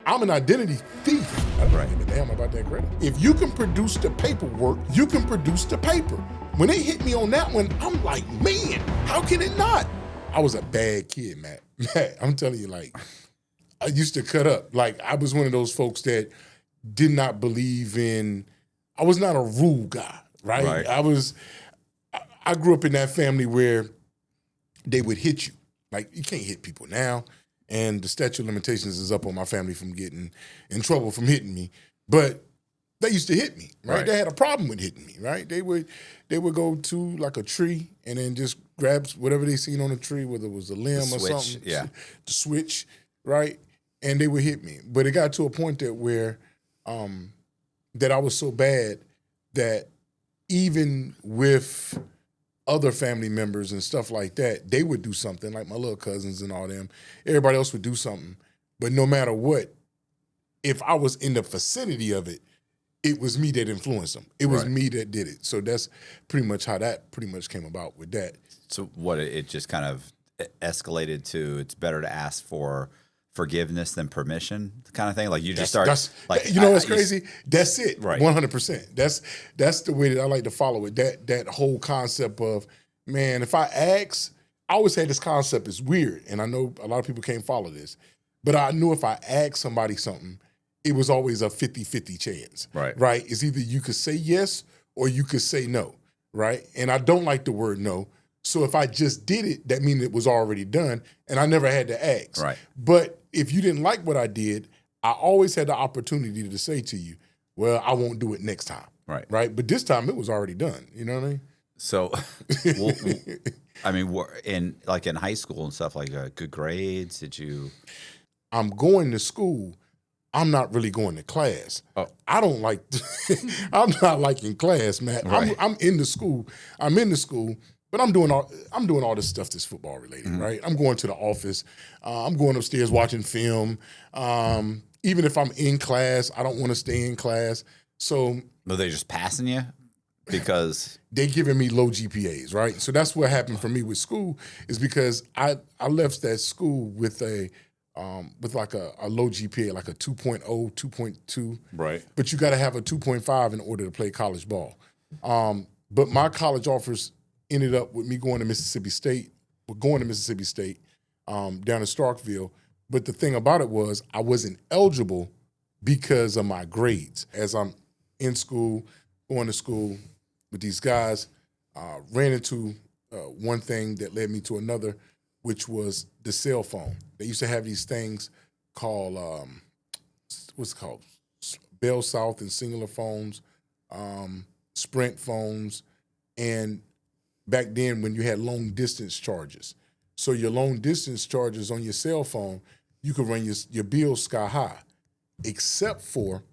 I'm an identity thief. I don't give a damn about that credit. If you can produce the paperwork, you can produce the paper. When they hit me on that one, I'm like, man, how can it not? I was a bad kid, Matt. Matt, I'm telling you, like, I used to cut up. Like, I was one of those folks that did not believe in, I was not a rule guy, right? I grew up in that family where they would hit you. Like, you can't hit people now. And the statute of limitations is up on my family from getting in trouble from hitting me. But they used to hit me, right? They had a problem with hitting me, right? They would go to like a tree and then just grab whatever they seen on the tree, whether it was a limb or something, the switch, right? And they would hit me. But it got to a point that where that I was so bad that even with other family members and stuff like that, they would do something, like my little cousins and all them. Everybody else would do something. But no matter what, if I was in the vicinity of it, it was me that influenced them. It was me that did it. So that's pretty much how that pretty much came about with that. So what, it just kind of escalated to, it's better to ask for forgiveness than permission kind of thing? Like you just start, like, you know what's crazy? That's it, right? 100%. That's the way that I like to follow it. That whole concept of, man, if I ask, I always had this concept, it's weird, and I know a lot of people can't follow this, but I knew if I asked somebody something, it was always a 50-50 chance, right? It's either you could say yes or you could say no, right? And I don't like the word no. So if I just did it, that means it was already done, and I never had to ask. Right. But if you didn't like what I did, I always had the opportunity to say to you, well, I won't do it next time. Right. But this time it was already done. You know what I mean? So, I mean, in high school and stuff, like good grades, did you? I'm going to school. I'm not really going to class. I don't like, I'm not liking class, man. Right. I'm in the school. I'm in the school. But I'm doing all this stuff that's football related, right? I'm going to the office. I'm going upstairs watching film. Even if I'm in class, I don't want to stay in class. So, are they just passing you because they giving me low GPAs, right? So that's what happened for me with school, is because I left that school with a low GPA, like a 2.0, 2.2. Right. But you got to have a 2.5 in order to play college ball. But my college offers ended up with me going to Mississippi State, down in Starkville. But the thing about it was I wasn't eligible because of my grades. As I'm in school, going to school with these guys, ran into one thing that led me to another, which was the cell phone. They used to have these things called, what's it called? Bell South and Singular phones, Sprint phones, and back then when you had long distance charges. So your long distance charges on your cell phone, you could run your bills sky high, except for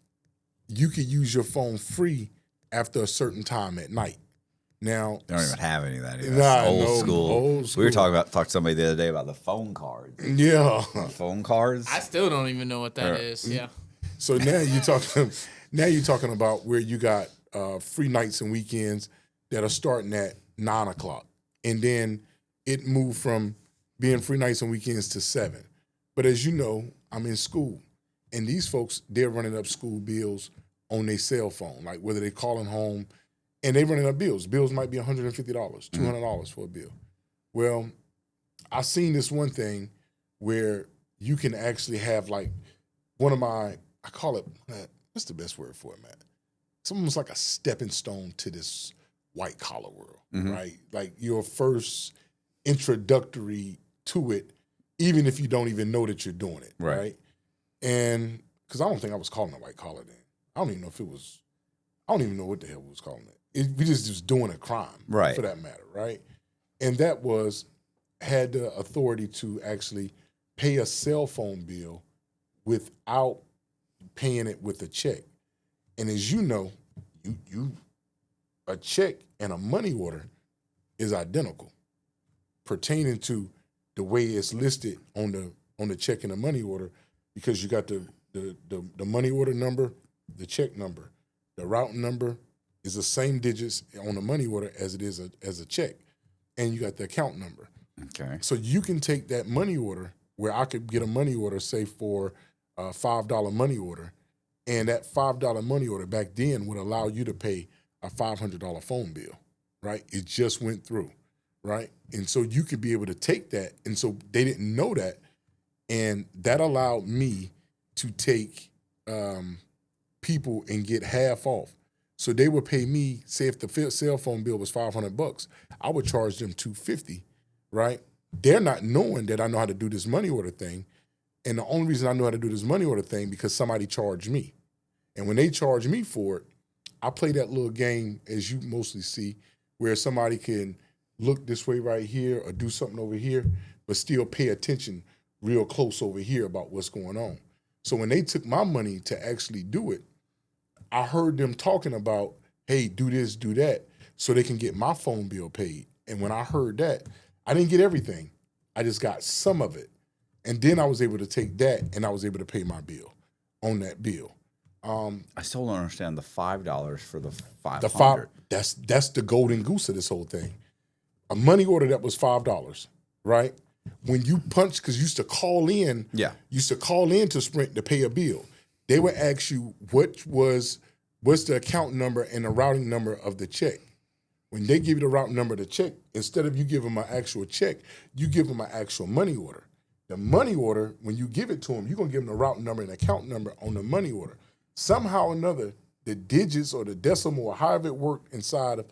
you could use your phone free after a certain time at night. Now, they don't even have any of that either. That's old school. We were talking to somebody the other day about the phone cards. Yeah. Phone cards. I still don't even know what that is. Yeah. So now you're talking about where you got free nights and weekends that are starting at 9 o'clock. And then it moved from being free nights and weekends to 7. But as you know, I'm in school. And these folks, they're running up school bills on their cell phone, like whether they're calling home, and they're running up bills. Bills might be $150, $200 for a bill. Well, I seen this one thing where you can actually have like one of my, I call it, what's the best word for it, Matt? It's almost like a stepping stone to this white collar world, right? Like your first introductory to it, even if you don't even know that you're doing it, right? And because I don't think I was calling it white collar then. I don't even know what the hell we was calling it. We just was doing a crime, for that matter, right? And that had the authority to actually pay a cell phone bill without paying it with a check. And as you know, a check and a money order is identical, pertaining to the way it's listed on the check and the money order, because you got the money order number, the check number, the route number is the same digits on the money order as it is as a check, and you got the account number. Okay. So you can take that money order, where I could get a money order, say for a $5 money order, and that $5 money order back then would allow you to pay a $500 phone bill, right? It just went through, right? And so you could be able to take that, and so they didn't know that, and that allowed me to take people and get half off. So they would pay me, say if the cell phone bill was $500, I would charge them $250, right? They're not knowing that I know how to do this money order thing. And the only reason I know how to do this money order thing because somebody charged me. And when they charge me for it, I play that little game, as you mostly see, where somebody can look this way right here or do something over here, but still pay attention real close over here about what's going on. So when they took my money to actually do it, I heard them talking about, hey, do this, do that, so they can get my phone bill paid. And when I heard that, I didn't get everything. I just got some of it. And then I was able to take that and I was able to pay my bill on that bill. I still don't understand the $5 for the $500. The five, that's the golden goose of this whole thing. A money order that was $5, right? When you punch, because you used to call in, to Sprint to pay a bill. They would ask you what's the account number and the routing number of the check. When they give you the routing number of the check, instead of you give them an actual check, you give them an actual money order. The money order, when you give it to them, you're going to give them the routing number and account number on the money order. Somehow or another, the digits or the decimal or however it worked inside of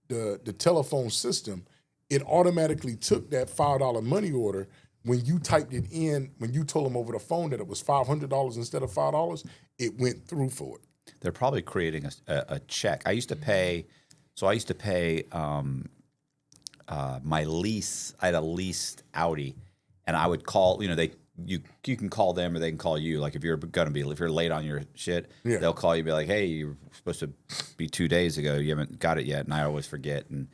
the telephone system, it automatically took that $5 money order. When you typed it in, when you told them over the phone that it was $500 instead of $5, it went through for it. They're probably creating a check. I used to pay my lease. I had a leased Audi, and I would call. You can call them or they can call you. Like if you're late on your shit, they'll call you and be like, hey, you were supposed to be 2 days ago. You haven't got it yet, and I always forget. And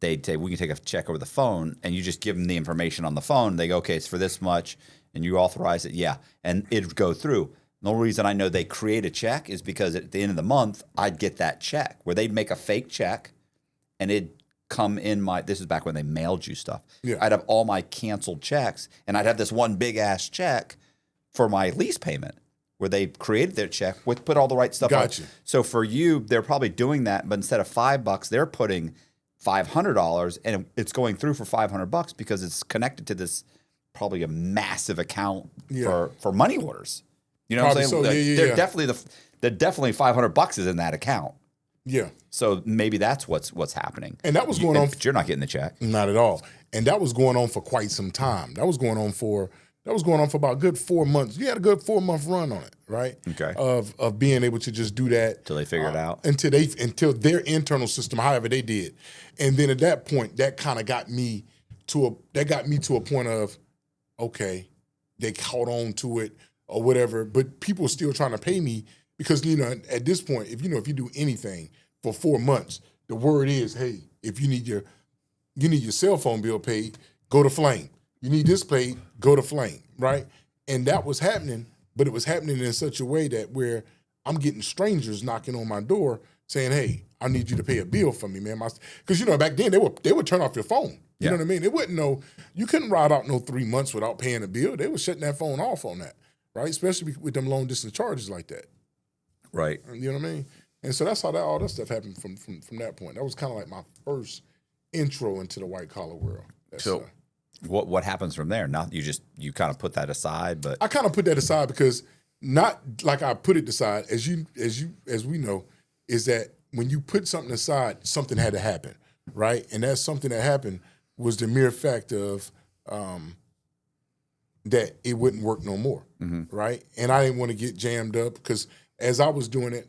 they'd say, we can take a check over the phone, and you just give them the information on the phone. They go, okay, it's for this much, and you authorize it, and it'd go through. The only reason I know they create a check is because at the end of the month, I'd get that check where they'd make a fake check, and it'd come in this is back when they mailed you stuff. Yeah. I'd have all my canceled checks, and I'd have this one big-ass check for my lease payment where they created their check, put all the right stuff on. So for you, they're probably doing that, but instead of $5, they're putting $500, and it's going through for $500 because it's connected to this probably a massive account for money orders. You know probably what I'm saying? So, they're definitely $500 is in that account. Yeah. So maybe that's what's happening. And that was going on. But you're not getting the check. Not at all. And that was going on for quite some time. That was going on for about a good 4 months. You had a good 4-month run on it, right? Okay. Of being able to just do that until they figure it out. Until their internal system, however they did, and then at that point, that kind of got me to a point of, okay, they caught on to it or whatever. But people are still trying to pay me because at this point, if you do anything for 4 months, the word is, hey, if you need your cell phone bill paid, go to Flame. You need this paid, go to Flame, right? And that was happening, but it was happening in such a way that where I'm getting strangers knocking on my door saying, hey, I need you to pay a bill for me, man. Because, back then they would turn off your phone. You know what I mean? It wouldn't you couldn't ride out 3 months without paying a bill. They were shutting that phone off on that, right? Especially with them long distance charges like that. Right. You know what I mean? And so that's how all that stuff happened from that point. That was kind of like my first intro into the white collar world. What happens from there? Now you kind of put that aside, but I kind of put that aside because not like I put it aside as we know, is that when you put something aside, something had to happen, right? And that something that happened was the mere fact of that it wouldn't work no more, right? And I didn't want to get jammed up because as I was doing it,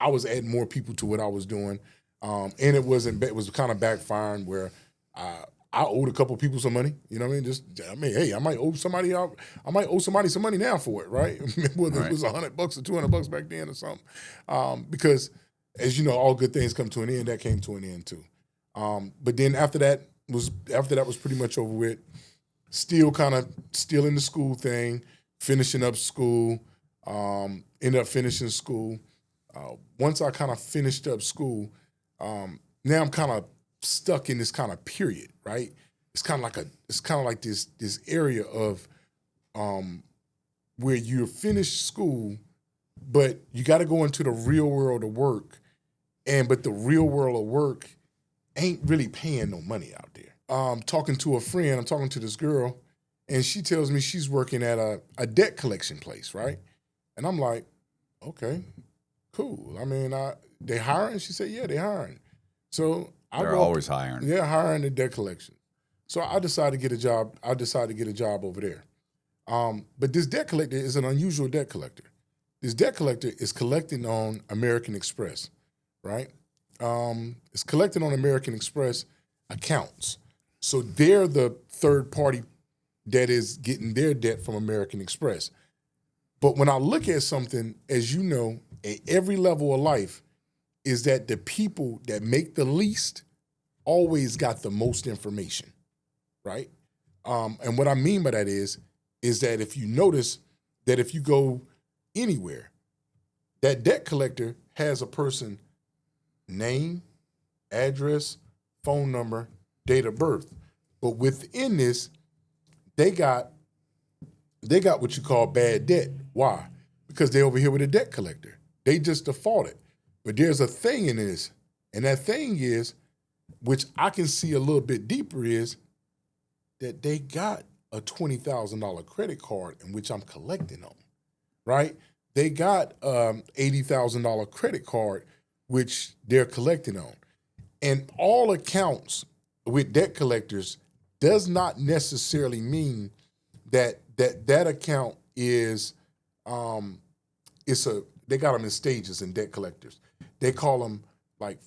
I was adding more people to what I was doing, and it was kind of backfiring where I owed a couple people some money. You know what I mean? Hey, I might owe somebody some money now for it, right? Whether it was $100 or $200 back then or something, because as you know, all good things come to an end. That came to an end too. But then after that was pretty much over with. Still in the school thing, finishing up school. Ended up finishing school. Once I kind of finished up school, now I'm kind of stuck in this kind of period, right? It's kind of like this area of where you're finished school, but you got to go into the real world of work, but the real world of work ain't really paying no money out there. Talking to a friend, I'm talking to this girl, and she tells me she's working at a debt collection place, right? And I'm like, okay, cool. I mean, they hiring? She said, yeah, they hiring. So they're always hiring. They're hiring the debt collection. So I decided to get a job. Over there. But this debt collector is an unusual debt collector. This debt collector is collecting on American Express, right? It's collecting on American Express accounts. So they're the third party that is getting their debt from American Express. But when I look at something, as you know, at every level of life, is that the people that make the least always got the most information, right? And what I mean by that is that if you notice that if you go anywhere, that debt collector has a person name, address, phone number, date of birth. But within this, they got what you call bad debt. Why? Because they're over here with a debt collector. They just defaulted. But there's a thing in this, and that thing is, which I can see a little bit deeper, is that they got a $20,000 credit card in which I'm collecting on, right? They got $80,000 credit card, which they're collecting on. And all accounts with debt collectors does not necessarily mean that account is, they got them in stages in debt collectors. They call them like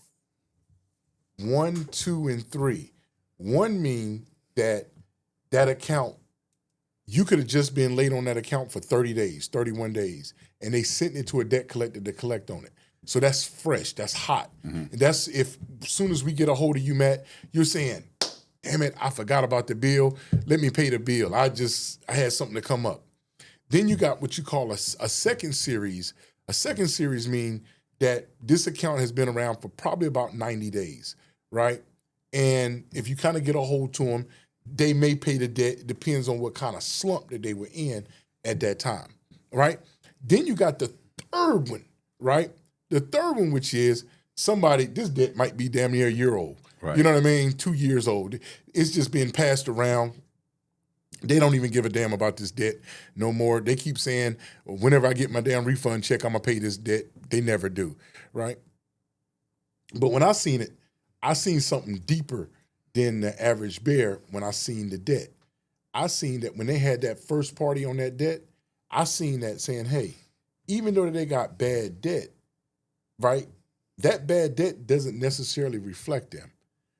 1, 2, and 3. 1 mean that account, you could have just been late on that account for 30 days, 31 days, and they sent it to a debt collector to collect on it. So that's fresh, that's hot. Mm-hmm. And that's if as soon as we get a hold of you, Matt, you're saying, damn it, I forgot about the bill. Let me pay the bill. I had something to come up. Then you got what you call a second series. A second series mean that this account has been around for probably about 90 days, right? And if you kind of get a hold to them, they may pay the debt. It depends on what kind of slump that they were in at that time, right? Then you got the third one, right? The third one, which is this debt might be damn near a year old. Right. You know what I mean? 2 years old. It's just being passed around. They don't even give a damn about this debt no more. They keep saying, well, whenever I get my damn refund check, I'm going to pay this debt. They never do, right? But when I seen it, I seen something deeper than the average bear when I seen the debt. I seen that when they had that first party on that debt, I seen that saying, hey, even though they got bad debt, right, that bad debt doesn't necessarily reflect them.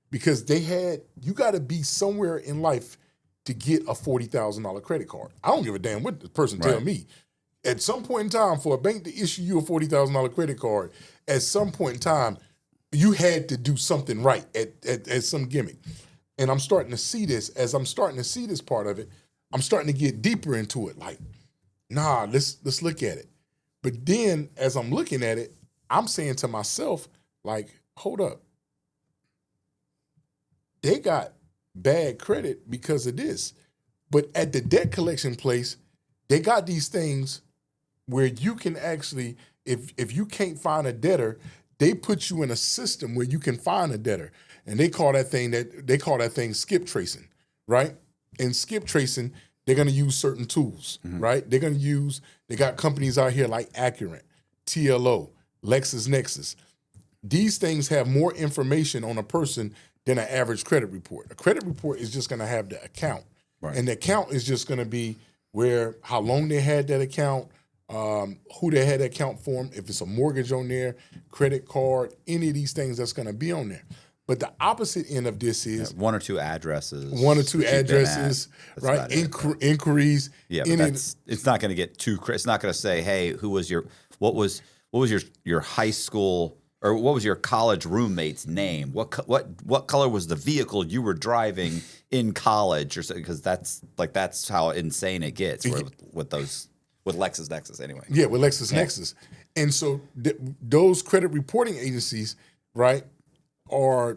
Because you got to be somewhere in life to get a $40,000 credit card. I don't give a damn what the person tell me. At some point in time, for a bank to issue you a $40,000 credit card, at some point in time, you had to do something right at some gimmick. And I'm starting to see this. As I'm starting to see this part of it, I'm starting to get deeper into it. Like, nah, let's look at it. But then, as I'm looking at it, I'm saying to myself, like, hold up. They got bad credit because of this. But at the debt collection place, they got these things where you can actually, if you can't find a debtor, they put you in a system where you can find a debtor. And they call that thing skip tracing, right? And skip tracing, they're going to use certain tools, right? They got companies out here like Accurate, TLO, LexisNexis. These things have more information on a person than an average credit report. A credit report is just going to have the account. Right. And the account is just going to be how long they had that account, who they had that account for them, if it's a mortgage on there, credit card, any of these things that's going to be on there. But the opposite end of this is one or two addresses. Right? Inquiries. Yeah, but it's not going to get too. It's not going to say, "Hey, what was your high school or what was your college roommate's name? What color was the vehicle you were driving in college?" Or so, because that's how insane it gets with LexisNexis anyway. Yeah, with LexisNexis, and so those credit reporting agencies, right? Let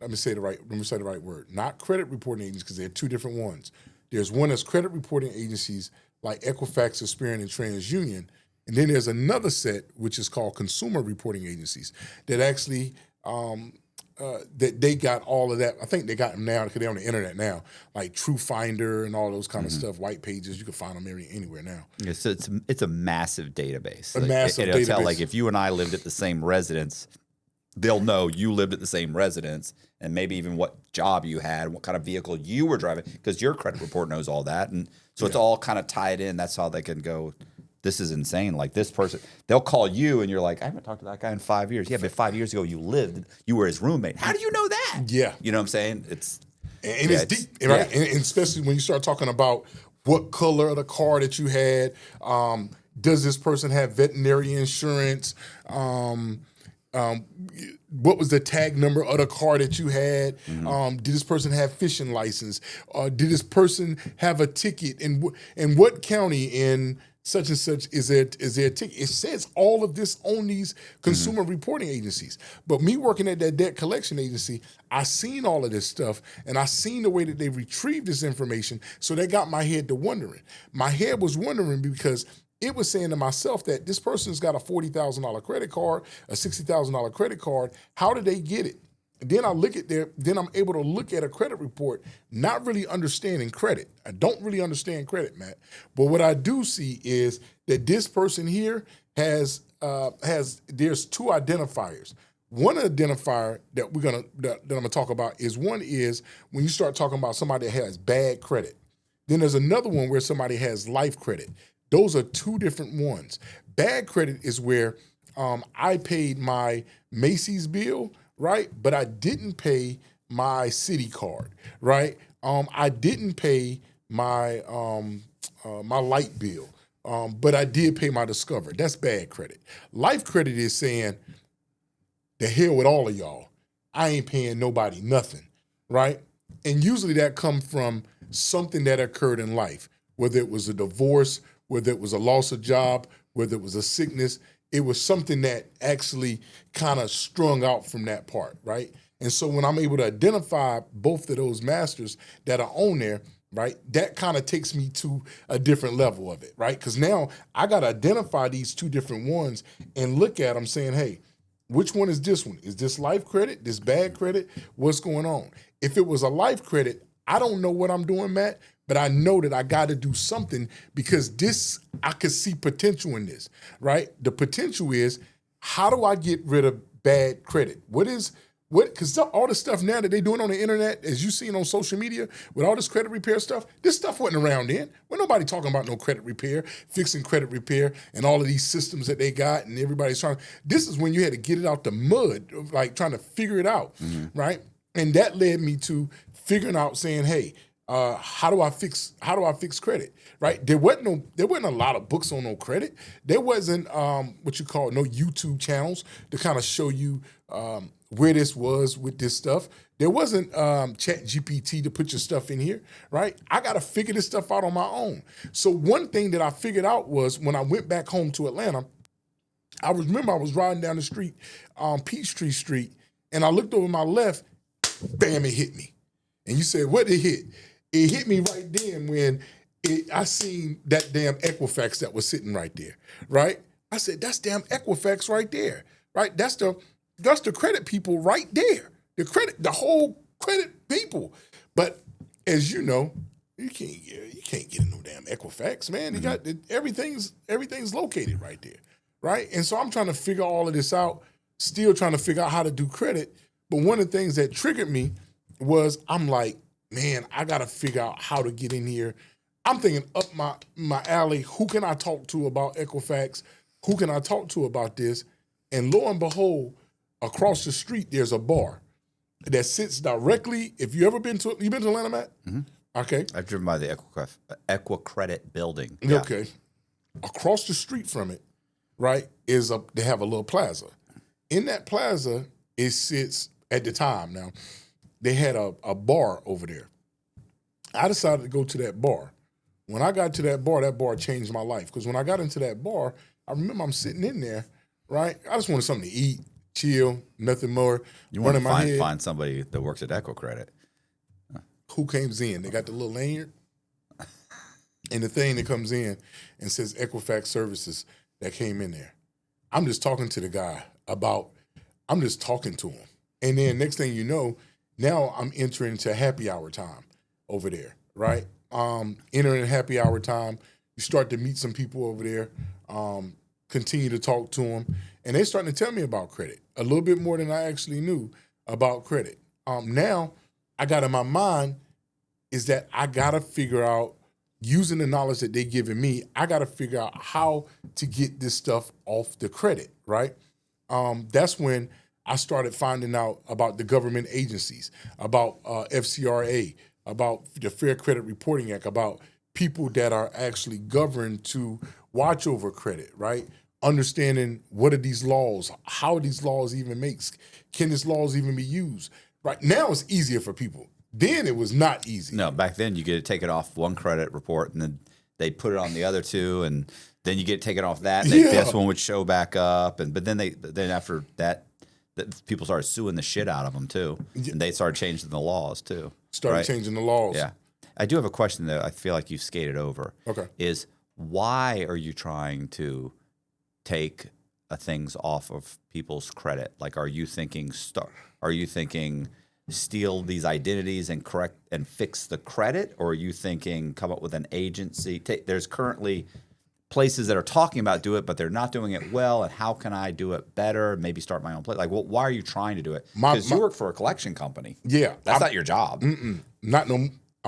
me say the right word. Not credit reporting agencies, because there are two different ones. There's one that's credit reporting agencies like Equifax, Experian, and TransUnion. And then there's another set, which is called consumer reporting agencies, that actually that they got all of that. I think they got them now because they're on the internet now, like True Finder and all those kind of stuff, white pages. You can find them anywhere now. Yeah, so it's a massive database. It'll tell, like, if you and I lived at the same residence, they'll know you lived at the same residence and maybe even what job you had, what kind of vehicle you were driving, because your credit report knows all that. And so it's all kind of tied in. That's how they can go, this is insane. Like, this person, they'll call you and you're like, I haven't talked to that guy in 5 years. Yeah, but 5 years ago you were his roommate. How do you know that? Yeah. You know what I'm saying? It's deep, right? And especially when you start talking about what color of the car that you had. Does this person have veterinary insurance? What was the tag number of the car that you had? Did this person have fishing license? Did this person have a ticket? And what county in such and such is there a ticket? It says all of this on these consumer reporting agencies. But me working at that debt collection agency, I seen all of this stuff, and I seen the way that they retrieved this information. So they got my head to wondering. My head was wondering because it was saying to myself that this person's got a $40,000 credit card, a $60,000 credit card. How did they get it? Then I'm able to look at a credit report, not really understanding credit. I don't really understand credit, Matt. But what I do see is that this person here there's two identifiers. One identifier that I'm gonna talk about is when you start talking about somebody that has bad credit. Then there's another one where somebody has life credit. Those are two different ones. Bad credit is where I paid my Macy's bill, right? But I didn't pay my Citi card, right? I didn't pay my my light bill, but I did pay my Discover. That's bad credit. Life credit is saying, the hell with all of y'all. I ain't paying nobody nothing, right? And usually that comes from something that occurred in life, whether it was a divorce, whether it was a loss of job, whether it was a sickness. It was something that actually kind of strung out from that part, right? And so when I'm able to identify both of those masters that are on there, right, that kind of takes me to a different level of it, right? Because now I got to identify these two different ones and look at them saying, hey, which one is this one? Is this life credit, this bad credit? What's going on? If it was a life credit, I don't know what I'm doing, Matt, but I know that I got to do something because I could see potential in this, right? The potential is, how do I get rid of bad credit? Because all the stuff now that they're doing on the internet, as you've seen on social media, with all this credit repair stuff, this stuff wasn't around then. Well, nobody talking about no credit repair, fixing credit repair, and all of these systems that they got, and everybody's trying. This is when you had to get it out the mud, like trying to figure it out, right? And that led me to figuring out, saying, hey, how do I fix credit, right? There wasn't a lot of books on no credit. There wasn't what you call no YouTube channels to kind of show you where this was with this stuff. There wasn't Chat GPT to put your stuff in here, right? I got to figure this stuff out on my own. So one thing that I figured out was when I went back home to Atlanta, I remember I was riding down the street, Peachtree Street, and I looked over my left, bam, it hit me. And you said, what did it hit? It hit me right then when I seen that damn Equifax that was sitting right there, right? I said, that's damn Equifax right there, right? That's the credit people right there. The whole credit people. But as you know, you can't get in no damn Equifax, man. You got everything's located right there, right? And so I'm trying to figure all of this out, still trying to figure out how to do credit. But one of the things that triggered me was I'm like, man, I got to figure out how to get in here. I'm thinking up my alley, who can I talk to about Equifax? Who can I talk to about this? And lo and behold, across the street, there's a bar that sits directly. If you ever been to Atlanta, Matt? Mm-hmm. Okay. I've driven by the Equicredit building. Yeah. Okay. Across the street from it, right, they have a little plaza. In that plaza, it sits at the time now. They had a bar over there. I decided to go to that bar. When I got to that bar changed my life. Because when I got into that bar, I remember I'm sitting in there, right? I just wanted something to eat, chill, nothing more. You want to find somebody that works at Equicredit. Who comes in? They got the little lanyard? And the thing that comes in and says Equifax services that came in there. I'm just talking to the guy I'm just talking to him. And then next thing you know, now I'm entering into happy hour time over there, right? Entering happy hour time, you start to meet some people over there, continue to talk to them, and they're starting to tell me about credit, a little bit more than I actually knew about credit. Now, I got in my mind is that I got to figure out, using the knowledge that they're giving me, I got to figure out how to get this stuff off the credit, right? That's when I started finding out about the government agencies, about FCRA, about the Fair Credit Reporting Act, about people that are actually governed to watch over credit, right? Understanding what are these laws, how are these laws even makes, can these laws even be used? Right now it's easier for people. Then it was not easy. No, back then you get to take it off one credit report and then they put it on the other two, and then you get taken off that. And this one would show back up, but then after that, people started suing the shit out of them too, and they started changing the laws too. Changing the laws. Yeah, I do have a question that I feel like you've skated over. Okay, is why are you trying to take things off of people's credit? Like, are you thinking steal these identities and correct and fix the credit, or are you thinking come up with an agency? There's currently places that are talking about do it, but they're not doing it well. And how can I do it better? Maybe start my own place. Like, why are you trying to do it? Because you work for a collection company. Yeah, that's not your job. I'm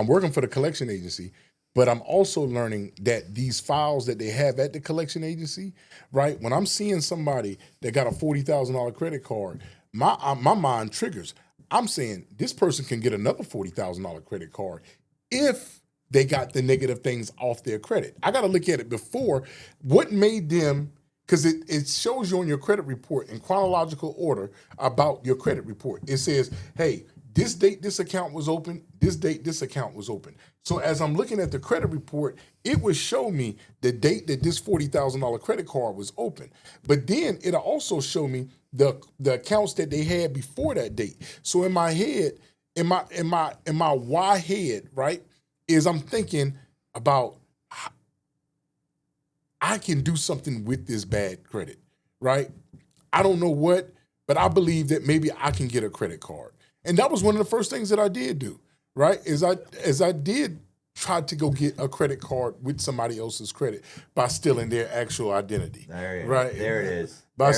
working for the collection agency, but I'm also learning that these files that they have at the collection agency, right? When I'm seeing somebody that got a $40,000 credit card, my mind triggers. I'm saying this person can get another $40,000 credit card if they got the negative things off their credit. I got to look at it before. What made them, because it shows you on your credit report in chronological order about your credit report. It says, hey, this date this account was open, this date this account was open. So as I'm looking at the credit report, it would show me the date that this $40,000 credit card was open. But then it'll also show me the accounts that they had before that date. So in my head, in my why head, right, is I'm thinking about I can do something with this bad credit, right? I don't know what, but I believe that maybe I can get a credit card. And that was one of the first things that I did do, right? Is I did try to go get a credit card with somebody else's credit by stealing their actual identity. Right? There it is. By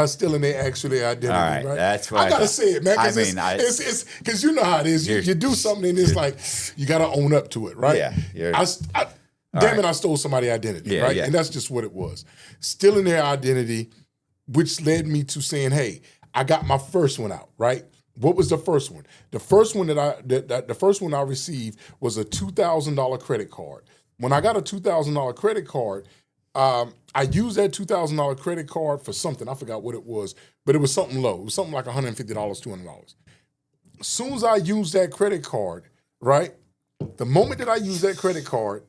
stealing their actual identity. All right? That's what I gotta say it, man. It's because you know how it is. You do something and it's like you gotta own up to it, right? Yeah. I stole somebody's identity, right? And that's just what it was. Stealing their identity, which led me to saying, hey, I got my first one out, right? What was the first one? The first one I received was a $2,000 credit card. When I got a $2,000 credit card, I used that $2,000 credit card for something. I forgot what it was, but it was something low. It was something like $150, $200. As soon as I used that credit card, right? The moment that I used that credit card,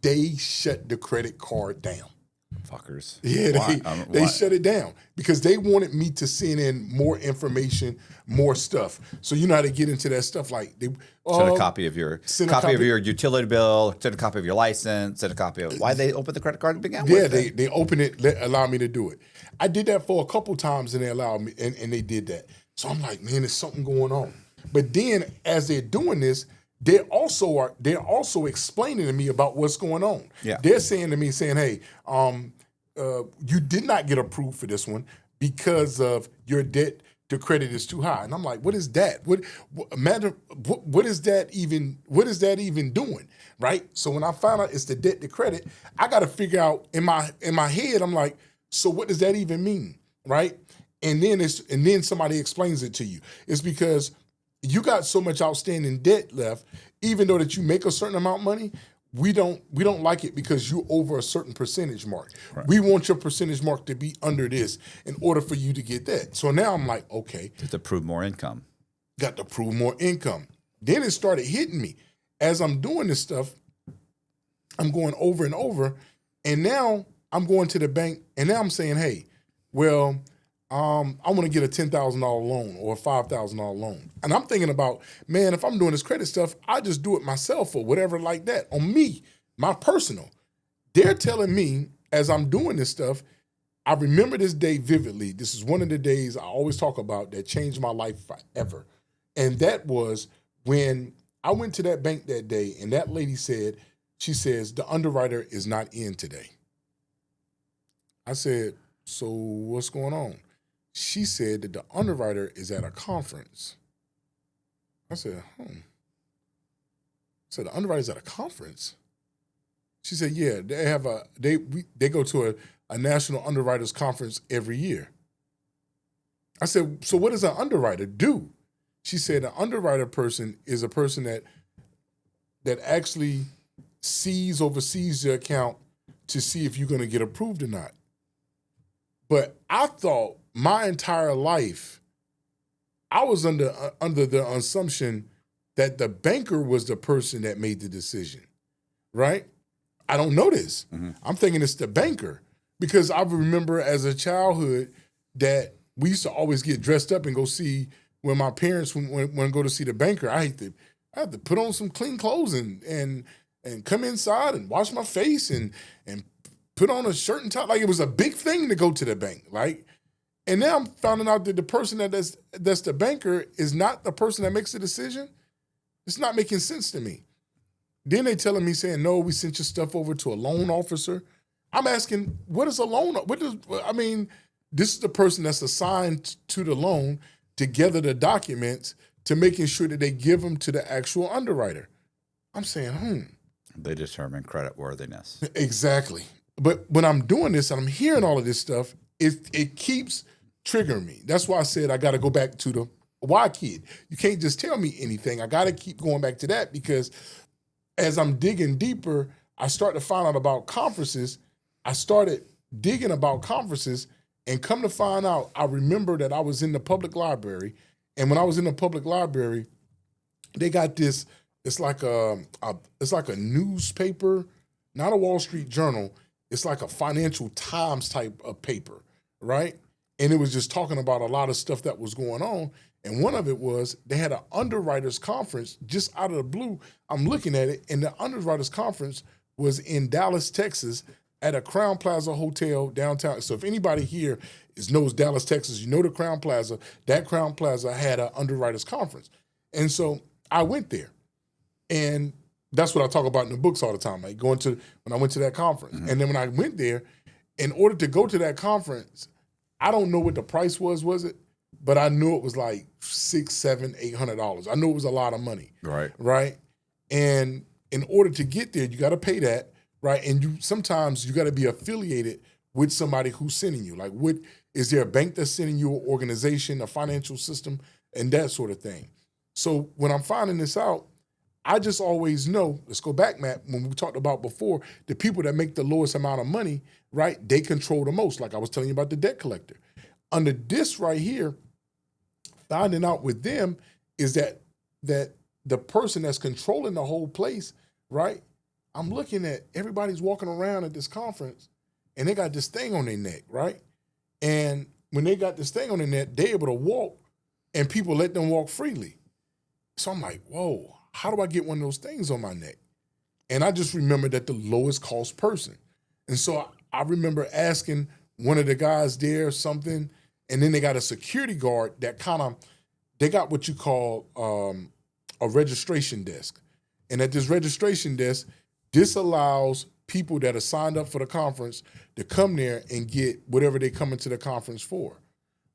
they shut the credit card down. Fuckers. Yeah, they shut it down because they wanted me to send in more information, more stuff. So you know how to get into that stuff, like they send a copy of your utility bill, send a copy of your license, send a copy of why they opened the credit card to begin with. Yeah, they opened it, allow me to do it. I did that for a couple times and they allowed me, and they did that. So I'm like, man, there's something going on. But then as they're doing this, they're also explaining to me about what's going on. Yeah. They're saying to me, hey, you did not get approved for this one because of your debt to credit is too high. And I'm like, what is that? What is that even doing? Right? So when I found out it's the debt to credit, I got to figure out in my head, I'm like, so what does that even mean? Right? And then somebody explains it to you. It's because you got so much outstanding debt left, even though that you make a certain amount of money, we don't like it because you're over a certain percentage mark. Right. We want your percentage mark to be under this in order for you to get that. So now I'm like, okay. To prove more income. Got to prove more income. Then it started hitting me. As I'm doing this stuff, I'm going over and over, and now I'm going to the bank, and now I'm saying, hey, well, I want to get a $10,000 loan or a $5,000 loan. And I'm thinking about, man, if I'm doing this credit stuff, I just do it myself or whatever like that on me, my personal. They're telling me as I'm doing this stuff, I remember this day vividly. This is one of the days I always talk about that changed my life forever. And that was when I went to that bank that day and that lady said, she says, the underwriter is not in today. I said, so what's going on? She said that the underwriter is at a conference. I said, So the underwriter's at a conference? She said, yeah, they go to a national underwriters conference every year. I said, so what does an underwriter do? She said an underwriter person is a person that actually oversees the account to see if you're going to get approved or not. But I thought my entire life, I was under the assumption that the banker was the person that made the decision, right? I don't know this. Mm-hmm. I'm thinking it's the banker because I remember as a childhood that we used to always get dressed up and go see when my parents went to go to see the banker. I had to put on some clean clothes and come inside and wash my face and put on a shirt and tie. Like it was a big thing to go to the bank, right? And now I'm finding out that the person that's the banker is not the person that makes the decision. It's not making sense to me. Then they telling me saying, no, we sent your stuff over to a loan officer. I'm asking, what is a loan? This is the person that's assigned to the loan to gather the documents to making sure that they give them to the actual underwriter. I'm saying, They determine credit worthiness. Exactly. But when I'm doing this and I'm hearing all of this stuff, it keeps triggering me. That's why I said I got to go back to the why kid. You can't just tell me anything. I got to keep going back to that because as I'm digging deeper, I start to find out about conferences. I started digging about conferences and come to find out, I remember that I was in the public library. And when I was in the public library, they got this, it's like a newspaper, not a Wall Street Journal. It's like a Financial Times type of paper, right? And it was just talking about a lot of stuff that was going on. And one of it was they had an underwriters conference just out of the blue. I'm looking at it, and the underwriters conference was in Dallas, Texas, at a Crowne Plaza hotel downtown. So if anybody here knows Dallas, Texas, you know the Crowne Plaza. That Crowne Plaza had an underwriters conference. And so I went there. And that's what I talk about in the books all the time, like when I went to that conference. Mm-hmm. And then when I went there, in order to go to that conference, I don't know what the price was it? But I knew it was like $600, $700, $800. I knew it was a lot of money. Right. And in order to get there, you got to pay that, right? And sometimes you got to be affiliated with somebody who's sending you. Like, is there a bank that's sending you, an organization, a financial system, and that sort of thing. So when I'm finding this out, I just always know, let's go back, Matt, when we talked about before, the people that make the lowest amount of money, right, they control the most. Like I was telling you about the debt collector. Under this right here, finding out with them is that the person that's controlling the whole place, right? I'm looking at everybody's walking around at this conference and they got this thing on their neck, right? And when they got this thing on their neck, they're able to walk and people let them walk freely. So I'm like, whoa, how do I get one of those things on my neck? And I just remember that the lowest cost person. And so I remember asking one of the guys there something, and then they got a security guard that they got what you call a registration desk. And at this registration desk, this allows people that are signed up for the conference to come there and get whatever they come into the conference for.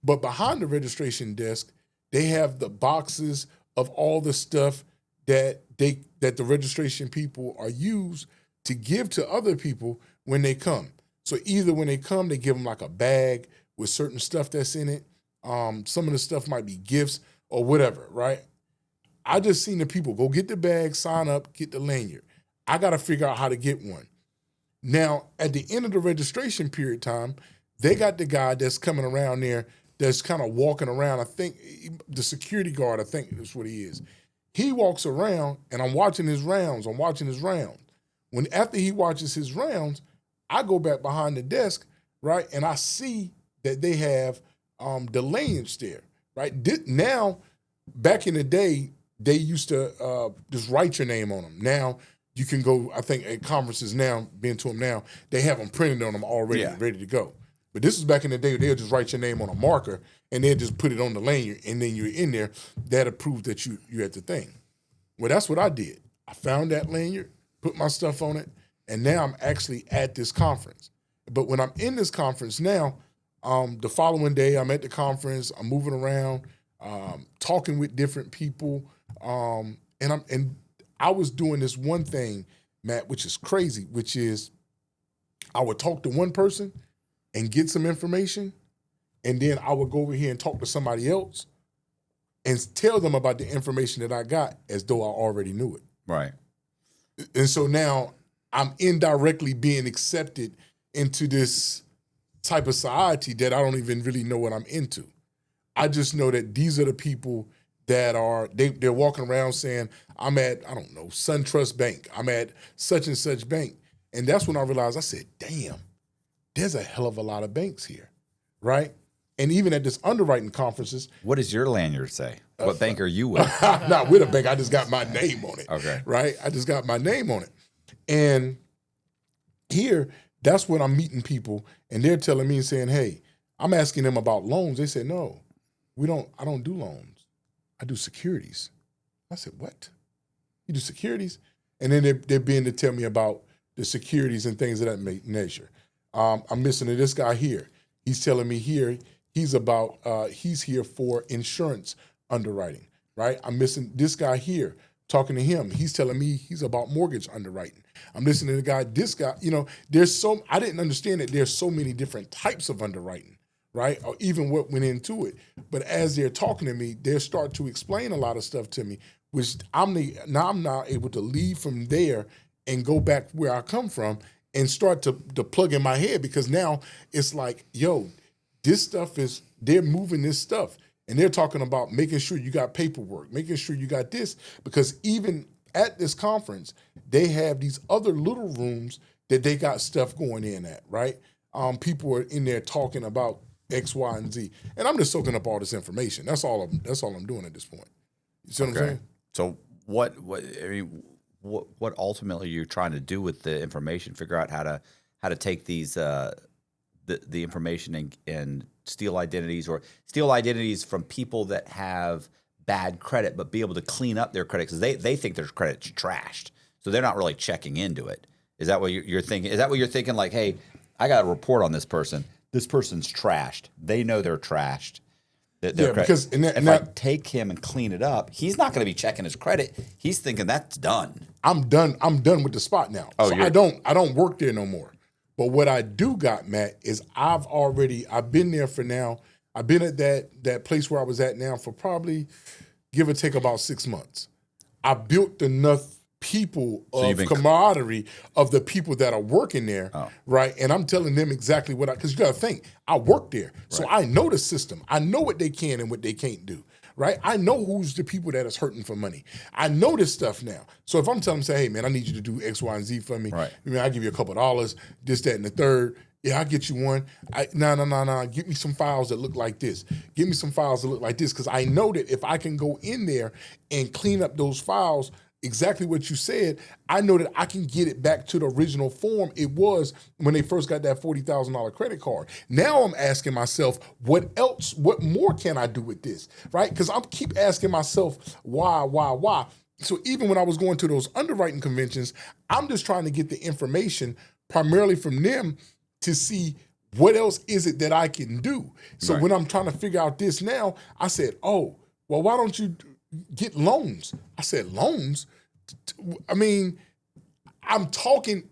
But behind the registration desk, they have the boxes of all the stuff that the registration people are used to give to other people when they come. So either when they come, they give them like a bag with certain stuff that's in it. Some of the stuff might be gifts or whatever, right? I just seen the people go get the bag, sign up, get the lanyard. I got to figure out how to get one. Now, at the end of the registration period time, they got the guy that's coming around there that's kind of walking around. I think the security guard, I think that's what he is. He walks around and I'm watching his rounds. After he watches his rounds, I go back behind the desk, right? And I see that they have the lanyards there, right? Now, back in the day, they used to just write your name on them. Now, You can go, I think at conferences now, been to them now, they have them printed on them already, ready to go. But this was back in the day, they'll just write your name on a marker and they'll just put it on the lanyard, and then you're in there. That'll prove that you at the thing. Well, that's what I did. I found that lanyard, put my stuff on it, and now I'm actually at this conference. But when I'm in this conference now, the following day I'm at the conference, I'm moving around, talking with different people, and I was doing this one thing, Matt, which is crazy, which is I would talk to one person and get some information, and then I would go over here and talk to somebody else and tell them about the information that I got as though I already knew it. Right. And so now I'm indirectly being accepted into this type of society that I don't even really know what I'm into. I just know that these are the people that they're walking around saying, I'm at, I don't know, SunTrust Bank. I'm at such and such bank. And that's when I realized, I said, damn, there's a hell of a lot of banks here, right? And even at this underwriting conferences. What does your lanyard say? What bank are you with? I'm not with a bank. I just got my name on it. Okay. Right? I just got my name on it. And here, that's when I'm meeting people, and they're telling me and saying, hey, I'm asking them about loans. They said, no, I don't do loans. I do securities. I said, what? You do securities? And then they're being to tell me about the securities and things of that nature. I'm listening to this guy here. He's telling me here, he's here for insurance underwriting, right? I'm missing this guy here, talking to him. He's telling me he's about mortgage underwriting. I'm listening to this guy, I didn't understand that there's so many different types of underwriting, right? Or even what went into it. But as they're talking to me, they start to explain a lot of stuff to me, which I'm now able to leave from there and go back where I come from and start to plug in my head, because now it's like, yo, this stuff they're moving this stuff. And they're talking about making sure you got paperwork, making sure you got this, because even at this conference, they have these other little rooms that they got stuff going in at, right? People are in there talking about X, Y, and Z. And I'm just soaking up all this information. That's all I'm doing at this point. You see what I'm saying? So what ultimately you're trying to do with the information? Figure out how to take these the information and steal identities from people that have bad credit, but be able to clean up their credit, because they think their credit's trashed, so they're not really checking into it. Is that what you're thinking? Is that what you're thinking? Like, hey, I got a report on this person. This person's trashed. They know they're trashed. Because if I take him and clean it up, he's not going to be checking his credit. He's thinking that's done. I'm done with the spot now. Oh, so I don't work there no more. But what I do got, Matt, is I've been there for now. I've been at that place where I was at now for probably, give or take, about 6 months. I built enough people of camaraderie of the people that are working there, right? And I'm telling them exactly because you got to think, I work there. So I know the system. I know what they can and what they can't do, right? I know who's the people that is hurting for money. I know this stuff now. So if I'm telling them, say, hey, man, I need you to do X, Y, and Z for me. Right. I mean, I'll give you a couple of dollars, this, that, and the third. Yeah, I'll get you one. No. Get me some files that look like this. Give me some files that look like this, because I know that if I can go in there and clean up those files, exactly what you said, I know that I can get it back to the original form it was when they first got that $40,000 credit card. Now I'm asking myself, what more can I do with this, right? Because I keep asking myself, why? So even when I was going to those underwriting conventions, I'm just trying to get the information primarily from them to see what else is it that I can do. So when I'm trying to figure out this now, I said, oh, well, why don't you get loans? I said, loans? I mean, I'm talking,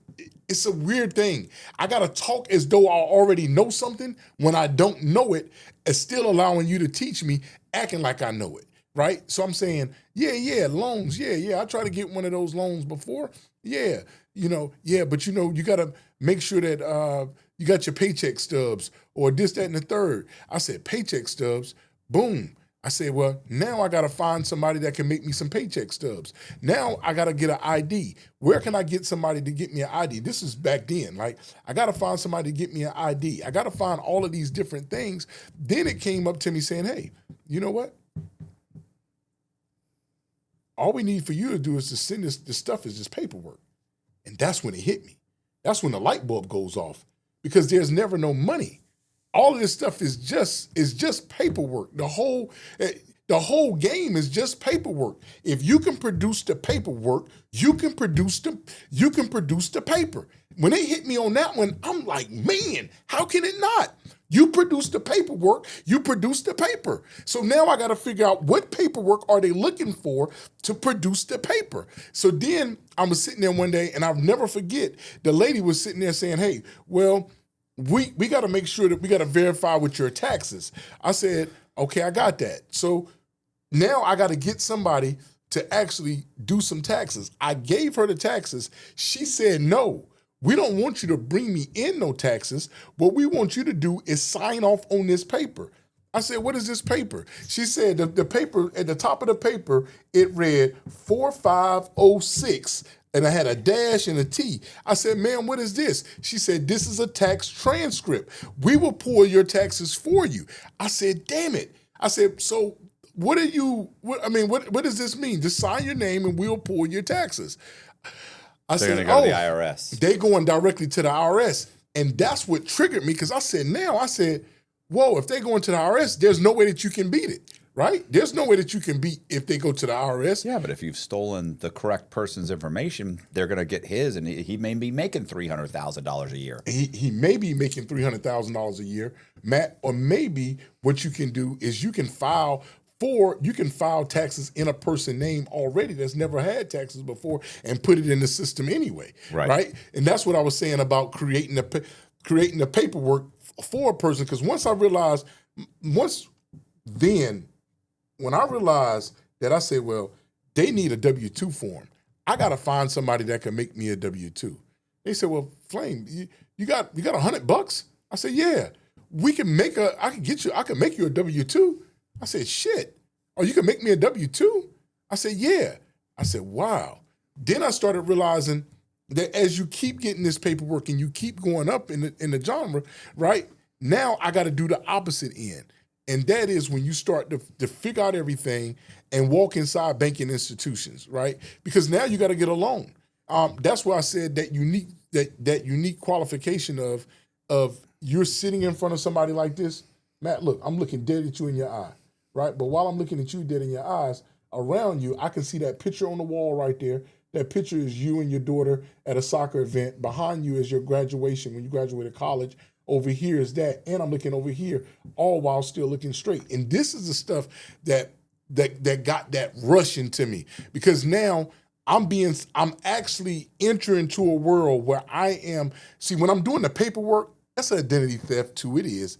it's a weird thing. I got to talk as though I already know something when I don't know it, and still allowing you to teach me, acting like I know it, right? So I'm saying, loans, I tried to get one of those loans before. But you got to make sure that you got your paycheck stubs or this, that, and the third. I said, paycheck stubs, boom. I said, well, now I got to find somebody that can make me some paycheck stubs. Now I got to get an ID. Where can I get somebody to get me an ID? This is back then. Like, I got to find somebody to get me an ID. I got to find all of these different things. Then it came up to me saying, hey, you know what? All we need for you to do is to send this stuff is just paperwork. And that's when it hit me. That's when the light bulb goes off because there's never no money. All of this stuff is just paperwork. The whole game is just paperwork. If you can produce the paperwork, you can produce the paper. When they hit me on that one, I'm like, man, how can it not? You produce the paperwork, you produce the paper. So now I got to figure out what paperwork are they looking for to produce the paper. So then I was sitting there one day, and I'll never forget, the lady was sitting there saying, hey, well, we got to make sure that we got to verify with your taxes. I said, okay, I got that. So now I got to get somebody to actually do some taxes. I gave her the taxes. She said, no, we don't want you to bring me in no taxes. What we want you to do is sign off on this paper. I said, what is this paper? She said, the paper, at the top of the paper, it read 4506, and I had a dash and a T. I said, ma'am, what is this? She said, this is a tax transcript. We will pull your taxes for you. I said, damn it. I said, so what does this mean? Just sign your name and we'll pull your taxes. They're going to go to the IRS. They going directly to the IRS. And that's what triggered me because I said, whoa, if they go into the IRS, there's no way that you can beat it, right? There's no way that you can beat if they go to the IRS. Yeah, but if you've stolen the correct person's information, they're going to get his, and he may be making $300,000 a year. He may be making $300,000 a year, Matt, or maybe what you can do is you can file taxes in a person name already that's never had taxes before and put it in the system anyway, right? And that's what I was saying about creating the paperwork for a person. Because when I realized that, I said, well, they need a W-2 form. I got to find somebody that can make me a W-2. They said, well, Flame, you got $100? I said, yeah, I can make you a W-2. I said, shit. Oh, you can make me a W-2? I said, yeah. I said, wow. Then I started realizing that as you keep getting this paperwork and you keep going up in the genre, right? Now I got to do the opposite end. And that is when you start to figure out everything and walk inside banking institutions, right? Because now you got to get a loan. That's why I said that unique qualification of you're sitting in front of somebody like this. Matt, look, I'm looking dead at you in your eye, right? But while I'm looking at you dead in your eyes, around you, I can see that picture on the wall right there. That picture is you and your daughter at a soccer event. Behind you is your graduation when you graduated college. Over here is that, and I'm looking over here, all while still looking straight. And this is the stuff that got that rush into me, because now I'm actually entering into a world where I am. See, when I'm doing the paperwork, that's an identity theft too. It is.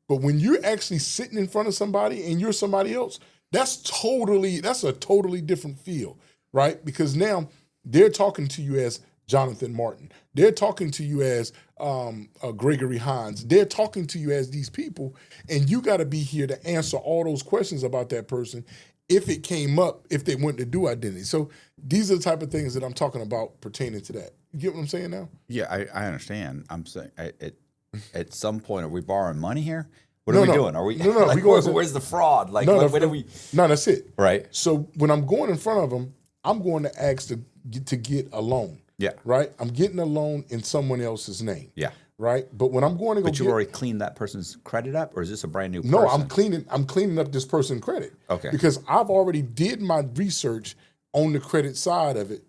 But when you're actually sitting in front of somebody and you're somebody else, that's a totally different feel, right? Because now they're talking to you as Jonathan Martin. They're talking to you as Gregory Hines. They're talking to you as these people, and you got to be here to answer all those questions about that person if it came up, if they wanted to do identity. So these are the type of things that I'm talking about pertaining to that. You get what I'm saying now? Yeah, I understand. I'm saying at some point, are we borrowing money here? What are we doing? Are we? No. Like, where's the fraud? Like, what are we? No, that's it. Right. So when I'm going in front of them, I'm going to ask to get a loan. Yeah. Right? I'm getting a loan in someone else's name. Yeah. Right? But when I'm going to go But you already cleaned that person's credit up, or is this a brand new person? No, I'm cleaning up this person's credit. Okay. Because I've already did my research on the credit side of it.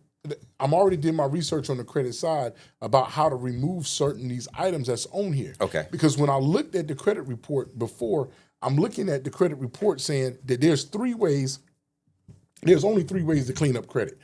I'm already did my research on the credit side about how to remove certain these items that's on here. Okay. Because when I looked at the credit report before, I'm looking at the credit report saying that there's only three ways to clean up credit.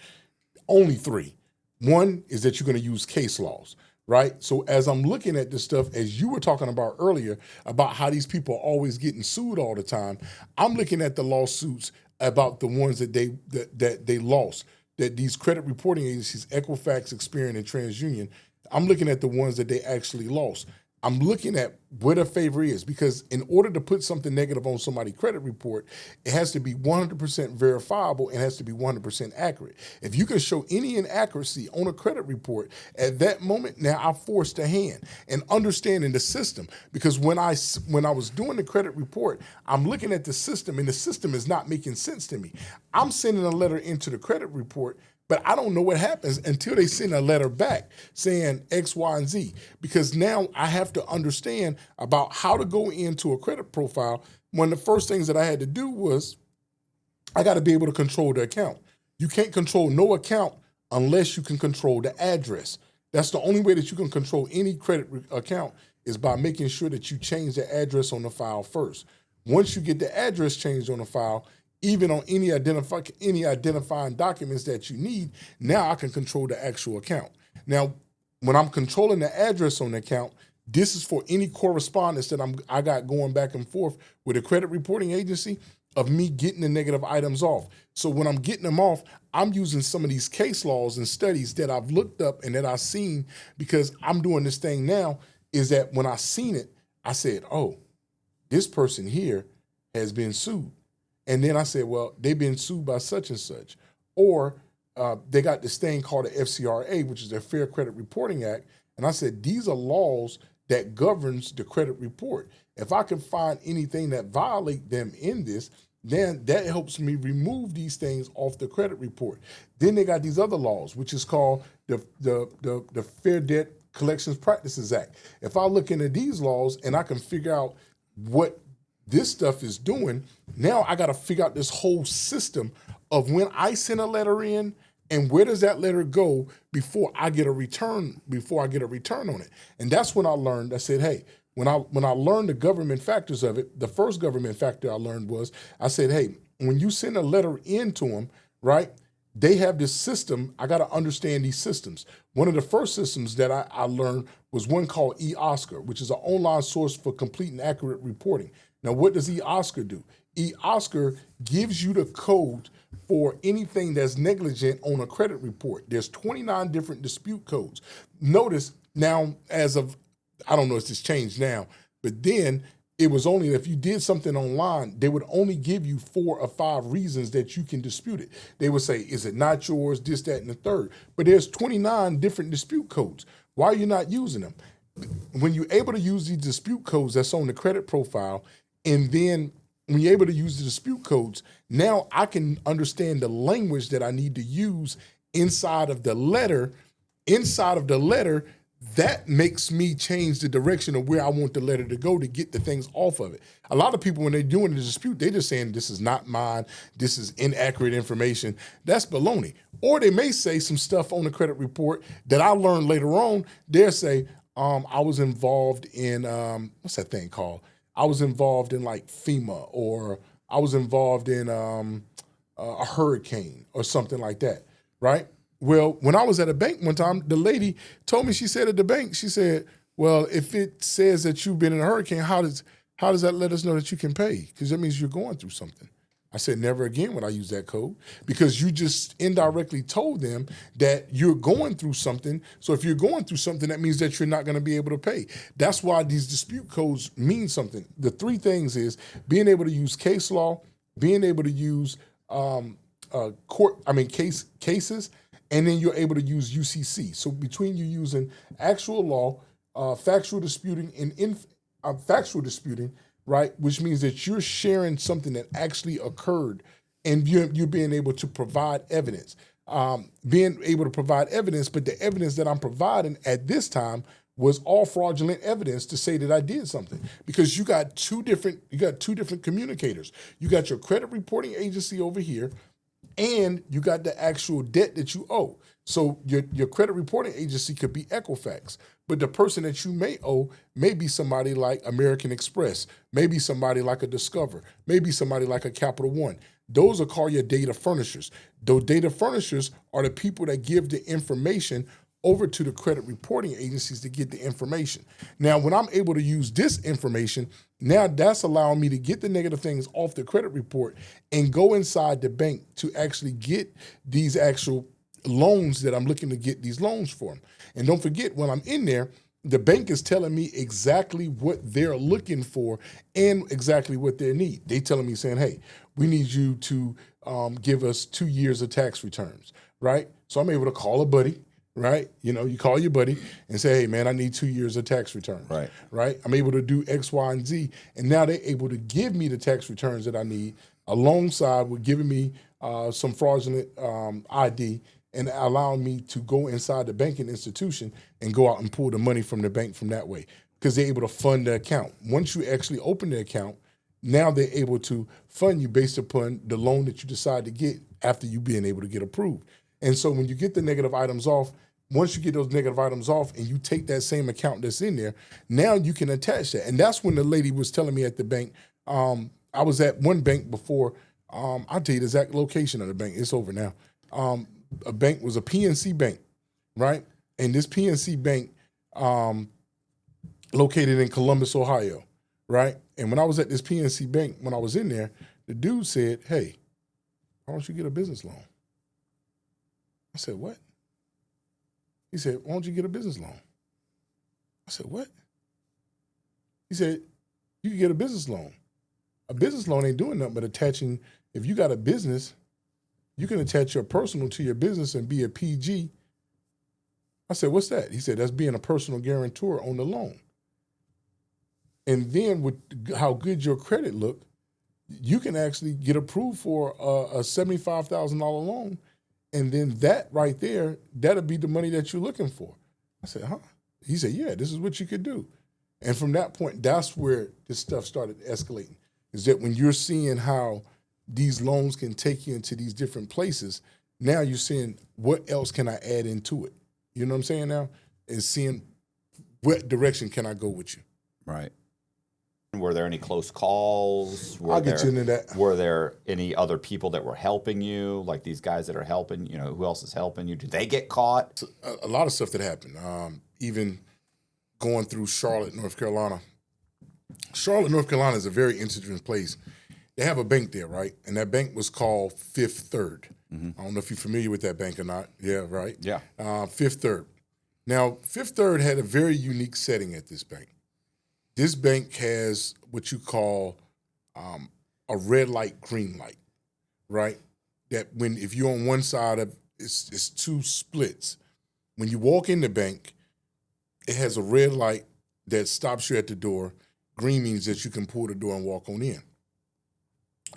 Only three. One is that you're going to use case laws, right? So as I'm looking at this stuff, as you were talking about earlier, about how these people are always getting sued all the time, I'm looking at the lawsuits about the ones that they lost, that these credit reporting agencies, Equifax, Experian, and TransUnion, I'm looking at the ones that they actually lost. I'm looking at where the favor is, because in order to put something negative on somebody's credit report, it has to be 100% verifiable and has to be 100% accurate. If you can show any inaccuracy on a credit report, at that moment, now I forced a hand and understanding the system. Because when I was doing the credit report, I'm looking at the system, and the system is not making sense to me. I'm sending a letter into the credit report But I don't know what happens until they send a letter back saying X, Y, and Z. Because now I have to understand about how to go into a credit profile. One of the first things that I had to do was I got to be able to control the account. You can't control no account unless you can control the address. That's the only way that you can control any credit account is by making sure that you change the address on the file first. Once you get the address changed on the file, even on any identifying documents that you need, now I can control the actual account. Now, when I'm controlling the address on the account, this is for any correspondence that I got going back and forth with a credit reporting agency of me getting the negative items off. So when I'm getting them off, I'm using some of these case laws and studies that I've looked up and that I've seen, because I'm doing this thing now, is that when I seen it, I said, oh, this person here has been sued. And then I said, well, they've been sued by such and such. Or they got this thing called the FCRA, which is the Fair Credit Reporting Act. And I said, these are laws that governs the credit report. If I can find anything that violate them in this, then that helps me remove these things off the credit report. Then they got these other laws, which is called the Fair Debt Collections Practices Act. If I look into these laws and I can figure out what this stuff is doing, now I got to figure out this whole system of when I send a letter in and where does that letter go before I get a return on it. And that's when I learned, I said, hey, when I learned the government factors of it, the first government factor I learned was, I said, hey, when you send a letter in to them, right, they have this system. I got to understand these systems. One of the first systems that I learned was one called eOscar, which is an online source for complete and accurate reporting. Now, what does eOscar do? eOscar gives you the code for anything that's negligent on a credit report. There's 29 different dispute codes. Notice now, as of, I don't know if it's changed now, but then it was only if you did something online, they would only give you 4 or 5 reasons that you can dispute it. They would say, is it not yours, this, that, and the third. But there's 29 different dispute codes. Why are you not using them? When you're able to use these dispute codes that's on the credit profile, and then when you're able to use the dispute codes, now I can understand the language that I need to use inside of the letter. Inside of the letter, that makes me change the direction of where I want the letter to go to get the things off of it. A lot of people, when they're doing the dispute, they're just saying, this is not mine, this is inaccurate information. That's baloney. Or they may say some stuff on the credit report that I learned later on. They'll say, I was involved in, what's that thing called? I was involved in like FEMA, or I was involved in a hurricane or something like that, right? Well, when I was at a bank one time, the lady told me, she said at the bank, she said, well, if it says that you've been in a hurricane, how does that let us know that you can pay? Because that means you're going through something. I said, never again would I use that code, because you just indirectly told them that you're going through something. So if you're going through something, that means that you're not going to be able to pay. That's why these dispute codes mean something. The 3 things is being able to use case law, being able to use cases, and then you're able to use UCC. So between you using actual law, factual disputing, and factual disputing, right, which means that you're sharing something that actually occurred, and you're being able to provide evidence. Being able to provide evidence, but the evidence that I'm providing at this time was all fraudulent evidence to say that I did something, because you got two different communicators. You got your credit reporting agency over here, and you got the actual debt that you owe. So your credit reporting agency could be Equifax, but the person that you may owe may be somebody like American Express, maybe somebody like a Discover, maybe somebody like a Capital One. Those are called your data furnishers. Those data furnishers are the people that give the information over to the credit reporting agencies to get the information. Now, when I'm able to use this information, now that's allowing me to get the negative things off the credit report and go inside the bank to actually get these actual loans that I'm looking to get these loans for. And don't forget, when I'm in there, the bank is telling me exactly what they're looking for and exactly what they need. They telling me, saying, hey, we need you to give us 2 years of tax returns, right? So I'm able to call a buddy, right? You know, you call your buddy and say, hey, man, I need 2 years of tax returns, right? I'm able to do X, Y, and Z. And now they're able to give me the tax returns that I need alongside with giving me some fraudulent ID. and allowing me to go inside the banking institution and go out and pull the money from the bank from that way because they're able to fund the account. Once you actually open the account, now they're able to fund you based upon the loan that you decide to get after you being able to get approved. And so when you get the negative items off, once you get those negative items off and you take that same account that's in there, now you can attach that. And that's when the lady was telling me at the bank, I was at one bank before, I'll tell you the exact location of the bank. It's over now. A bank was a PNC bank, right? And this PNC bank located in Columbus, Ohio, right? And when I was at this PNC bank, when I was in there, the dude said, hey, why don't you get a business loan? I said, what? He said, why don't you get a business loan? I said, what? He said, you can get a business loan. A business loan ain't doing nothing but attaching, if you got a business, you can attach your personal to your business and be a PG. I said, what's that? He said, that's being a personal guarantor on the loan. And then with how good your credit look, you can actually get approved for a $75,000 loan. And then that right there, that'll be the money that you're looking for. I said, huh? He said, yeah, this is what you could do. And from that point, that's where this stuff started escalating, is that when you're seeing how these loans can take you into these different places, now you're seeing what else can I add into it? You know what I'm saying now? And seeing what direction can I go with you. Right. Were there any close calls? I'll get you into that. Were there any other people that were helping you, like these guys that are helping, who else is helping you? Did they get caught? A lot of stuff that happened, even going through Charlotte, North Carolina. Charlotte, North Carolina is a very interesting place. They have a bank there, right? And that bank was called Fifth Third. Mm-hmm. I don't know if you're familiar with that bank or not. Yeah, right? Yeah. Fifth Third. Now, Fifth Third had a very unique setting at this bank. This bank has what you call a red light, green light, right? That if you're on one side of it's two splits. When you walk in the bank, it has a red light that stops you at the door. Green means that you can pull the door and walk on in.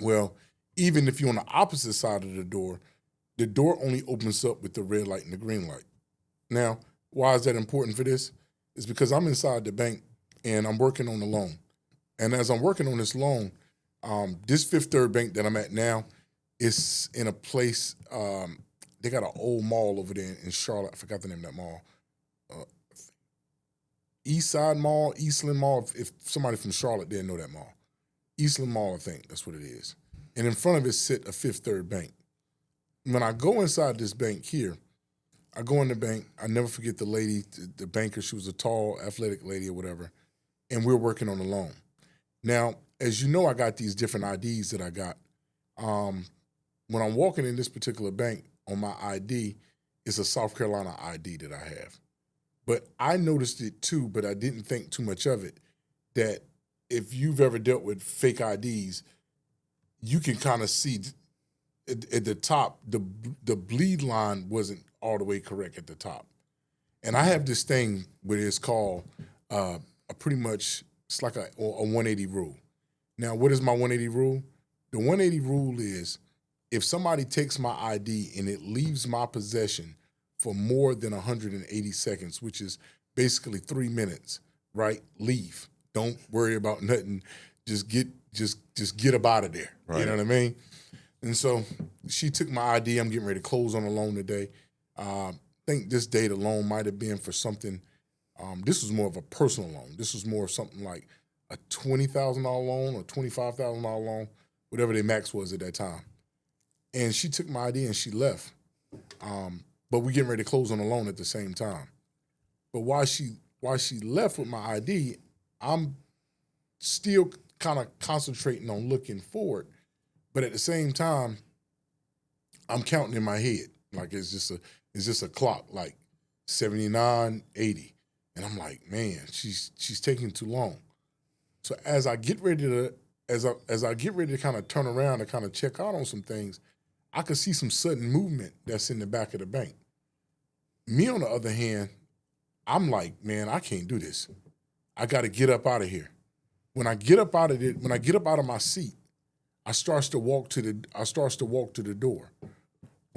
Well, even if you're on the opposite side of the door only opens up with the red light and the green light. Now, why is that important for this? It's because I'm inside the bank and I'm working on the loan. And as I'm working on this loan, this Fifth Third bank that I'm at now is in a place, they got an old mall over there in Charlotte. I forgot the name of that mall. East Side Mall, Eastland Mall, if somebody from Charlotte didn't know that mall. Eastland Mall, I think, that's what it is. And in front of it sit a Fifth Third bank. When I go inside this bank here, I go in the bank, I never forget the lady, the banker, she was a tall, athletic lady or whatever, and we're working on the loan. Now, as you know, I got these different IDs that I got. When I'm walking in this particular bank, on my ID, it's a South Carolina ID that I have. But I noticed it too, but I didn't think too much of it, that if you've ever dealt with fake IDs, you can kind of see at the top, the bleed line wasn't all the way correct at the top. And I have this thing where it's called it's like a 180 rule. Now, what is my 180 rule? The 180 rule is if somebody takes my ID and it leaves my possession for more than 180 seconds, which is basically 3 minutes, right? Leave. Don't worry about nothing. Just get up out of there. Right. You know what I mean? And so she took my ID. I'm getting ready to close on a loan today. I think this day the loan might have been for something. This was more of a personal loan. This was more of something like a $20,000 loan or $25,000 loan, whatever the max was at that time. And she took my ID and she left. But we're getting ready to close on the loan at the same time. But while she left with my ID, I'm still kind of concentrating on looking forward. But at the same time, I'm counting in my head. Like it's just a clock, like 79, 80. And I'm like, man, she's taking too long. So as I get ready to kind of turn around and kind of check out on some things, I could see some sudden movement that's in the back of the bank. Me, on the other hand, I'm like, man, I can't do this. I got to get up out of here. When I get up out of my seat, I starts to walk to the door.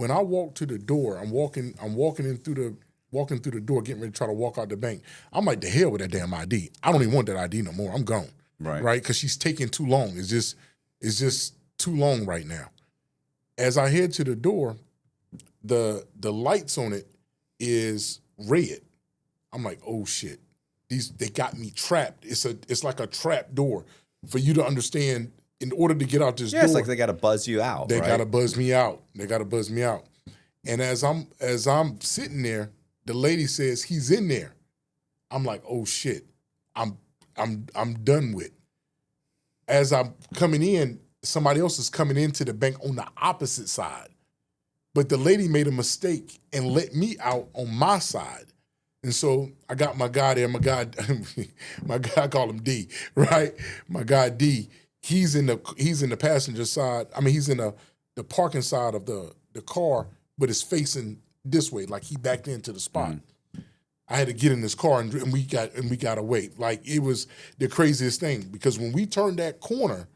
When I walk to the door, I'm walking in through the door, getting ready to try to walk out the bank. I'm like, the hell with that damn ID. I don't even want that ID no more. I'm gone. Right? Because she's taking too long. It's just too long right now. As I head to the door, the lights on it is red. I'm like, oh shit. They got me trapped. It's like a trap door. For you to understand, in order to get out this door. It's like they gotta buzz you out. They gotta buzz me out. And as I'm sitting there, the lady says, he's in there. I'm like, oh shit. I'm done with. As I'm coming in, somebody else is coming into the bank on the opposite side. But the lady made a mistake and let me out on my side. And so I got my guy there, I call him D, right? My guy D, he's in the passenger side. I mean, he's in the parking side of the car, but it's facing this way, like he backed into the spot. I had to get in this car and we got away. Like, it was the craziest thing, because when we turned that corner,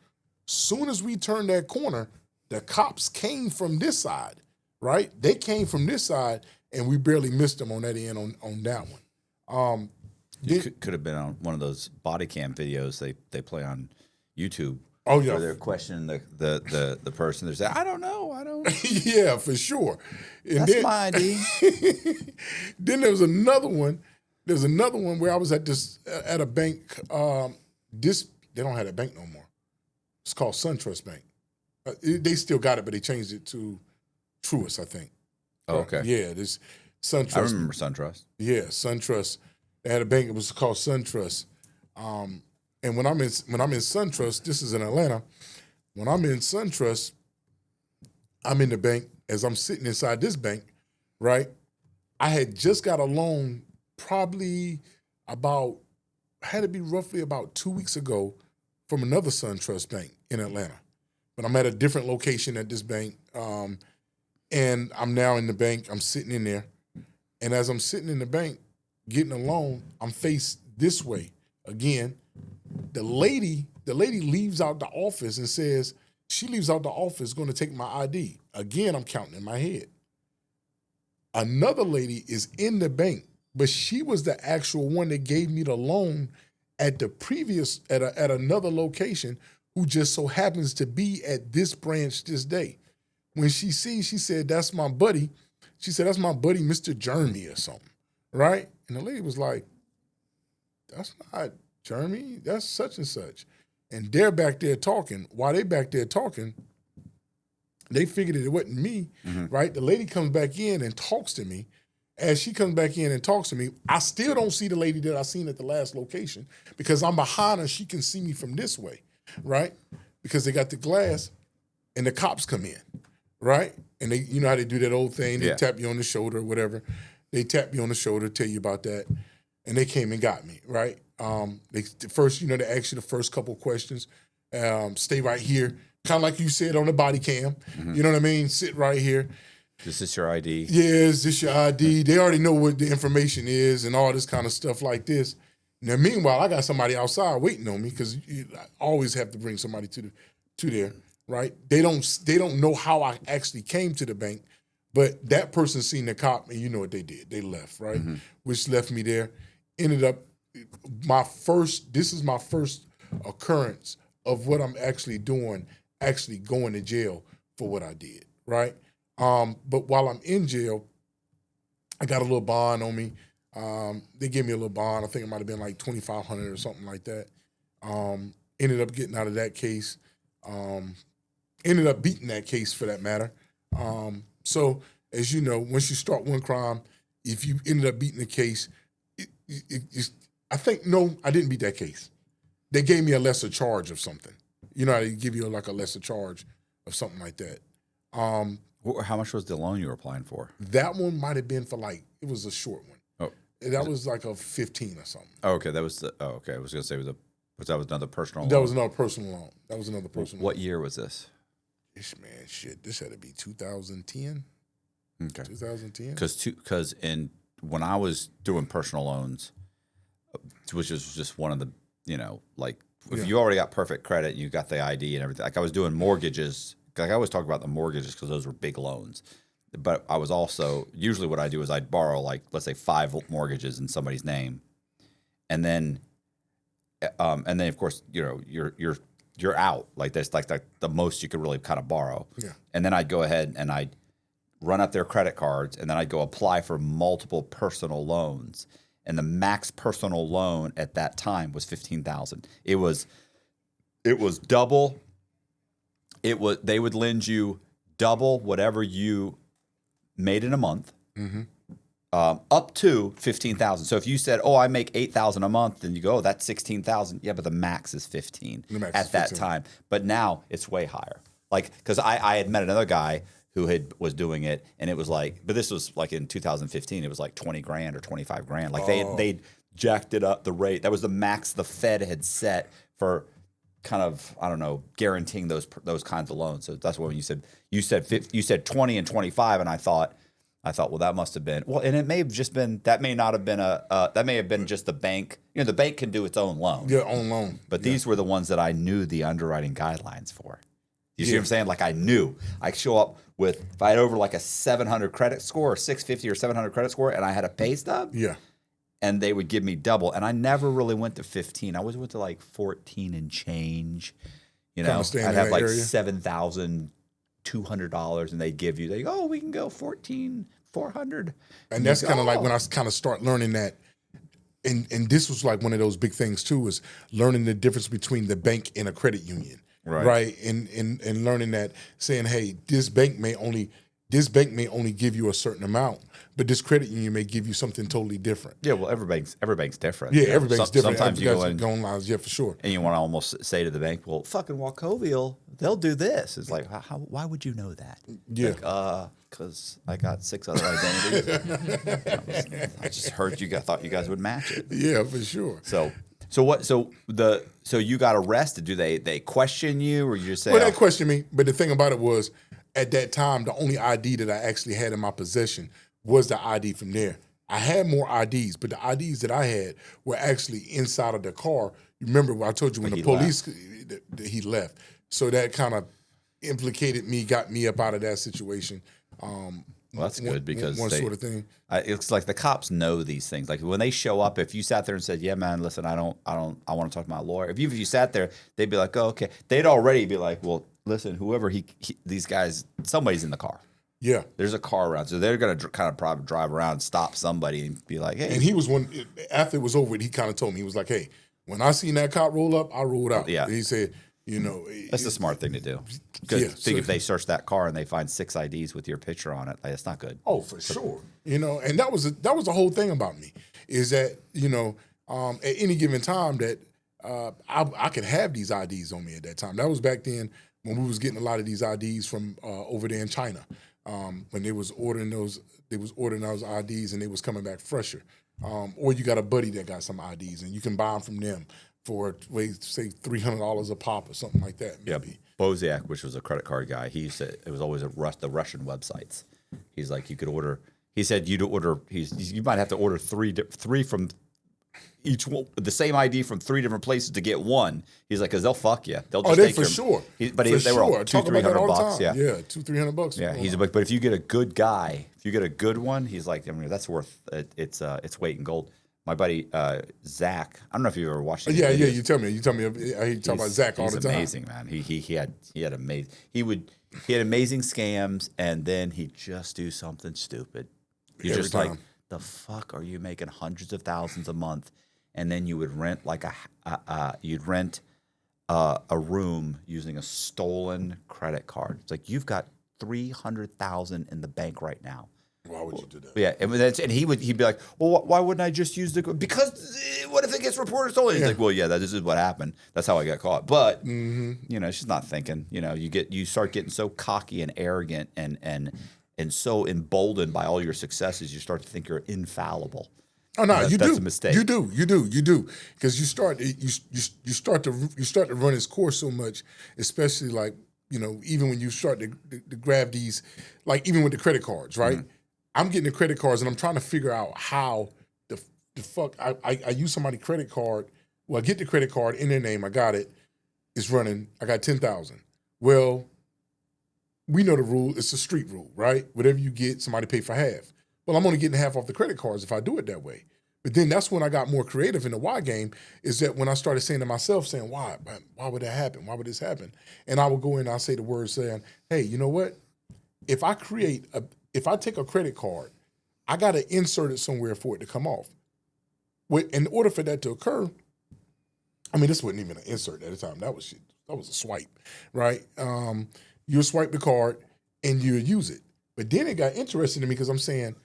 soon as we turned that corner, the cops came from this side, right? They came from this side, and we barely missed them on that end on that one. Could have been on one of those body cam videos they play on YouTube. Oh yeah, where they're questioning the person. They're saying, I don't know. Yeah, for sure. And That's my ID. Then there was another one. There's another one where I was at a bank. They don't have that bank no more. It's called SunTrust Bank. They still got it, but they changed it to Truist, I think. Oh, okay. Yeah, this SunTrust. I remember SunTrust. Yeah, SunTrust. They had a bank. It was called SunTrust. And when I'm in SunTrust, this is in Atlanta. When I'm in SunTrust, I'm in the bank. As I'm sitting inside this bank, right? I had just got a loan, probably had to be roughly about 2 weeks ago, from another SunTrust bank in Atlanta. But I'm at a different location at this bank. And I'm now in the bank. I'm sitting in there. And as I'm sitting in the bank getting a loan, I'm faced this way. Again, the lady leaves out the office and says, she leaves out the office going to take my ID. Again, I'm counting in my head. Another lady is in the bank, but she was the actual one that gave me the loan at another location, who just so happens to be at this branch this day. When she said, that's my buddy. She said, that's my buddy, Mr. Jeremy or something, right? And the lady was like, that's not Jeremy, that's such and such. And they're back there talking. While they back there talking, they figured it wasn't me, right? The lady comes back in and talks to me. As she comes back in and talks to me, I still don't see the lady that I seen at the last location, because I'm behind her. She can see me from this way, right? Because they got the glass, and the cops come in, right? And they, you know how they do that old thing. They tap you on the shoulder or whatever. They tap you on the shoulder, tell you about that. And they came and got me, right? They ask you the first couple of questions. Stay right here. Kind of like you said on the body cam. You know what I mean? Sit right here. Is this your ID? Yeah, is this your ID? They already know what the information is and all this kind of stuff like this. Now, meanwhile, I got somebody outside waiting on me, because I always have to bring somebody to there, right? They don't know how I actually came to the bank, but that person seen the cop, and you know what they did. They left, right? Which left me there. Ended up this is my first occurrence of what I'm actually doing, actually going to jail for what I did, right? But while I'm in jail, I got a little bond on me. They gave me a little bond. I think it might have been like $2,500 or something like that. Ended up getting out of that case. Ended up beating that case, for that matter. So, as you know, once you start one crime, if you ended up beating the case, I didn't beat that case. They gave me a lesser charge of something. You know how they give you like a lesser charge of something like that. How much was the loan you were applying for? That one might have been for it was a short one. Oh, that was like a 15 or something. Oh, okay. That was okay. I was gonna say that was another personal loan. That was another personal loan. What year was this? This had to be 2010. Okay. 2010. Because when I was doing personal loans, which is just one of the, if you already got perfect credit, you got the ID and everything. Like, I was doing mortgages. Like, I always talk about the mortgages because those were big loans. but I was also usually what I do is I'd borrow like let's say 5 mortgages in somebody's name, and then of course you're out like that's like the most you could really kind of borrow. Yeah. And then I'd go ahead and I'd run up their credit cards, and then I'd go apply for multiple personal loans. And the max personal loan at that time was $15,000. It was double. They would lend you double whatever you made in a month, up to $15,000. So if you said, "Oh, I make $8,000 a month," then you go, "Oh, that's $16,000." Yeah, but the max is 15 at that time. But now it's way higher. Like because I had met another guy who was doing it, and it was like, but this was like in 2015. It was like $20,000 or $25,000. Like they'd jacked it up the rate. That was the max the Fed had set for kind of, I don't know, guaranteeing those kinds of loans. So that's what you said 20 and 25, and I thought, well, that must have been and it may have just been that may not have been that may have been just the bank. The bank can do its own loan. Yeah, own loan. But these were the ones that I knew the underwriting guidelines for. You see what I'm saying? Like I knew I show up with if I had over like a 700 credit score or 650 or 700 credit score, and I had a pay stub. Yeah. And they would give me double, and I never really went to 15. I always went to like 14 and change. I'd have like $7,200, and they'd give you. They go, "Oh, we can go 14,400." And that's kind of like when I kind of start learning that. And this was like one of those big things too, was learning the difference between the bank and a credit union. Right. And learning that, saying, hey, this bank may only give you a certain amount, but this credit union may give you something totally different. Yeah, well, every bank's different. Yeah, every bank's different. Sometimes you go in, yeah, for sure. And you want to almost say to the bank, well, fucking Wachovia, they'll do this. It's like, why would you know that? Yeah. Like, because I got 6 other identities. I just heard thought you guys would match it. Yeah, for sure. So you got arrested. Do they question you, or you just say? Well, they questioned me, but the thing about it was, at that time, the only ID that I actually had in my possession was the ID from there. I had more IDs, but the IDs that I had were actually inside of the car. You remember what I told you when the police he left, so that kind of implicated me, got me up out of that situation. Well, that's good because one sort of thing. It's like the cops know these things. Like when they show up, if you sat there and said, "Yeah, man, listen, I want to talk to my lawyer." If you sat there, they'd be like, "Oh, okay." They'd already be like, "Well, listen, whoever these guys, somebody's in the car. Yeah, there's a car around, so they're gonna kind of probably drive around, stop somebody, and be like, hey." And he was one after it was over. He kind of told me, he was like, "Hey, when I seen that cop roll up, I rolled out." Yeah, and he said, that's the smart thing to do. Because if they search that car and they find 6 IDs with your picture on it, that's not good. Oh, for sure. And that was the whole thing about me, is that at any given time that I could have these IDs on me at that time. That was back then when we was getting a lot of these IDs from over there in China, when they was ordering those IDs and they was coming back fresher. Or you got a buddy that got some IDs and you can buy them from them for say $300 a pop or something like that. Maybe. Yeah, Boziak, which was a credit card guy, he said it was always the Russian websites. He's like, you could order. He said you'd order. You might have to order three from each one, the same ID from 3 different places to get one. He's like, because they'll fuck you. They'll just take for sure. But they were all $200-300. Yeah, $200-300. Yeah, he's but if you get a good guy, if you get a good one, he's like, that's worth its weight in gold. My buddy Zach, I don't know if you ever watched it. Yeah, you tell me. I hear you talk about Zach all the time. He's amazing, man. He had amazing. He had amazing scams, and then he'd just do something stupid. You're just like, the fuck are you making hundreds of thousands a month, and then you would rent like you'd rent a room using a stolen credit card. It's like you've got $300,000 in the bank right now. Why would you do that? Yeah, and he'd be like, well, why wouldn't I just use because what if it gets reported stolen? He's like, well, yeah, this is what happened. That's how I got caught. But she's not thinking. You start getting so cocky and arrogant and so emboldened by all your successes, you start to think you're infallible. Oh no, you do. That's a mistake. You do, because you start to run its course so much, especially like even when you start to grab these, like even with the credit cards, right? Mm-hmm. I'm getting the credit cards and I'm trying to figure out how the fuck I use somebody's credit card. Well, I get the credit card in their name. I got it. It's running. I got 10,000. Well, we know the rule. It's a street rule, right? Whatever you get, somebody pay for half. Well, I'm only getting half off the credit cards if I do it that way. But then that's when I got more creative in the why game, is that when I started saying to myself, saying, why would that happen? Why would this happen? And I would go in and I'll say the words saying, hey, you know what? If I take a credit card, I got to insert it somewhere for it to come off. In order for that to occur, I mean, this wasn't even an insert at the time. That was a swipe, right? You swipe the card and you use it. But then it got interesting to me because I'm saying,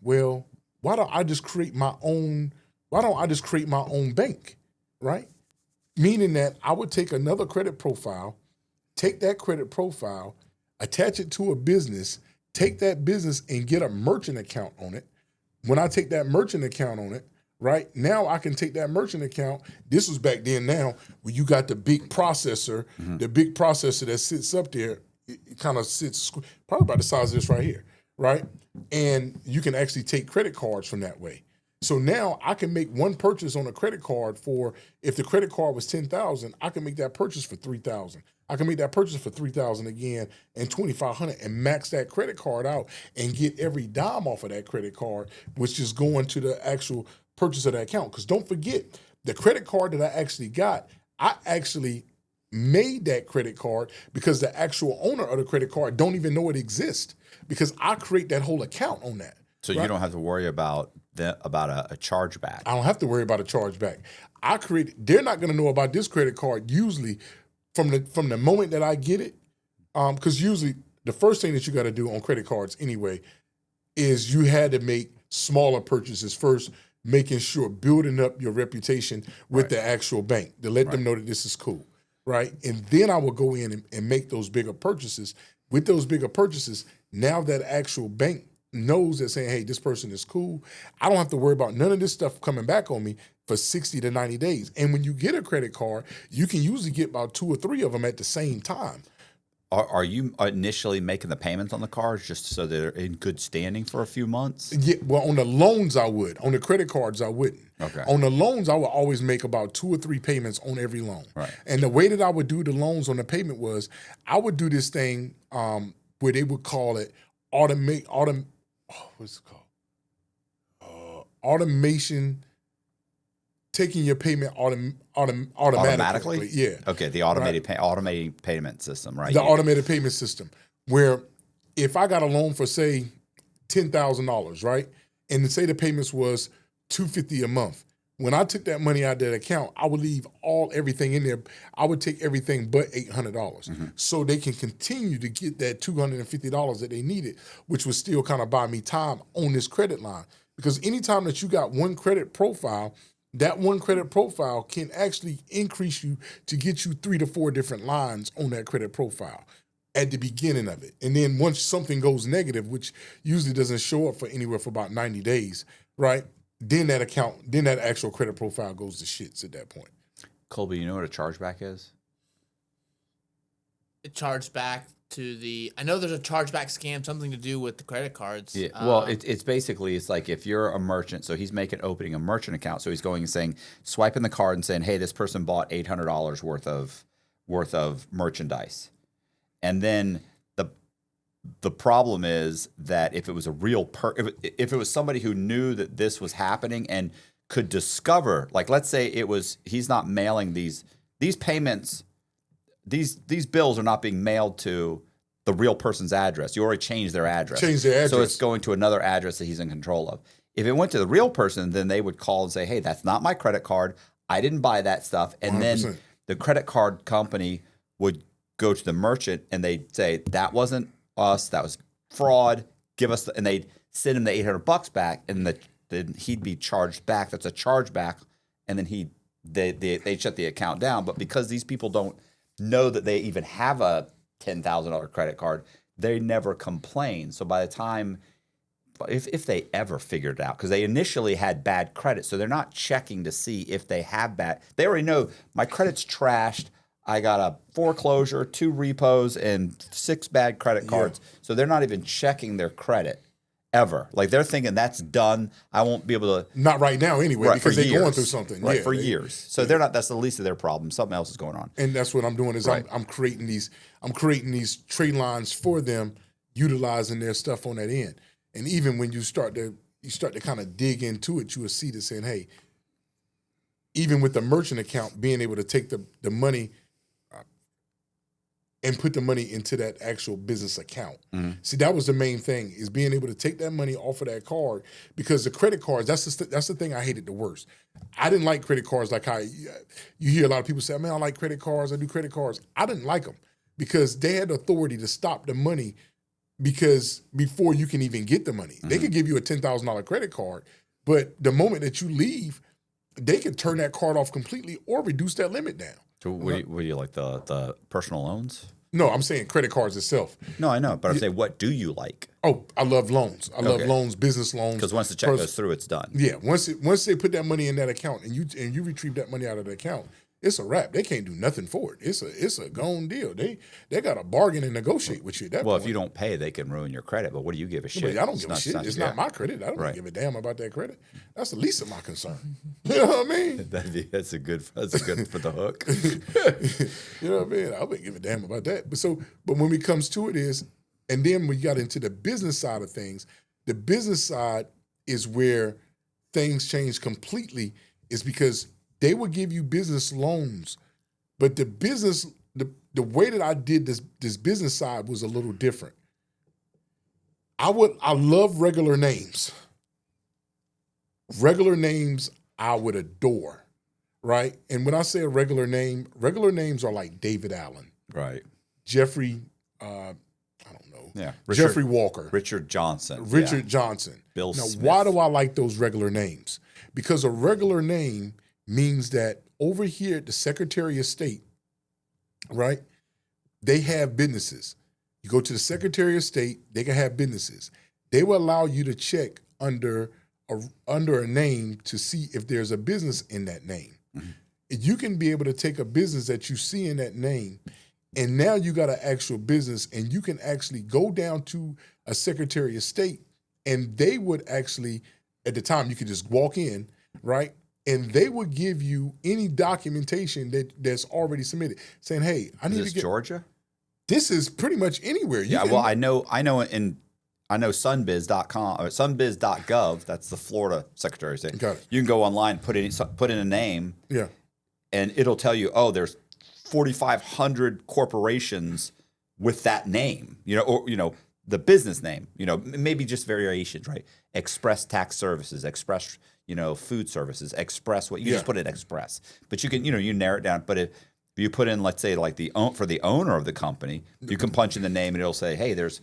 well, why don't I just create my own bank, right? Meaning that I would take another credit profile, take that credit profile, attach it to a business, take that business and get a merchant account on it. When I take that merchant account on it, right, now I can take that merchant account. This was back then now where you got the big processor, the big processor that sits up there, it kind of sits probably about the size of this right here, right? And you can actually take credit cards from that way. So now I can make one purchase on a credit card for, if the credit card was $10,000, I can make that purchase for $3,000. I can make that purchase for $3,000 again and $2,500 and max that credit card out and get every dime off of that credit card, which is going to the actual purchase of that account. Because don't forget, the credit card that I actually got, I actually made that credit card because the actual owner of the credit card don't even know it exists because I create that whole account on that. So right? You don't have to worry about a chargeback. I don't have to worry about a chargeback. They're not going to know about this credit card usually from the moment that I get it, because usually the first thing that you got to do on credit cards anyway is you had to make smaller purchases first, making sure building up your reputation with the actual bank to let them know that this is cool, right? And then I will go in and make those bigger purchases. With those bigger purchases, now that actual bank knows that saying, hey, this person is cool. I don't have to worry about none of this stuff coming back on me for 60 to 90 days. And when you get a credit card, you can usually get about 2 or 3 of them at the same time. Are you initially making the payments on the cards just so they're in good standing for a few months? Yeah, well, on the loans I would. On the credit cards I wouldn't. Okay. On the loans I would always make about 2 or 3 payments on every loan. Right. And the way that I would do the loans on the payment was I would do this thing where they would call it automation, taking your payment automatically. Yeah. Okay, the automated payment system, right? The automated payment system, where if I got a loan for say $10,000, right, and say the payments was $250 a month, when I took that money out of that account, I would leave everything in there. I would take everything but $800, so they can continue to get that $250 that they needed, which would still kind of buy me time on this credit line. Because anytime that you got one credit profile, that one credit profile can actually increase you to get you 3 to 4 different lines on that credit profile at the beginning of it. And then once something goes negative, which usually doesn't show up for anywhere for about 90 days, right? Then that actual credit profile goes to shits at that point. Colby, you know what a chargeback is? It charged back to I know there's a chargeback scam, something to do with the credit cards. Yeah. Well, it's basically, it's like if you're a merchant, so he's opening a merchant account. So he's going and saying, swiping the card and saying, hey, this person bought $800 worth of merchandise. And then the problem is that if it was a real if it was somebody who knew that this was happening and could discover, like let's say he's not mailing these payments, these bills are not being mailed to the real person's address. You already changed their address. So it's going to another address that he's in control of. If it went to the real person, then they would call and say, hey, that's not my credit card. I didn't buy that stuff. And 100%. Then the credit card company would go to the merchant and they'd say, that wasn't us, that was fraud, give us and they'd send him the $800 back, and then he'd be charged back. That's a chargeback, and then they shut the account down. But because these people don't know that they even have a $10,000 credit card, they never complain. So by the time, if they ever figured it out, because they initially had bad credit, so they're not checking to see if they have bad. They already know my credit's trashed. I got a foreclosure, 2 repos, and 6 bad credit cards. Yeah. So they're not even checking their credit. ever. Like they're thinking that's done. I won't be able to. Not right now anyway, because they're going through something. Right, yeah, for years. So they're not. That's the least of their problems. Something else is going on. And that's what I'm doing is I'm creating these trade lines for them, utilizing their stuff on that end. And even when you start to kind of dig into it, you will see this saying, hey, even with the merchant account, being able to take the money and put the money into that actual business account. Mm-hmm. See, that was the main thing, is being able to take that money off of that card, because the credit cards, that's the thing I hated the worst. I didn't like credit cards like how you hear a lot of people say, man, I like credit cards, I do credit cards. I didn't like them because they had authority to stop the money because before you can even get the money. Mm-hmm. They could give you a $10,000 credit card, but the moment that you leave, they could turn that card off completely or reduce that limit down. So what do you like, the personal loans? No, I'm saying credit cards itself. No, I know, but I'm saying, what do you like? Oh, I love loans. I love loans, business loans. Because once the check goes through, it's done. Yeah, once they put that money in that account and you retrieve that money out of the account, it's a wrap. They can't do nothing for it. It's a gone deal. They got to bargain and negotiate with you at that point. If you don't pay, they can ruin your credit. But what do you give a shit? But I don't give a shit. It's not my credit. I don't give a damn about that credit. That's the least of my concern. You know what I mean? That's a good for the hook. You know what I mean? I wouldn't give a damn about that. But when it comes to it is, and then we got into the business side of things. The business side is where things change completely. Is because they will give you business loans, but the way that I did this business side was a little different. I love regular names. Regular names I would adore, right? And when I say a regular names are like David Allen, right? Jeffrey, I don't know. Yeah, Jeffrey Walker, Richard Johnson, Bill Smith. Why do I like those regular names? Because a regular name means that over here at the Secretary of State, right, they have businesses. You go to the Secretary of State, they can have businesses. They will allow you to check under a name to see if there's a business in that name. Mm-hmm. You can be able to take a business that you see in that name, and now you got an actual business, and you can actually go down to a Secretary of State, and they would actually, at the time, you could just walk in, right? And they would give you any documentation that's already submitted, saying, "Hey, I need to get Georgia." This is pretty much anywhere. I know sunbiz.com or sunbiz.gov. That's the Florida Secretary of State. Got it. You can go online, put in a name, and it'll tell you, oh, there's 4,500 corporations with that name. Or the business name. Maybe just variations, right? Express Tax Services, Express. Food services, Express. What you just put in Express, but you can, you narrow it down. But if you put in, let's say, like for the owner of the company, you can punch in the name and it'll say, hey, there's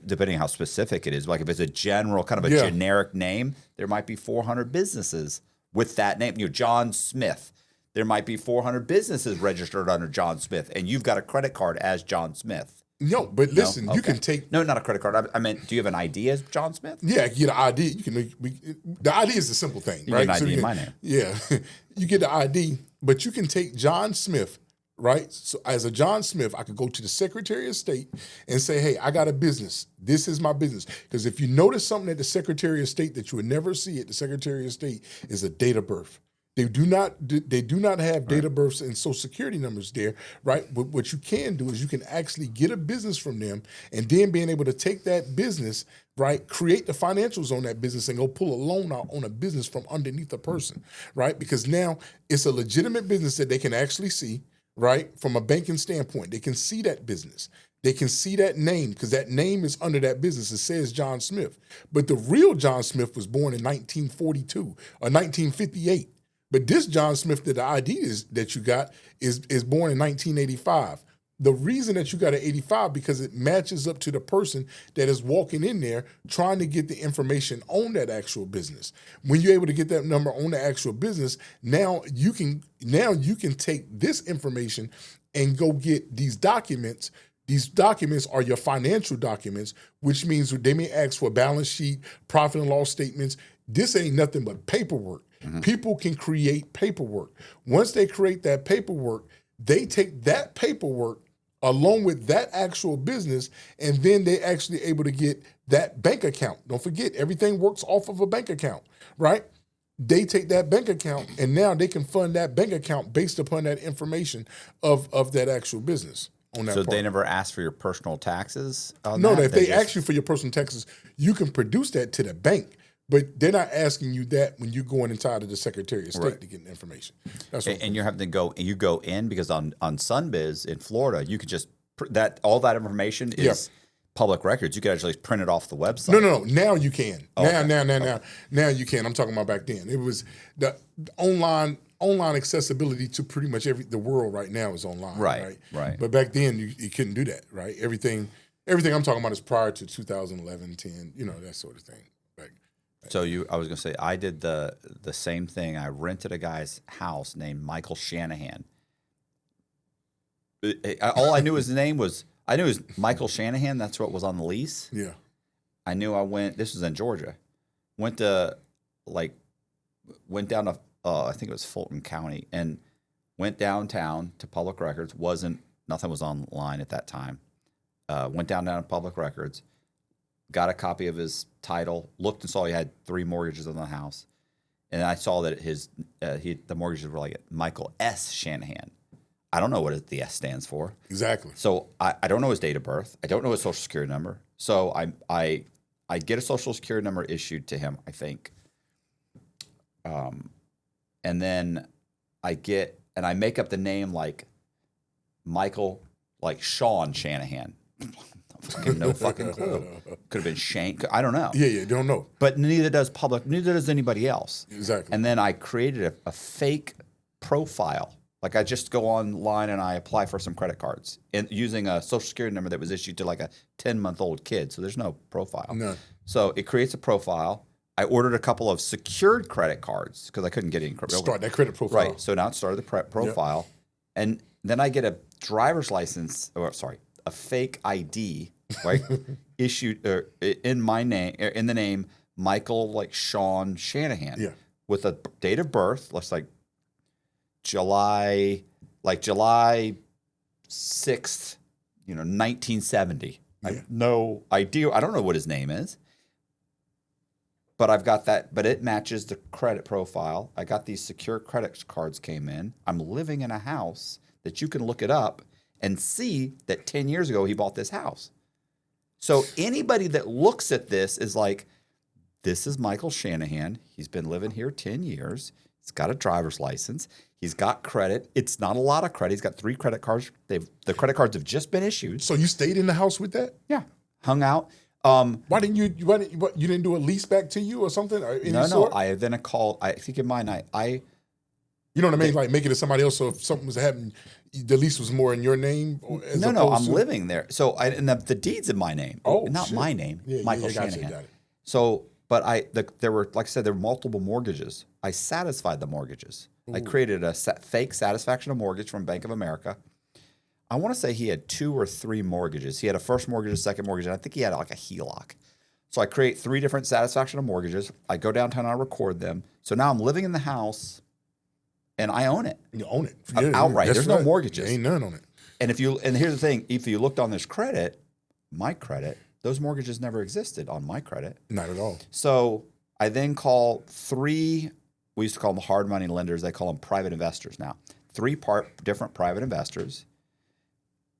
depending on how specific it is. Like if it's a general kind of a generic name, there might be 400 businesses with that name. John Smith. There might be 400 businesses registered under John Smith, and you've got a credit card as John Smith. No, but listen, you can take... No, not a credit card. I meant, do you have an ID as John Smith? Yeah, you get an ID. You can the ID is the simple thing, right? You get an ID in my name. Yeah. You get the ID, but you can take John Smith, right? So as a John Smith, I could go to the Secretary of State and say, hey, I got a business. This is my business. Because if you notice something at the Secretary of State that you would never see at the Secretary of State is a date of birth. They do not have date of births and social security numbers there, right? But what you can do is you can actually get a business from them, and then being able to take that business, right, create the financials on that business and go pull a loan out on a business from underneath a person, right? Because now it's a legitimate business that they can actually see, right? From a banking standpoint, they can see that business. They can see that name because that name is under that business. It says John Smith. But the real John Smith was born in 1942 or 1958. But this John Smith that the ID that you got is born in 1985. The reason that you got an 85 because it matches up to the person that is walking in there trying to get the information on that actual business. When you're able to get that number on the actual business, now you can take this information and go get these documents. These documents are your financial documents, which means they may ask for a balance sheet, profit and loss statements. This ain't nothing but paperwork. Mm-hmm. People can create paperwork. Once they create that paperwork, they take that paperwork, along with that actual business, and then they actually able to get that bank account. Don't forget, everything works off of a bank account, right? They take that bank account, and now they can fund that bank account based upon that information of that actual business on that So part. they never ask for your personal taxes on No, that? if they ask you for your personal taxes, you can produce that to the bank, but they're not asking you that when you're going inside of the Secretary of State to get the information. That's what And you're having to go. You go in because on Sunbiz in Florida, you could just all that information is public records. You could actually print it off the website. No. Now you can. Now you can. I'm talking about back then. It was the online accessibility to pretty much the world right now is online. Right. But back then you couldn't do that. Right. Everything I'm talking about is prior to 2011, 10. That sort of thing. So I was gonna say I did the same thing. I rented a guy's house named Michael Shanahan. All I knew his name was Michael Shanahan. That's what was on the lease. Yeah. I knew this was in Georgia. Went down to I think it was Fulton County, and went downtown to public records. Nothing was online at that time. Went down to public records, got a copy of his title, looked and saw he had 3 mortgages on the house, and I saw that the mortgages were like Michael S. Shanahan. I don't know what the S stands for. Exactly. So I don't know his date of birth. I don't know his social security number. So I get a social security number issued to him, I think. And then I make up the name like Michael, like Sean Shanahan. No fucking clue. Could have been Shank. I don't know. Yeah, don't know. But neither does anybody else. Exactly. And then I created a fake profile. Like I just go online and I apply for some credit cards and using a social security number that was issued to like a 10-month-old kid. So there's no profile. No. So it creates a profile. I ordered a couple of secured credit cards because I couldn't get any credit. Start that credit profile. Right. So now it started the profile. Yep. And then I get a driver's license, a fake ID, right? issued in my name, in the name Michael, like Sean Shanahan. Yeah. With a date of birth, let's July 6th, 1970. Yeah. I have no idea. I don't know what his name is. But I've got that, but it matches the credit profile. I got these secure credit cards came in. I'm living in a house that you can look it up and see that 10 years ago he bought this house. So anybody that looks at this is like, this is Michael Shanahan. He's been living here 10 years. He's got a driver's license. He's got credit. It's not a lot of credit. He's got 3 credit cards. The credit cards have just been issued. So you stayed in the house with that? Yeah. Hung out. Why didn't you didn't do a lease back to you or something? Or No. I then called. I think in mine, you know what I mean? Like make it to somebody else. So if something was happening, the lease was more in your name. No. I'm living there. So and the deed's in my name. Oh, not shit. my name. Yeah, Michael Shanahan. Got it. So, but there were, like I said, there were multiple mortgages. I satisfied the mortgages. Ooh. I created a fake satisfaction of mortgage from Bank of America. I want to say he had 2 or 3 mortgages. He had a first mortgage, a second mortgage, and I think he had like a HELOC. So I create 3 different satisfaction of mortgages. I go downtown and I record them. So now I'm living in the house and I own it. You own it. Outright. There's no mortgages. There ain't none on it. And here's the thing, if you looked on this credit, my credit, those mortgages never existed on my credit. Not at all. So I then call 3, we used to call them hard money lenders. They call them private investors now. 3 different private investors.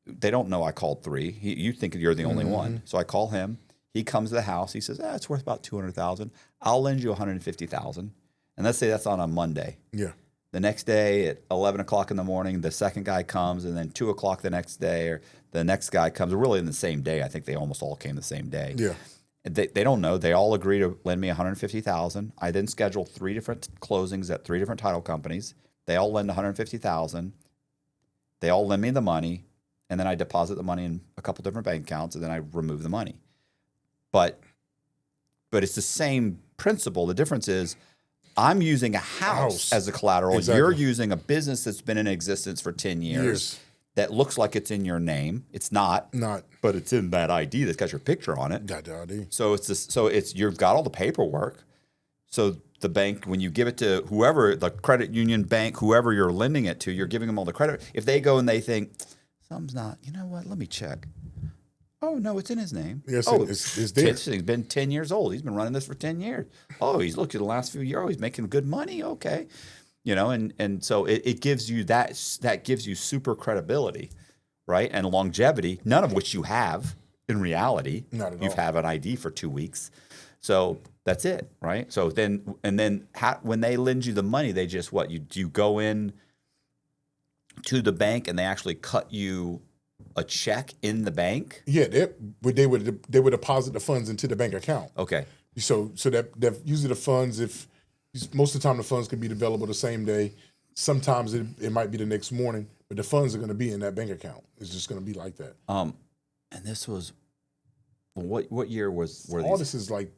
They don't know I called 3. You think you're the only one. So I call him. He comes to the house. He says, it's worth about $200,000. I'll lend you $150,000. And let's say that's on a Monday. Yeah. The next day at 11 o'clock in the morning, the second guy comes, and then 2 o'clock the next day, or the next guy comes. Really in the same day. I think they almost all came the same day. Yeah. They don't know. They all agree to lend me $150,000. I then schedule 3 different closings at 3 different title companies. They all lend $150,000. They all lend me the money. And then I deposit the money in a couple different bank accounts, and then I remove the money. But it's the same principle. The difference is I'm using a house as a collateral. Exactly. You're using a business that's been in existence for 10 years that looks like it's in your name. It's not. But it's in that ID that's got your picture on it. Got the ID. So you've got all the paperwork. So the bank, when you give it to whoever, the credit union, bank, whoever you're lending it to, you're giving them all the credit. If they go and they think, something's not. You know what? Let me check. Oh, no, it's in his name. Yes, oh, it's there. He's been 10 years old. He's been running this for 10 years. Oh, he's looked at the last few years. Oh, he's making good money. Okay. And so it gives you that gives you super credibility, right? And longevity, none of which you have in reality. Not at all. You've had an ID for 2 weeks. So that's it, right? So then when they lend you the money, they just you go in to the bank and they actually cut you a check in the bank? Yeah, they would deposit the funds into the bank account. Okay. So that usually the funds, if most of the time the funds can be available the same day. Sometimes it might be the next morning, but the funds are going to be in that bank account. It's just going to be like that. And this was what year were all these? this is like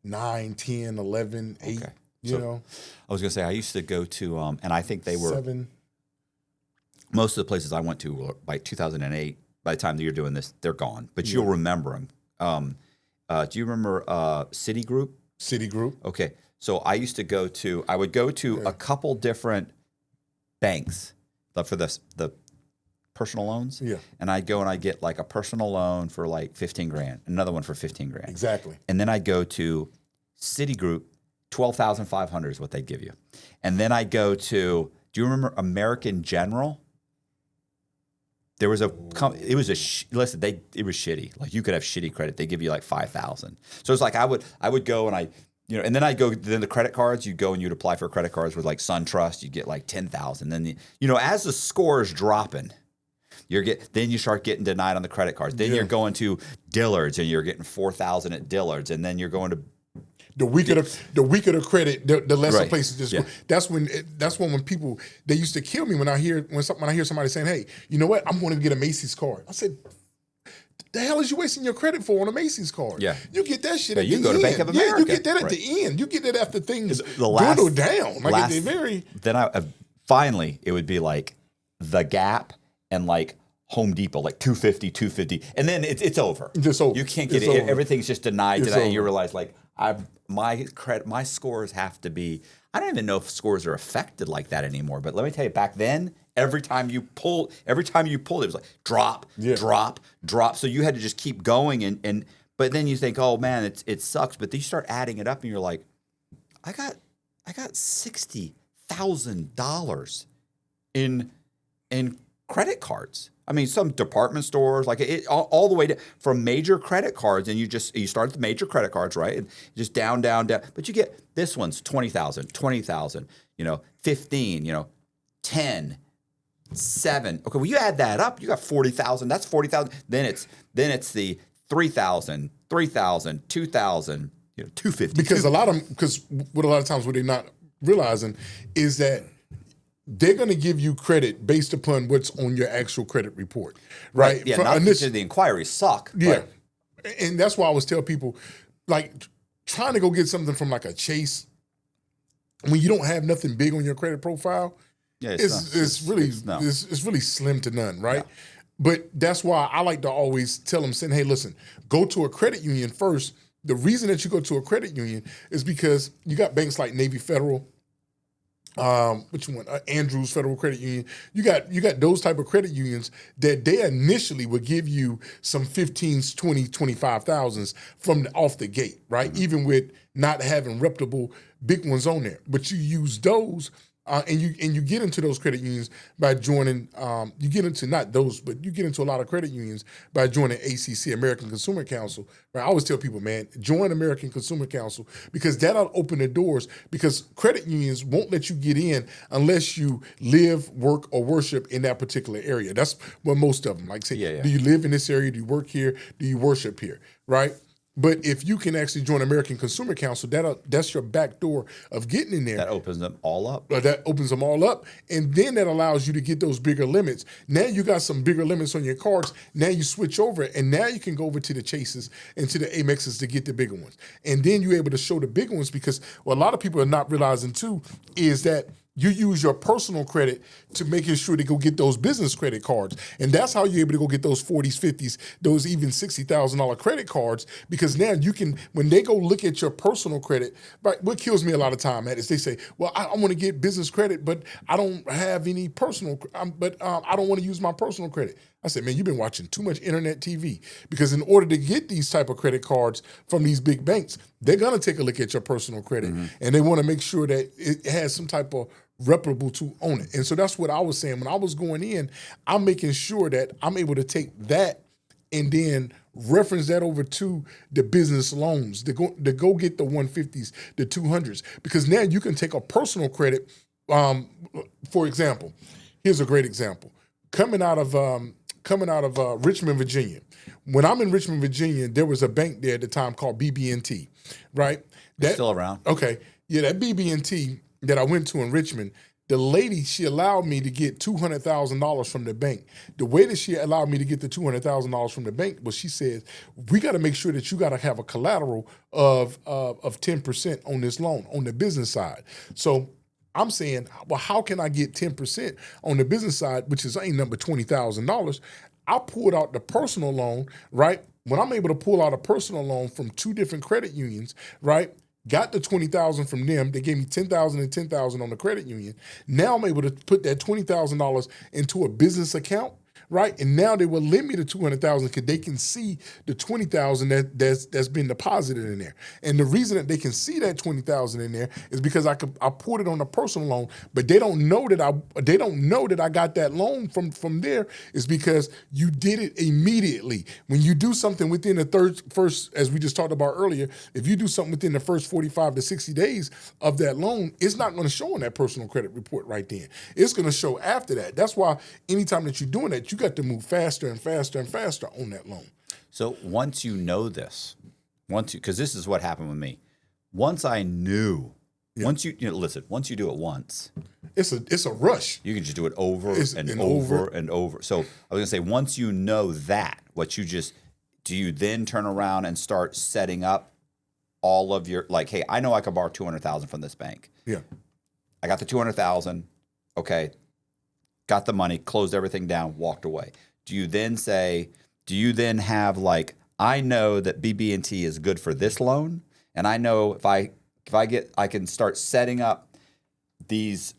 9, 10, 11, 8. Okay. You know, I was going to say I used to go to and I think they were 7. Most of the places I went to were by 2008. By the time that you're doing this, they're gone. But you'll remember them. Do you remember Citigroup? Citigroup. Okay. So I would go to a couple different banks for the personal loans. Yeah. And I'd go and I'd get like a personal loan for like 15 grand, another one for 15 grand. Exactly. And then I'd go to Citigroup, 12,500 is what they'd give you. And then I'd go to, do you remember American General? There was it was shitty. Like you could have shitty credit. They give you like 5,000. So it's like I would go and and then then the credit cards, you'd go and you'd apply for credit cards with like SunTrust, you'd get like 10,000. Then as the score is dropping, then you start getting denied on the credit cards. Then you're going to Dillard's and you're getting 4,000 at Dillard's, and then you're going to the weaker the credit, the lesser Right. places just Yeah. go. That's when people, they used to kill me when I hear somebody saying, "Hey, you know what? I'm going to get a Macy's card." I said, "The hell is you wasting your credit for on a Macy's card? Yeah. You get that shit at you the go end. to Bank of Yeah, you America. get that at Right. the end. You get that after things last- dwindle down. Like last- it's very Then finally it would be like the Gap and like Home Depot, like 250, and then it's over. It's over. You can't get It's it. over. Everything's just denied It's today, and you over. realize like my scores have to be. I don't even know if scores are affected like that anymore. But let me tell you, back then, every time you pulled, it was like drop, drop, drop. So you had to just keep going, and but then you think, oh man, it sucks. But then you start adding it up, and you're like, I got $60,000 in credit cards. I mean, some department stores, like all the way to, from major credit cards, and you start at the major credit cards, right? And just down. But you get this one's 20,000, 15, 10, 7. Okay, well you add that up, you got 40,000. That's 40,000. Then it's the 3,000, 2,000, 250. because what a lot of times what they're not realizing is that they're going to give you credit based upon what's on your actual credit report, right? Yeah, not the inquiries suck. Yeah, and that's why I always tell people, like, trying to go get something from like a Chase when you don't have nothing big on your credit profile, it's really slim to none, right? Yeah. But that's why I like to always tell them, saying, hey, listen, go to a credit union first. The reason that you go to a credit union is because you got banks like Navy Federal, Andrews Federal Credit Union. You got those type of credit unions that they initially would give you some 15s, 20, 25,000s from off the gate, right? Mm-hmm. Even with not having reputable big ones on there, but you use those. And you get into those credit unions by joining. You get into a lot of credit unions by joining ACC, American Consumer Council. Right? I always tell people, man, join American Consumer Council because that'll open the doors. Because credit unions won't let you get in unless you live, work, or worship in that particular area. That's what most of them like say. Do you live in this area? Do you work here? Do you worship here? Right? But if you can actually join American Consumer Council, that's your back door of getting in there. That opens them all up. And then that allows you to get those bigger limits. Now you got some bigger limits on your cards. Now you switch over, and now you can go over to the Chases and to the Amexes to get the bigger ones. And then you're able to show the bigger ones because what a lot of people are not realizing too is that you use your personal credit to making sure to go get those business credit cards. And that's how you're able to go get those 40s, 50s, those even $60,000 credit cards, because now you can, when they go look at your personal credit, right, what kills me a lot of time at is they say, well, I want to get business credit, but I don't have any personal, I don't want to use my personal credit. I said, man, you've been watching too much internet TV, because in order to get these type of credit cards from these big banks, they're going to take a look at your personal credit, and they want to make sure that it has some type of reputable to own it. And so that's what I was saying. When I was going in, I'm making sure that I'm able to take that and then reference that over to the business loans to go get the 150s, the 200s, because now you can take a personal credit. For example, here's a great example. Coming out of Richmond, Virginia. When I'm in Richmond, Virginia, there was a bank there at the time called BB&T, right? That's still around. Okay. Yeah, that BB&T that I went to in Richmond, the lady, she allowed me to get $200,000 from the bank. The way that she allowed me to get the $200,000 from the bank was, she said, we got to make sure that you got to have a collateral of 10% on this loan on the business side. So I'm saying, well, how can I get 10% on the business side, which is ain't number $20,000? I pulled out the personal loan, right? When I'm able to pull out a personal loan from 2 different credit unions, right? Got the $20,000 from them. They gave me $10,000 and $10,000 on the credit union. Now I'm able to put that $20,000 into a business account, right? And now they will lend me the $200,000 because they can see the $20,000 that's been deposited in there. And the reason that they can see that $20,000 in there is because I poured it on a personal loan, but they don't know that I got that loan from there, is because you did it immediately. When you do something within the first, as we just talked about earlier, if you do something within the first 45 to 60 days of that loan, it's not going to show on that personal credit report right then. It's going to show after that. That's why anytime that you're doing that, you got to move faster and faster and faster on that loan. So once you know this, because this is what happened with me. Once I knew, once you listen, once you do it once, it's a rush. You can just do it over and over and over. So I was gonna say, once you know that, do you then turn around and start setting up all of your, like, hey, I know I could borrow $200,000 from this bank. Yeah, I got the $200,000. Okay. Got the money, closed everything down, walked away. Do you then have, like, I know that BB&T is good for this loan, and I know if I can start setting up these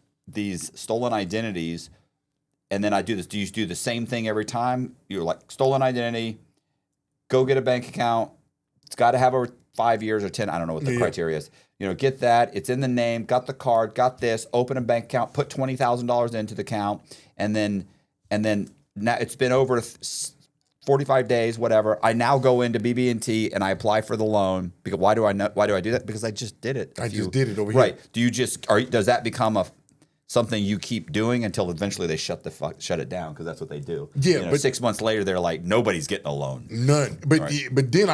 stolen identities, and then I do this. Do you do the same thing every time? You're like, stolen identity, go get a bank account. It's got to have over 5 years or 10. I don't know what the criteria is. Get that. It's in the name. Got the card. Got this. Open a bank account. Put $20,000 into the account, and then now it's been over 45 days, whatever. I now go into BB&T and I apply for the loan. Because why do I do that? Because I just did it. I just did it over here. Right. Do you does that become something you keep doing until eventually they shut it down? Because that's what they do. Yeah, but 6 months later, they're like, nobody's getting a loan. None. But but then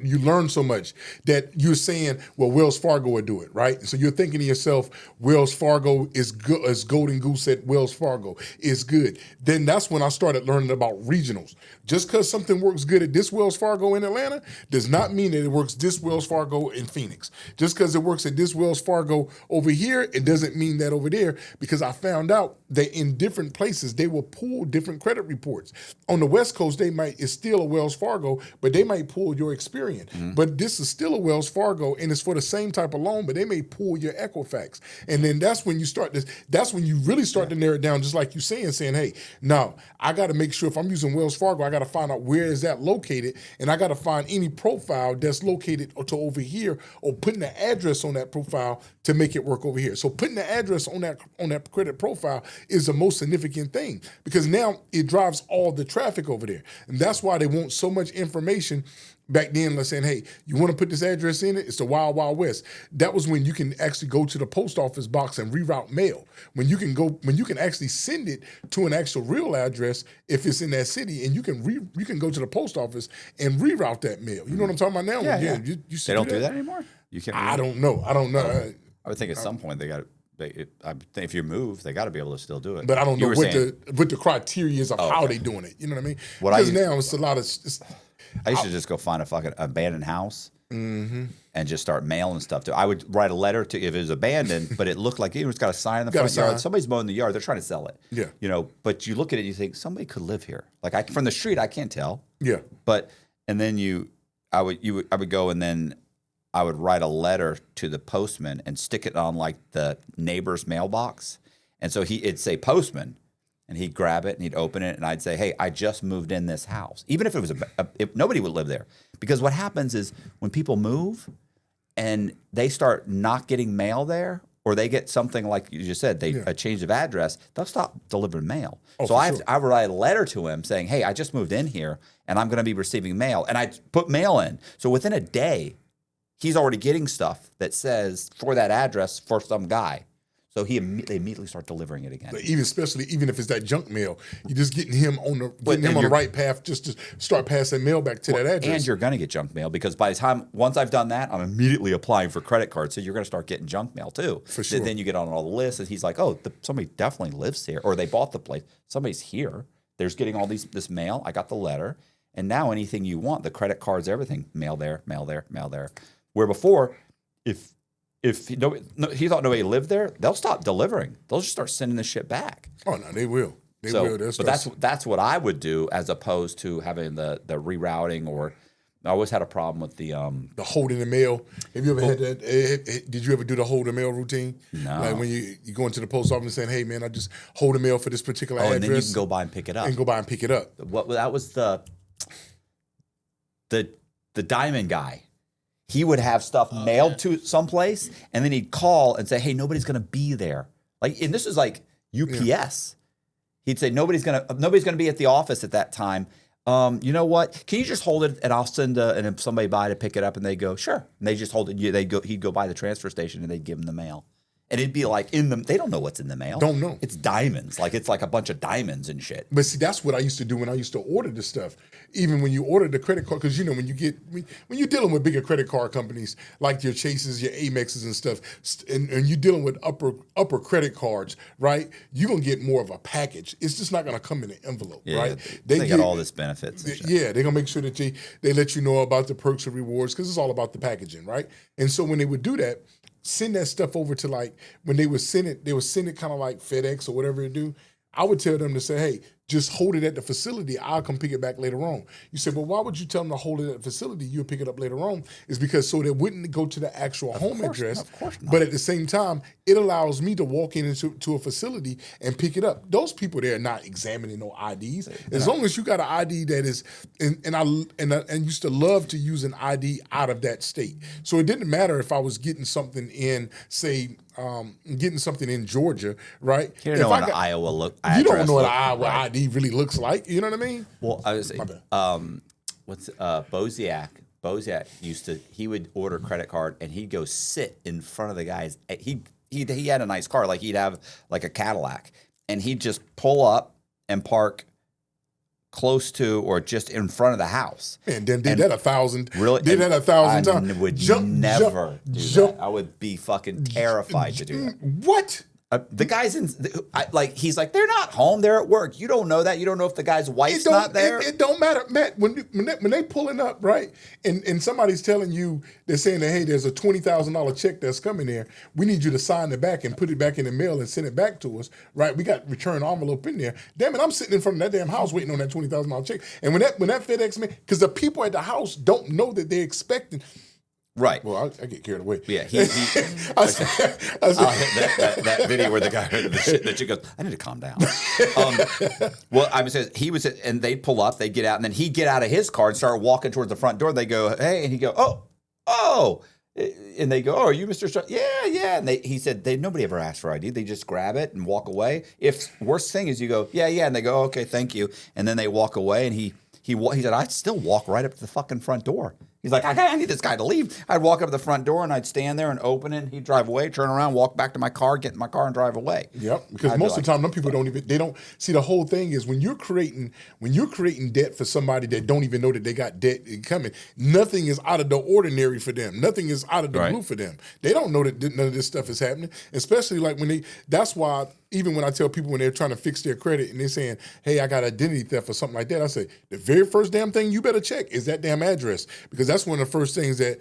you learn so much that you're saying, well, Wells Fargo would do it, right? So you're thinking to yourself, Wells Fargo is good, as Golden Goose at Wells Fargo is good. Then that's when I started learning about regionals. Just because something works good at this Wells Fargo in Atlanta does not mean that it works this Wells Fargo in Phoenix. Just because it works at this Wells Fargo over here, it doesn't mean that over there, because I found out that in different places, they will pull different credit reports. On the West Coast, it's still a Wells Fargo, but they might pull your Experian. Mm-hmm. But this is still a Wells Fargo, and it's for the same type of loan, but they may pull your Equifax. And then that's when you start this. That's when you really start to narrow it down, just like you saying, hey, no, I got to make sure if I'm using Wells Fargo, I got to find out where is that located, and I got to find any profile that's located to over here, or putting the address on that profile to make it work over here. So putting the address on that credit profile is the most significant thing, because now it drives all the traffic over there. And that's why they want so much information. Back then, let's say, hey, you want to put this address in it? It's the Wild Wild West. That was when you can actually go to the post office box and reroute mail. When you can actually send it to an actual real address if it's in that city, and you can go to the post office and reroute that mail. You know what I'm talking about now? Yeah. You they don't do that anymore? You can't. I don't know. I would think at some point they got. I think if you move, they got to be able to still do it. But I don't know what the criteria is of how they doing it. You know what I mean? Because now it's a lot of. I used to just go find a fucking abandoned house and just start mailing stuff to. I would write a letter to if it was abandoned, but it looked like it's got a sign in the front yard. Somebody's mowing the yard. They're trying to sell it. Yeah. But you look at it and you think somebody could live here. Like from the street, I can't tell. Yeah. But and then I would go and then I would write a letter to the postman and stick it on like the neighbor's mailbox, and so it'd say postman. And he'd grab it and he'd open it, and I'd say, "Hey, I just moved in this house." Even if it was if nobody would live there, because what happens is when people move and they start not getting mail there, or they get something like you just said, a change of address, they'll stop delivering mail. So I write a letter to him saying, "Hey, I just moved in here, and I'm going to be receiving mail," and I put mail in. So within a day, he's already getting stuff that says for that address for some guy. So they immediately start delivering it again. But even if it's that junk mail, you're just getting him on the right path just to start passing mail back to that address. And you're going to get junk mail because by the time once I've done that, I'm immediately applying for credit cards. So you're going to start getting junk mail too. For sure. Then you get on all the lists, and he's like, "Oh, somebody definitely lives here, or they bought the place. Somebody's here. There's getting all this mail. I got the letter, and now anything you want, the credit cards, everything, mail there, mail there, mail there." Where before, if he thought nobody lived there, they'll stop delivering. They'll just start sending this shit back. Oh no, they will. They will. But that's what I would do as opposed to having the rerouting. Or I always had a problem with the holding the mail. Have you ever had that? Did you ever do the hold the mail routine? No. Like when you go into the post office and saying, "Hey man, I just hold the mail for this particular address." And then you can go by and pick it up. That was the diamond guy. He would have stuff mailed to someplace, and then he'd call and say, "Hey, nobody's going to be there." And this is like UPS. Yeah. He'd say, "Nobody's going to be at the office at that time. You know what? Can you just hold it, and I'll send somebody by to pick it up?" And they go, "Sure." And they just hold it. He'd go by the transfer station, and they'd give him the mail. And it'd be like they don't know what's in the mail. Don't know. It's diamonds. It's like a bunch of diamonds and shit. But see, that's what I used to do when I used to order the stuff. Even when you order the credit card, because when you're dealing with bigger credit card companies like your Chases, your Amexes and stuff, and you're dealing with upper credit cards, right? You're gonna get more of a package. It's just not gonna come in an envelope, right? They got all this benefits. Yeah, they're gonna make sure that they let you know about the perks and rewards because it's all about the packaging, right? And so when they would do that, send that stuff over to when they would send it kind of like FedEx or whatever it do. I would tell them to say, "Hey, just hold it at the facility. I'll come pick it back later on." You say, "Well, why would you tell them to hold it at the facility? You'll pick it up later on." It's because so they wouldn't go to the actual home address. Of course not. But at the same time, it allows me to walk into a facility and pick it up. Those people there are not examining no IDs. As long as you got an ID that is, and I used to love to use an ID out of that state. So it didn't matter if I was getting something in, say, getting something in Georgia, right? You don't know what an Iowa you don't know what an Iowa ID really looks like. You know what I mean? Well, I was Bosiak. Bosiak he would order a credit card and he'd go sit in front of the guys. He had a nice car, he'd have like a Cadillac, and he'd just pull up and park close to or just in front of the house. Man, did that 1,000. Really? Did that 1,000 times. I would never do that. I would be fucking terrified to do that. What? The guy's he's like, "They're not home. They're at work." You don't know that. You don't know if the guy's wife's not there. It don't matter, Matt. When they pulling up, right, and somebody's telling you, they're saying that, "Hey, there's a $20,000 check that's coming there. We need you to sign it back and put it back in the mail and send it back to us." Right? We got return envelope in there. Damn it, I'm sitting in front of that damn house waiting on that $20,000 check. And when that FedEx man, because the people at the house don't know that they're expecting. Right. Well, I get carried away. Yeah. That video where the guy heard the shit, that chick goes, "I need to calm down." Well, I was saying and they'd pull up, they'd get out, and then he'd get out of his car and start walking towards the front door. They go, "Hey," and he'd go, "Oh," and they go, "Oh, are you Mr. Strong?" Yeah. And he said nobody ever asked for ID. They just grab it and walk away. If worst thing is you go, "Yeah," and they go, "Okay, thank you," and then they walk away, and he said, "I'd still walk right up to the fucking front door." He's like, "I need this guy to leave." I'd walk up to the front door and I'd stand there and open it. And he'd drive away, turn around, walk back to my car, get in my car, and drive away. Yep. Because most of the time, them people don't see. The whole thing is when you're creating debt for somebody that don't even know that they got debt coming, nothing is out of the ordinary for them. Nothing is out of the blue for them. They don't know that none of this stuff is happening. Especially that's why. Even when I tell people when they're trying to fix their credit and they're saying, "Hey, I got identity theft or something like that," I say the very first damn thing you better check is that damn address, because that's one of the first things that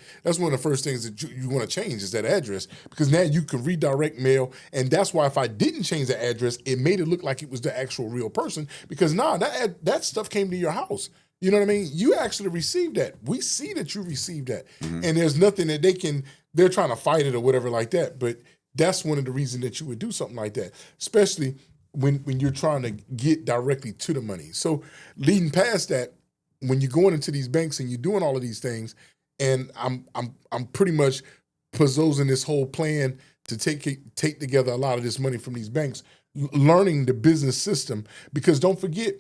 you want to change is that address, because now you can redirect mail, and that's why if I didn't change the address, it made it look like it was the actual real person, because that stuff came to your house. You know what I mean? You actually received that. We see that you received that, and there's nothing that they're trying to fight it or whatever like that, but. That's one of the reasons that you would do something like that, especially when you're trying to get directly to the money. So leading past that, when you're going into these banks and you're doing all of these things, and I'm pretty much possessing this whole plan to take together a lot of this money from these banks, learning the business system. Because don't forget,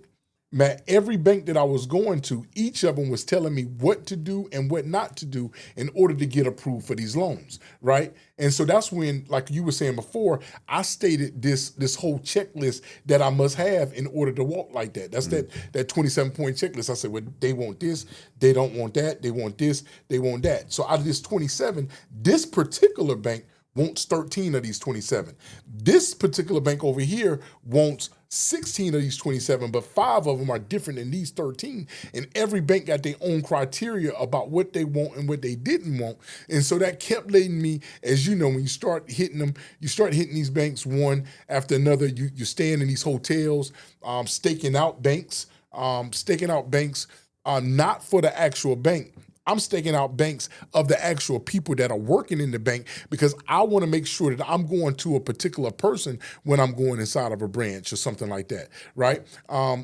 Matt, every bank that I was going to, each of them was telling me what to do and what not to do in order to get approved for these loans, right? And so that's when, like you were saying before, I stated this whole checklist that I must have in order to walk like that. That's that 27-point checklist. I said, well, they want this, they don't want that, they want this, they want that. So out of this 27, this particular bank wants 13 of these 27. This particular bank over here wants 16 of these 27, but 5 of them are different than these 13. And every bank got their own criteria about what they want and what they didn't want. And so that kept leading me, as you know, when you start hitting them, you start hitting these banks one after another. You're staying in these hotels, staking out banks, not for the actual bank. I'm staking out banks of the actual people that are working in the bank, because I want to make sure that I'm going to a particular person when I'm going inside of a branch or something like that, right?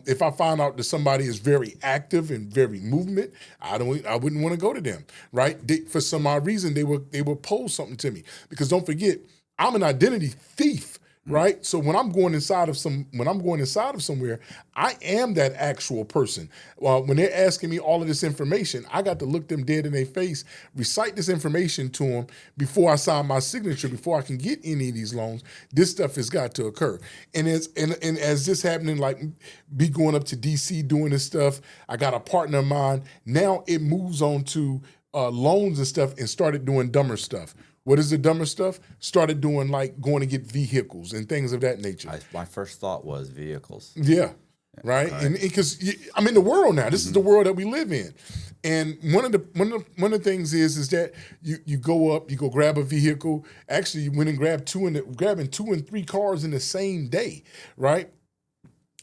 If I find out that somebody is very active and very movement, I wouldn't want to go to them, right? For some odd reason, they will pose something to me, because don't forget, I'm an identity thief. Right. So when I'm going inside of somewhere, I am that actual person. When they're asking me all of this information, I got to look them dead in their face, recite this information to them before I sign my signature, before I can get any of these loans. This stuff has got to occur. And as this happening, like be going up to DC doing this stuff, I got a partner of mine. Now it moves on to loans and stuff, and started doing dumber stuff. What is the dumber stuff? Started doing like going to get vehicles and things of that nature. My first thought was vehicles. Yeah, right. And because I'm in the world now. This is the world that we live in. And one of the things is that you go grab a vehicle. Actually, you went and grabbing 2 and 3 cars in the same day, right?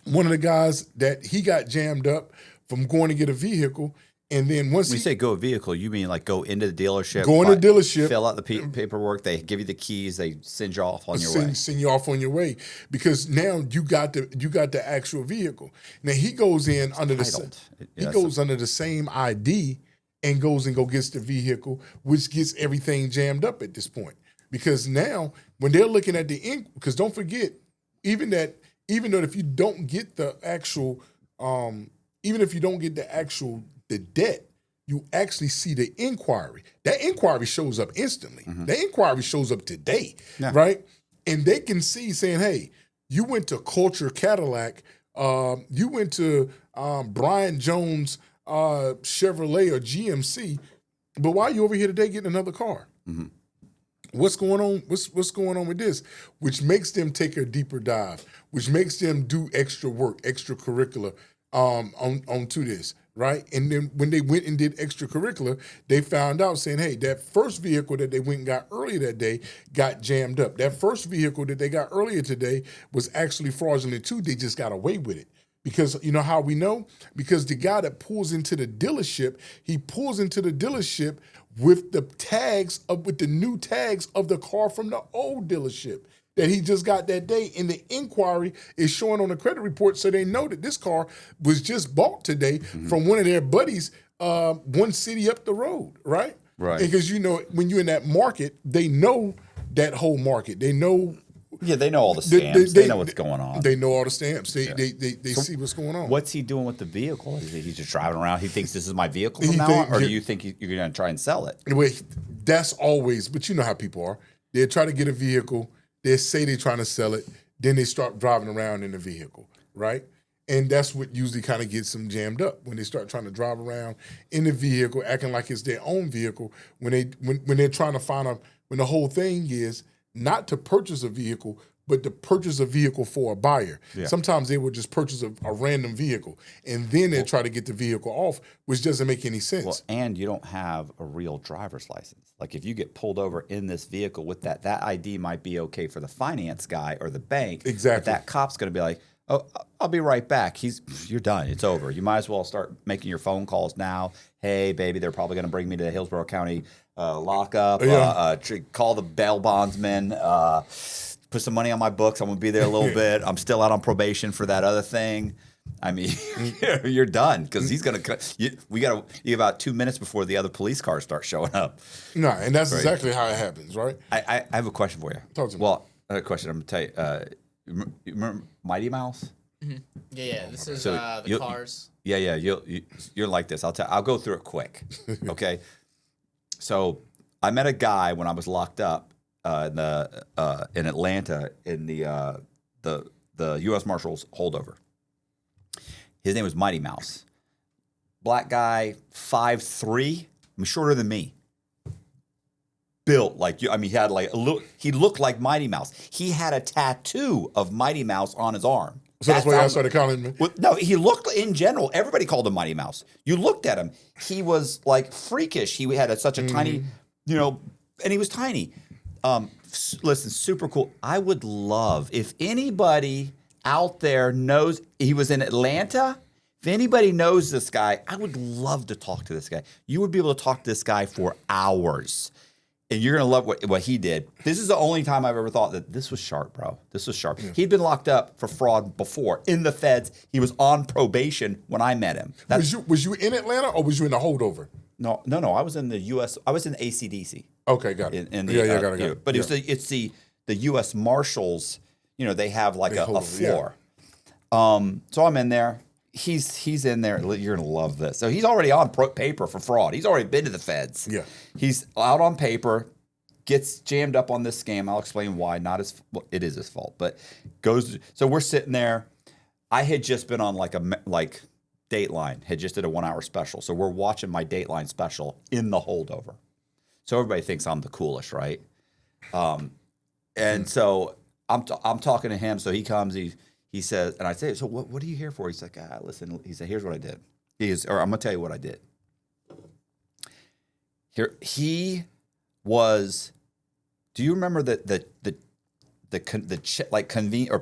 One of the guys that he got jammed up from going to get a vehicle. And then once when you say go a vehicle, you mean like go into the dealership, fill out the paperwork, they give you the keys, they send you off on your way. Send you off on your way, because now you got the actual vehicle. Now he goes in under the same ID and goes and gets the vehicle, which gets everything jammed up at this point. Because now when they're looking at the because don't forget, even though if you don't get the actual, the debt, you actually see the inquiry. That inquiry shows up instantly. The inquiry shows up today, right? And they can see saying, hey, you went to Culture Cadillac, you went to Brian Jones Chevrolet or GMC, but why are you over here today getting another car? What's going on? What's going on with this? Which makes them take a deeper dive, which makes them do extra work, extracurricular onto this. Right. And then when they went and did extracurricular, they found out saying, hey, that first vehicle that they went and got earlier that day got jammed up. That first vehicle that they got earlier today was actually fraudulent too. They just got away with it. Because you know how we know? Because the guy that pulls into the dealership, he pulls into the dealership with the new tags of the car from the old dealership that he just got that day, and the inquiry is showing on the credit report, so they know that this car was just bought today from one of their buddies, one city up the road, right? Right. Because when you're in that market, they know that whole market. They know. Yeah, they know all the stamps. They know what's going on. They know all the stamps. They see what's going on. What's he doing with the vehicle? Is he just driving around? He thinks this is my vehicle from now on? Or do you think you're going to try and sell it? Wait, that's always, but you know how people are. They try to get a vehicle. They say they're trying to sell it. Then they start driving around in the vehicle, right? And that's what usually kind of gets them jammed up, when they start trying to drive around in the vehicle, acting like it's their own vehicle, when they're trying to find out, when the whole thing is not to purchase a vehicle, but to purchase a vehicle for a buyer. Yeah. Sometimes they will just purchase a random vehicle, and then they try to get the vehicle off, which doesn't make any sense. Well, and you don't have a real driver's license. Like if you get pulled over in this vehicle with that ID might be okay for the finance guy or the bank. Exactly. But that cop's going to be like, oh, I'll be right back. You're done. It's over. You might as well start making your phone calls now. Hey, baby, they're probably going to bring me to the Hillsborough County lockup. Call the bail bondsman. put some money on my books. I'm gonna be there a little bit. I'm still out on probation for that other thing. I mean, you're done because he's gonna. You about 2 minutes before the other police cars start showing up. No, and that's exactly how it happens, right? I have a question for you. Talk to me. Well, I have a question. I'm gonna tell you. You remember Mighty Mouse? Mm-hmm. Yeah. This is the cars. Yeah. You're like this. I'll go through it quick. Okay. So I met a guy when I was locked up in Atlanta in the U.S. Marshals holdover. His name was Mighty Mouse. Black guy, 5'3", shorter than me. Built like you. I mean, he had like a look. He looked like Mighty Mouse. He had a tattoo of Mighty Mouse on his arm. So that's why I started calling him. Well, no, he looked in general. Everybody called him Mighty Mouse. You looked at him. He was like freakish. He had such a tiny, and he was tiny. Listen, super cool. I would love if anybody out there knows he was in Atlanta. If anybody knows this guy, I would love to talk to this guy. You would be able to talk to this guy for hours. And you're going to love what he did. This is the only time I've ever thought that this was sharp, bro. This was sharp. Yeah. He'd been locked up for fraud before in the feds. He was on probation when I met him. Was you in Atlanta or was you in the holdover? No. I was in the U.S. I was in ACDC. Okay, got it. Got it. But it's the U.S. Marshals. They have like a floor. Yeah. So I'm in there. He's in there. You're gonna love this. So he's already on paper for fraud. He's already been to the feds. Yeah. He's out on paper, gets jammed up on this scam. I'll explain why. It is his fault, but goes. So we're sitting there. I had just been on like Dateline. Had just did a 1 hour special. So we're watching my Dateline special in the holdover. So everybody thinks I'm the coolest, right? And so I'm talking to him. So he comes. He says, and I say, so what are you here for? He's like, listen. He said, here's what I did. I'm gonna tell you what I did. He was. Do you remember the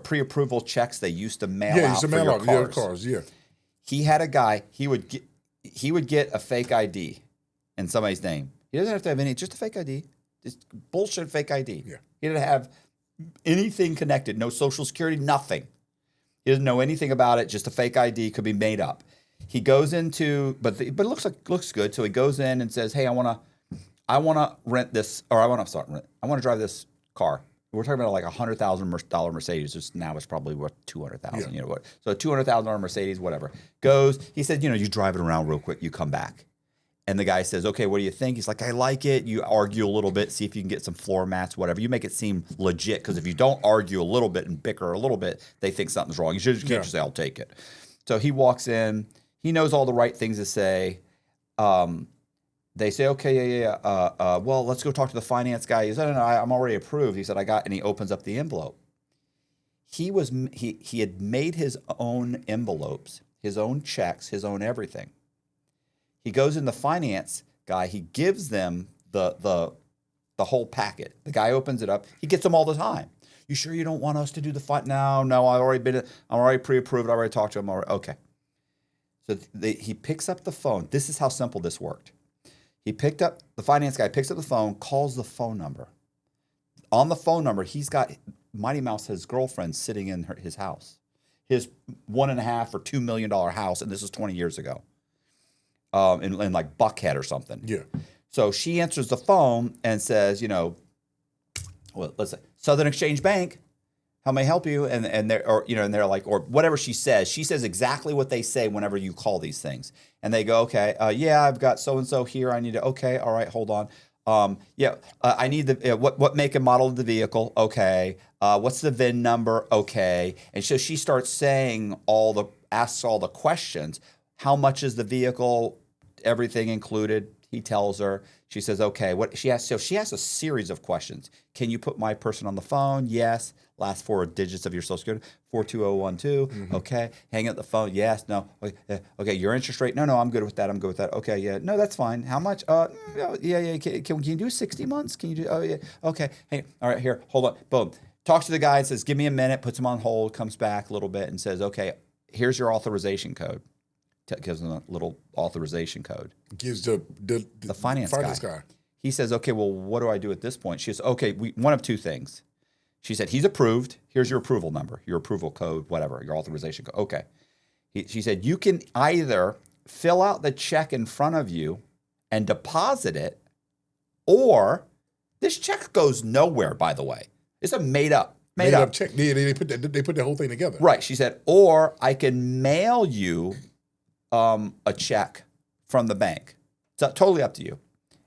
pre-approval checks they used to mail out for your cars? Yeah, cars. Yeah. He had a guy. He would get a fake ID in somebody's name. He doesn't have to have just a fake ID. Just bullshit fake ID. Yeah. He didn't have anything connected. No social security. Nothing. He doesn't know anything about it. Just a fake ID, could be made up. He goes into, but it looks good. So he goes in and says, "Hey, I want to rent this, or I want to drive this car." We're talking about like $100,000 Mercedes. Now it's probably worth $200,000. Yeah. So a $200,000 Mercedes, whatever. Goes. He said, you drive it around real quick. You come back. And the guy says, okay, what do you think? He's like, I like it. You argue a little bit, see if you can get some floor mats, whatever. You make it seem legit, because if you don't argue a little bit and bicker a little bit, they think something's wrong. You can't just say, I'll take it. So he walks in. He knows all the right things to say. They say, okay, well, let's go talk to the finance guy. He said, no, I'm already approved. He said, and he opens up the envelope. He had made his own envelopes, his own checks, his own everything. He goes in the finance guy. He gives them the whole packet. The guy opens it up. He gets them all the time. You sure you don't want us to do the No, I'm already pre-approved. I already talked to him. Okay. So he picks up the phone. This is how simple this worked. The finance guy picks up the phone, calls the phone number. On the phone number, he's got Mighty Mouse, his girlfriend, sitting in his house. His $1.5 or $2 million house, and this is 20 years ago. In like Buckhead or something. Yeah. So she answers the phone and says, let's say Southern Exchange Bank, how may I help you? And they're like, or whatever she says. She says exactly what they say whenever you call these things. And they go, okay, I've got so and so here. I need to. Okay, all right, hold on. I need what make and model of the vehicle? Okay. What's the VIN number? Okay. And so she starts saying asks all the questions. How much is the vehicle? Everything included. He tells her. She says, okay. She has a series of questions. Can you put my person on the phone? Yes. Last 4 digits of your social security. 42012. Mm-hmm. Okay. Hang up the phone. Yes. No. Okay. Your interest rate. No. I'm good with that. Okay. Yeah. No, that's fine. How much? Yeah. Can you do 60 months? Can you do? Oh yeah. Okay. Hey. All right. Here. Hold on. Boom. Talks to the guy and says, give me a minute. Puts him on hold. Comes back a little bit and says, okay. Here's your authorization code. Gives them a little authorization code. Gives the finance guy. He says, okay, well, what do I do at this point? She says, okay, one of two things. She said, he's approved. Here's your approval number, your approval code, whatever, your authorization code. Okay. She said, you can either fill out the check in front of you and deposit it, or this check goes nowhere, by the way. It's a made up check. They put the whole thing together. Right. She said, or I can mail you a check from the bank. It's totally up to you.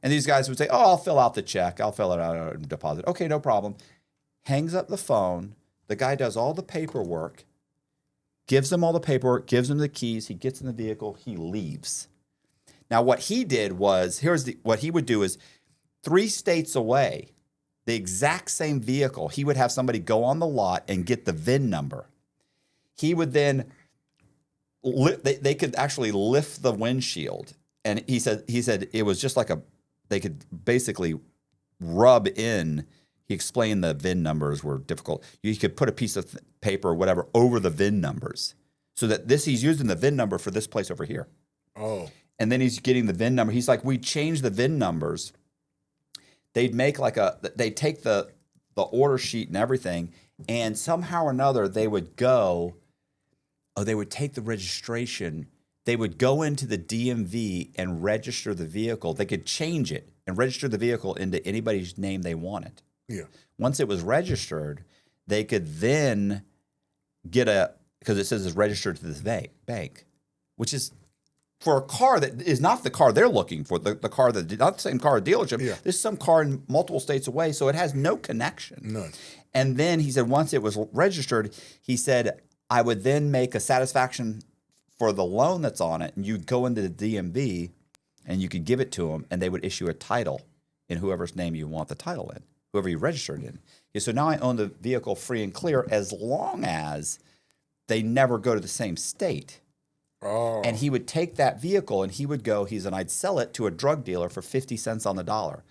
And these guys would say, oh, I'll fill out the check. I'll fill it out and deposit. Okay, no problem. Hangs up the phone. The guy does all the paperwork, gives them all the paperwork, gives them the keys. He gets in the vehicle. He leaves. Now, what he did was, what he would do is 3 states away, the exact same vehicle, he would have somebody go on the lot and get the VIN number. He would then, they could actually lift the windshield. And he said it was just like they could basically rub in. He explained the VIN numbers were difficult. You could put a piece of paper or whatever over the VIN numbers so that he's using the VIN number for this place over here. Oh. And then he's getting the VIN number. He's like, we changed the VIN numbers. They'd make they take the order sheet and everything, and somehow or another they would they would take the registration. They would go into the DMV and register the vehicle. They could change it and register the vehicle into anybody's name they wanted. Yeah. Once it was registered, they could then get because it says it's registered to this bank, which is for a car that is not the car they're looking for, the car that not the same car at dealership. Yeah. There's some car in multiple states away, so it has no connection. None. And then he said once it was registered, he said I would then make a satisfaction for the loan that's on it, and you'd go into the DMV and you could give it to them, and they would issue a title in whoever's name you want the title in, whoever you registered in. Yeah, so now I own the vehicle free and clear as long as they never go to the same state. Oh. And he would take that vehicle and he would go, I'd sell it to a drug dealer for 50 cents on the dollar.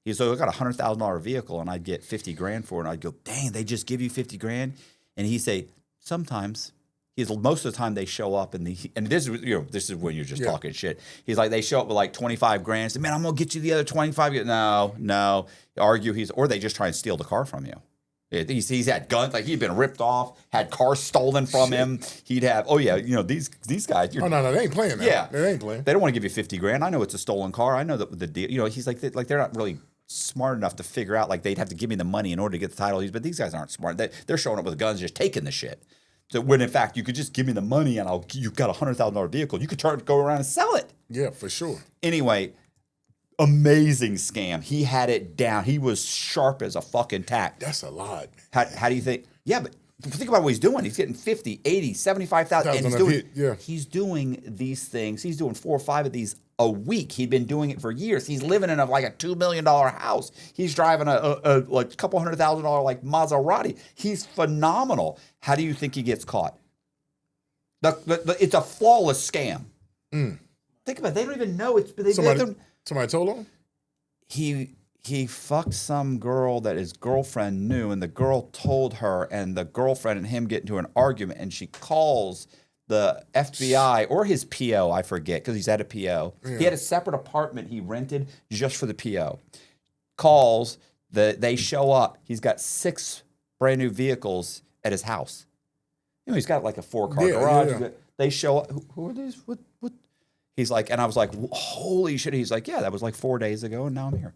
He said, I got a $100,000 vehicle and I'd get 50 grand for it. And I'd go, dang, they just give you 50 grand? And he'd say, sometimes. Most of the time they show up and this is when you're just talking shit. He's like, they show up with like 25 grand. Say, man, I'm going to get you the other 25. No. Argue or they just try and steal the car from you. He's had guns, like he'd been ripped off, had cars stolen from him. He'd have, these guys. Oh, no, they ain't playing that. Yeah. They ain't playing. They don't want to give you 50 grand. I know it's a stolen car. I know that the deal, he's like they're not really smart enough to figure out, like they'd have to give me the money in order to get the title. But these guys aren't smart. They're showing up with guns, just taking the shit. So when in fact you could just give me the money and you've got a $100,000 vehicle. You could go around and sell it. Yeah, for sure. Anyway, amazing scam. He had it down. He was sharp as a fucking tack. That's a lot. How do you think? Yeah, but think about what he's doing. He's getting 50, 80, 75,000. And he's doing these things. He's doing 4 or 5 of these a week. He'd been doing it for years. He's living in like a $2 million house. He's driving a like couple $100,000 like Maserati. He's phenomenal. How do you think he gets caught? It's a flawless scam. Mm. Think about it. They don't even know it's. Somebody told him? He fucked some girl that his girlfriend knew, and the girl told her, and the girlfriend and him get into an argument, and she calls the FBI or his PO, I forget, because he's at a PO. Yeah. He had a separate apartment he rented just for the PO. Calls, they show up. He's got 6 brand new vehicles at his house. He's got like a 4-car garage. Yeah. They show up. Who are these? What? He's like, and I was like, holy shit. He's like, yeah, that was like 4 days ago, and now I'm here.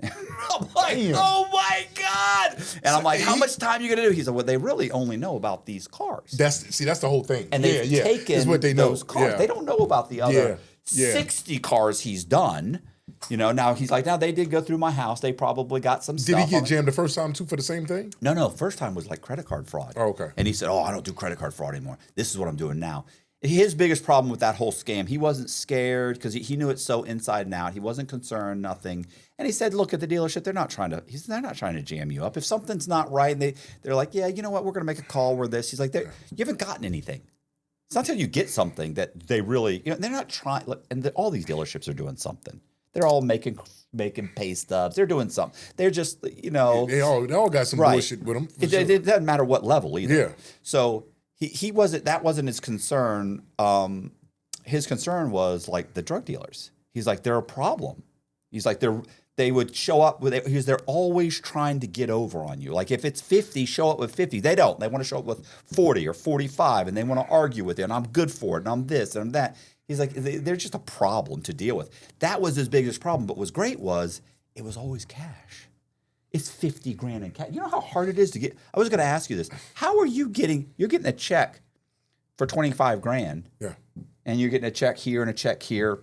I'm like, oh my God. And I'm like, how much time are you going to do? He said, well, they really only know about these cars. That's the whole thing. And they've taken what they know. Those cars. Yeah. They don't know about the other 60 cars he's done. Now he's like, now they did go through my house. They probably got some stuff. Did he get jammed the first time too for the same thing? No. First time was like credit card fraud. Oh, okay. And he said, I don't do credit card fraud anymore. This is what I'm doing now. His biggest problem with that whole scam, he wasn't scared because he knew it so inside and out. He wasn't concerned, nothing. And he said, look, at the dealership, they're not trying to jam you up. If something's not right, and they're like, yeah, you know what, we're going to make a call where this. He's like, you haven't gotten anything. It's not until you get something that they really, they're not trying. Look, and all these dealerships are doing something. They're all making pay stubs. They're doing something. They're just, They all got some bullshit with them. It doesn't matter what level either. Yeah. So that wasn't his concern. His concern was like the drug dealers. He's like, they're a problem. He's like, they would show up with it because they're always trying to get over on you. Like if it's 50, show up with 50. They don't. They want to show up with 40 or 45, and they want to argue with you. And I'm good for it, and I'm this and I'm that. He's like, they're just a problem to deal with. That was his biggest problem. But what's great was it was always cash. It's 50 grand in cash. You know how hard it is to get? I was going to ask you this. How are you getting? You're getting a check for 25 grand. Yeah. And you're getting a check here and a check here,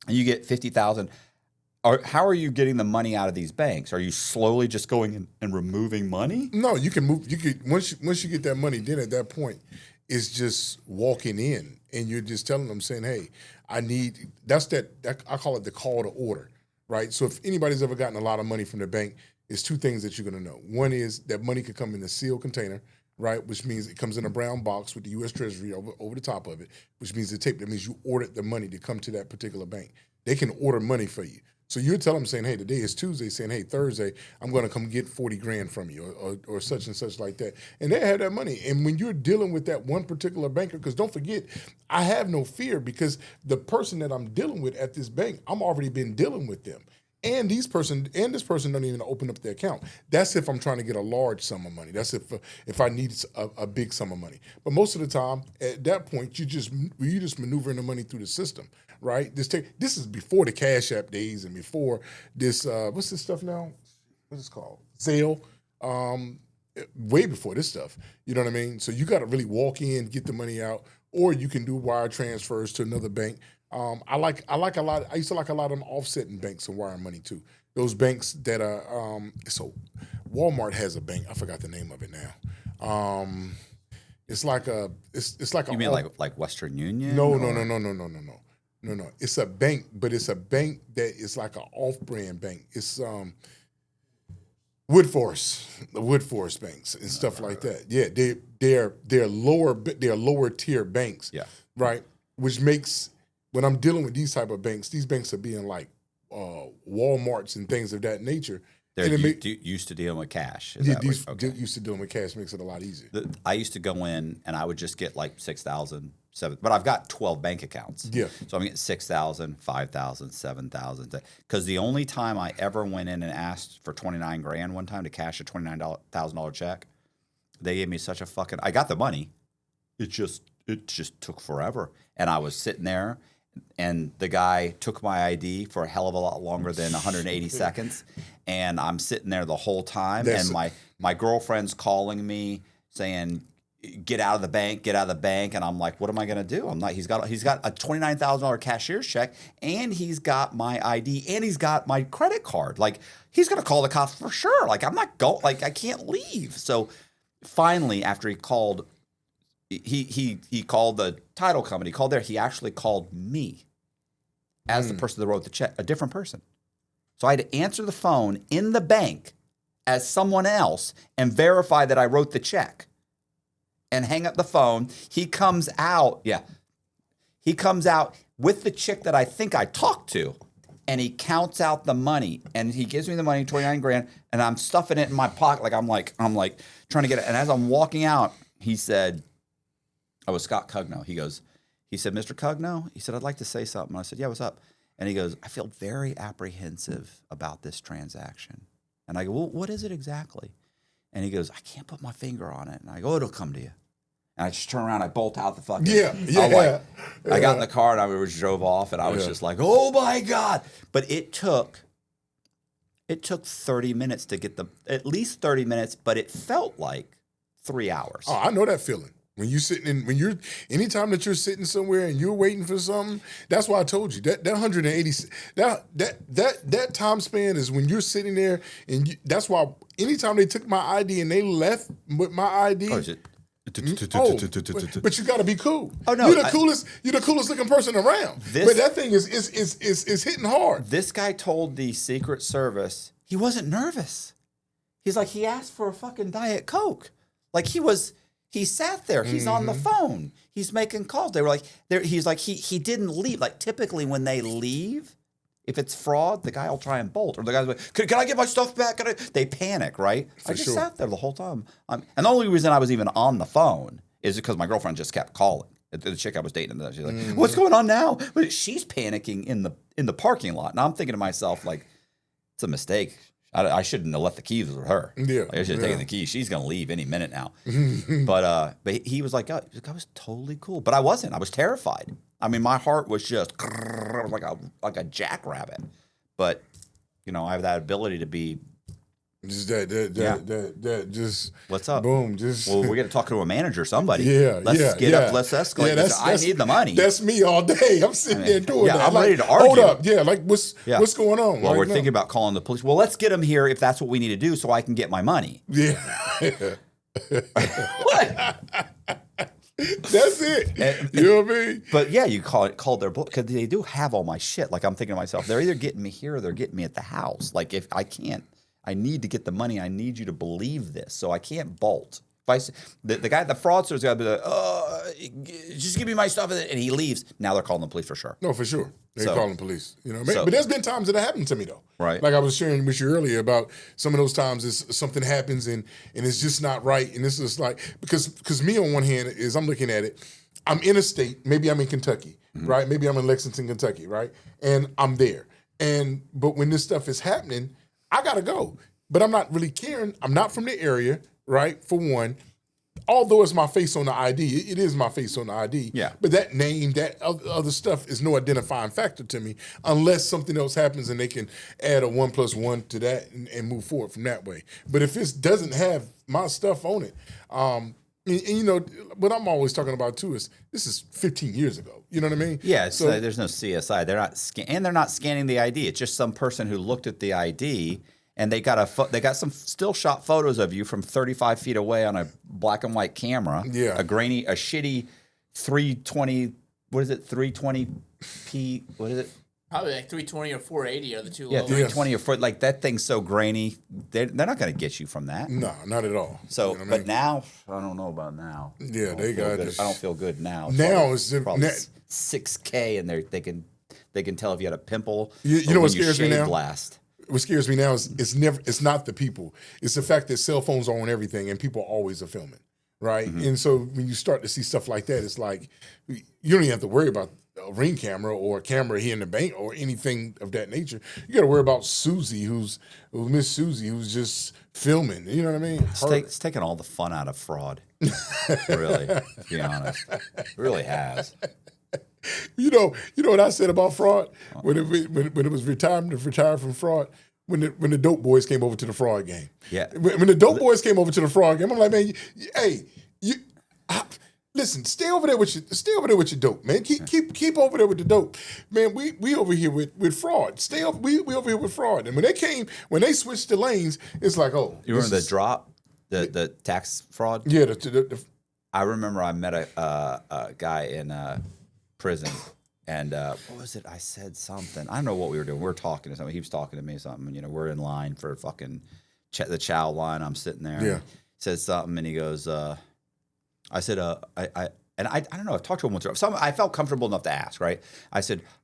and you get 50,000. How are you getting the money out of these banks? Are you slowly just going in and removing money? No, you can move. You could once you get that money, then at that point, it's just walking in, and you're just telling them, saying, "Hey, I need." That's that. I call it the call to order, right? So if anybody's ever gotten a lot of money from the bank, it's two things that you're going to know. One is that money could come in a sealed container, right? Which means it comes in a brown box with the U.S. Treasury over the top of it, which means the tape. That means you ordered the money to come to that particular bank. They can order money for you. So you tell them saying, hey, today is Tuesday, saying, hey, Thursday, I'm going to come get 40 grand from you or such and such like that. And they have that money. And when you're dealing with that one particular banker, because don't forget, I have no fear because the person that I'm dealing with at this bank, I'm already been dealing with them. And this person don't even open up the account. That's if I'm trying to get a large sum of money. That's if I need a big sum of money. But most of the time, at that point, you just maneuvering the money through the system, right? This is before the Cashapp days and before this. What's this stuff now? What's it called? Zelle. Way before this stuff. You know what I mean? So you got to really walk in, get the money out, or you can do wire transfers to another bank. I like a lot. I used to like a lot of them offsetting banks and wiring money too. Those banks that are so Walmart has a bank. I forgot the name of it now. It's like a You mean like Western Union? No. It's a bank, but it's a bank that is like an off-brand bank. It's the Wood Forest banks and stuff like that. Yeah, they're lower tier banks. Yeah, right. Which makes when I'm dealing with these type of banks, these banks are being like Walmarts and things of that nature. They're used to dealing with cash. Used to dealing with cash makes it a lot easier. I used to go in and I would just get like 6,000, 7,000, but I've got 12 bank accounts. Yeah. So I'm getting 6,000, 5,000, 7,000. Because the only time I ever went in and asked for 29 grand one time to cash a $29,000 check, they gave me such a fucking. I got the money. It just took forever, and I was sitting there. And the guy took my ID for a hell of a lot longer than 180 seconds. And I'm sitting there the whole time. And my girlfriend's calling me saying, get out of the bank. And I'm like, what am I going to do? I'm like, he's got a $29,000 cashier's check, and he's got my ID, and he's got my credit card. Like, he's going to call the cops for sure. Like, I'm not going, like, I can't leave. So finally, after he called, he called the title company, called there. He actually called me as the person that wrote the check, a different person. So I had to answer the phone in the bank as someone else and verify that I wrote the check and hang up the phone. He comes out with the chick that I think I talked to, and he counts out the money, and he gives me the money, 29 grand, and I'm stuffing it in my pocket. I'm like trying to get it. And as I'm walking out, he said, I was Scott Cugno. He said, Mr. Cugno, he said, I'd like to say something. I said, yeah, what's up? And he goes, I feel very apprehensive about this transaction. And I go, well, what is it exactly? And he goes, I can't put my finger on it. And I go, it'll come to you. And I just turn around, I bolt out the fucking. I got in the car and I drove off, and I was just like, oh my God. But it took 30 minutes to get at least 30 minutes, but it felt like 3 hours. Oh, I know that feeling. Anytime that you're sitting somewhere and you're waiting for something, that's why I told you that 180, that time span is when you're sitting there, and that's why anytime they took my ID and they left with my ID. But you got to be cool. Oh no, you're the coolest looking person around. But that thing is hitting hard. This guy told the Secret Service he wasn't nervous. He's like, he asked for a fucking Diet Coke. Like he sat there. He's on the phone. He's making calls. They were like, he's like, he didn't leave. Like, typically when they leave, if it's fraud, the guy will try and bolt. Or the guy's like, can I get my stuff back? They panic, right? I just sat there the whole time. And the only reason I was even on the phone is because my girlfriend just kept calling. The chick I was dating, she's like, "What's going on now?" But she's panicking in the parking lot, and I'm thinking to myself, like, it's a mistake. I shouldn't have left the keys with her. Yeah, like, I should have taken the keys. She's gonna leave any minute now. But he was like, I was totally cool, but I wasn't. I was terrified. I mean, my heart was just like a jackrabbit. But I have that ability to be. Just that just what's up? Boom, just well, we're gonna talk to a manager, somebody. Let's get up, let's escalate. I need the money. That's me all day. I'm sitting there doing that. I'm ready to argue. Hold up, what's going on? Well, we're thinking about calling the police. Well, let's get them here if that's what we need to do, so I can get my money. Yeah. What? That's it. You know what I mean? But yeah, you call their because they do have all my shit. Like I'm thinking to myself, they're either getting me here or they're getting me at the house. Like if I can't. I need to get the money. I need you to believe this. So I can't bolt. If the guy, the fraudster's got to be like, just give me my stuff. And he leaves. Now they're calling the police for sure. No, for sure. They're calling the police. But there's been times that happened to me, though. Right. Like I was sharing with you earlier about some of those times something happens and it's just not right. And this is like, because me on one hand is I'm looking at it. I'm in a state. Maybe I'm in Kentucky, right? Maybe I'm in Lexington, Kentucky, right? And I'm there. But when this stuff is happening, I gotta go, but I'm not really caring. I'm not from the area, right? For one, although it's my face on the ID, it is my face on the ID. Yeah. But that name, that other stuff is no identifying factor to me unless something else happens and they can add a 1 + 1 to that and move forward from that way. But if it doesn't have my stuff on it, what I'm always talking about too is this is 15 years ago. You know what I mean? Yeah. So there's no CSI. They're not they're not scanning the ID. It's just some person who looked at the ID and they got some still shot photos of you from 35 feet away on a black and white camera. Yeah. A shitty 320. What is it? 320p. What is it? Probably like 320 or 480 are the two. Yeah, low 320 or 4. Like that thing's so grainy. They're not going to get you from that. No, not at all. So, but now I don't know about now. Yeah, they got this. I don't feel good now. Now it's probably 6K, and they can tell if you had a pimple. You know what scares me now? Blast. What scares me now is it's not the people. It's the fact that cell phones are on everything, and people always are filming, right? Mm-hmm. And so when you start to see stuff like that, it's like you don't even have to worry about a Ring camera or a camera here in the bank or anything of that nature. You got to worry about Susie, who's Miss Susie, who's just filming. You know what I mean? It's taken all the fun out of fraud. Really, to be honest, it really has. You know what I said about fraud when it was time to retire from fraud. When the dope boys came over to the fraud game. Yeah. When the dope boys came over to the fraud game, I'm like, man, listen, stay over there with your dope, man. Keep over there with the dope, man. We over here with fraud. We over here with fraud. And when they switched the lanes, it's like, oh, you remember the drop, the tax fraud? Yeah. I remember I met a guy in prison, and what was it? I said something. I don't know what we were doing. We were talking to somebody. He was talking to me something. And, we're in line for fucking the chow line. I'm sitting there. Yeah. And he said something, and he goes. I said, I don't know. I've talked to him once. I felt comfortable enough to ask, right? I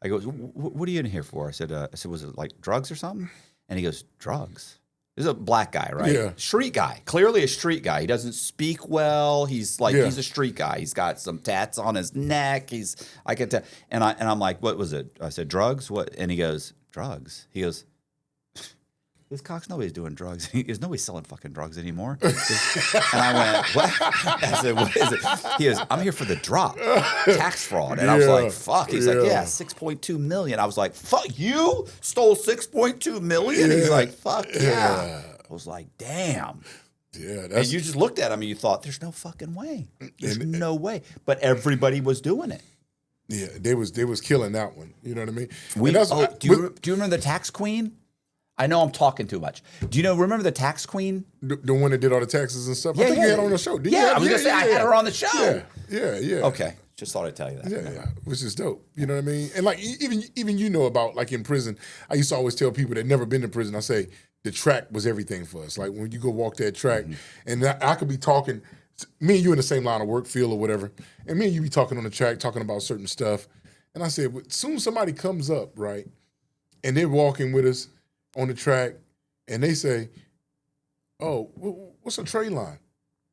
go, what are you in here for? I said, was it like drugs or something? And he goes, drugs? This is a black guy, right? Yeah. Street guy. Clearly a street guy. He doesn't speak well. He's a street guy. He's got some tats on his neck. I could tell. And I'm like, what was it? I said, drugs? What? And he goes, drugs. He goes, this Cox, nobody's doing drugs. He goes, nobody's selling fucking drugs anymore. And I went, what? I said, what is it? He goes, I'm here for the drop, tax fraud. And I was like, fuck. He's like, yeah, 6.2 million. I was like, fuck, you stole 6.2 million? He's like, fuck yeah. I was like, damn. Yeah, and you just looked at him and you thought, there's no fucking way. There's no way. But everybody was doing it. Yeah, they was killing that one. You know what I mean? Do you remember the tax queen? I know I'm talking too much. Do you remember the tax queen? The one that did all the taxes and stuff? Yeah, I think you had her on the show. I was going to say, I had her on the show. Yeah. Okay. Just thought I'd tell you that. Yeah, which is dope. You know what I mean? And like, even about like in prison, I used to always tell people that never been to prison, I say, the track was everything for us. Like when you go walk that track, and I could be talking, me and you in the same line of work, field or whatever, and me and you be talking on the track, talking about certain stuff. And I said, soon somebody comes up, right, and they're walking with us on the track, and they say, oh, what's a trade line?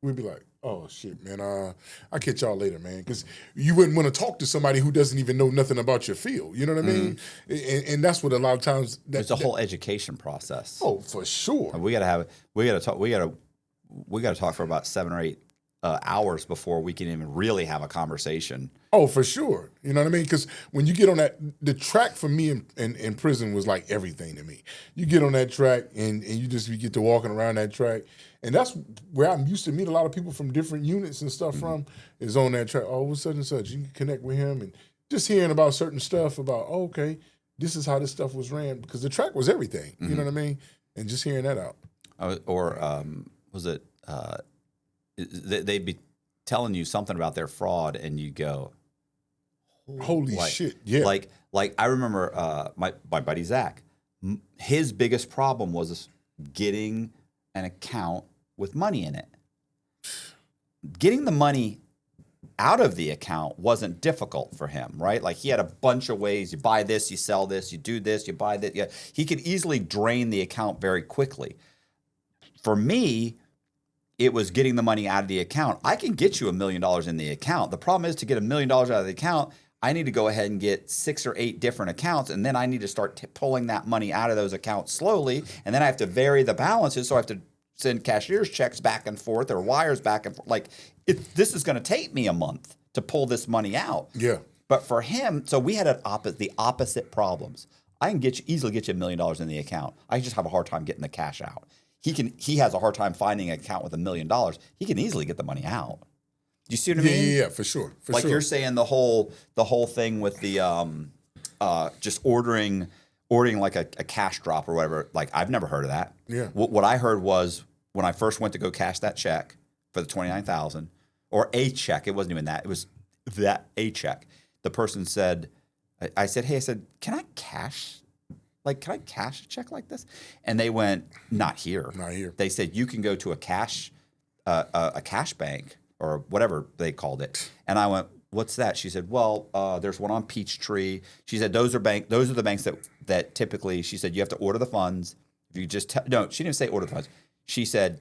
We'd be like, Oh shit, man. I'll catch y'all later, man. Because you wouldn't want to talk to somebody who doesn't even know nothing about your field. You know what I mean? And that's what a lot of times. It's a whole education process. Oh, for sure. We gotta talk for about 7 or 8 hours before we can even really have a conversation. Oh, for sure. You know what I mean? Because when you get on the track for me in prison was like everything to me. You get on that track and you get to walking around that track. And that's where I'm used to meet a lot of people from different units and stuff from, is on that track. Oh, what's such and such? You can connect with him and just hearing about certain stuff about, oh, okay, this is how this stuff was ran. Because the track was everything. You know what I mean? And just hearing that out. Was it, they'd be telling you something about their fraud and you go, holy shit, yeah. Like I remember my buddy Zach, his biggest problem was getting an account with money in it. Getting the money out of the account wasn't difficult for him, right? Like he had a bunch of ways. You buy this, you sell this, you do this, you buy that. Yeah. He could easily drain the account very quickly. For me, it was getting the money out of the account. I can get you $1 million in the account. The problem is to get $1 million out of the account, I need to go ahead and get 6 or 8 different accounts, and then I need to start pulling that money out of those accounts slowly, and then I have to vary the balances, so I have to send cashier's checks back and forth or wires back and forth. Like, this is going to take me a month to pull this money out. Yeah. But for him, so we had the opposite problems. I can easily get you $1 million in the account. I just have a hard time getting the cash out. He has a hard time finding an account with $1 million. He can easily get the money out. Do you see what I mean? Yeah, for sure. Like you're saying the whole thing with the just ordering like a cash drop or whatever. Like I've never heard of that. Yeah. What I heard was when I first went to go cash that check for the $29,000 or a check. It wasn't even that. It was a check. The person said, I said, can I cash? Like, can I cash a check like this? And they went, not here. Not here. They said you can go to a cash bank or whatever they called it. And I went, what's that? She said, well, there's one on Peachtree. She said, those are the banks that typically, she said, you have to order the funds. If you just, no, she didn't say order the funds. She said,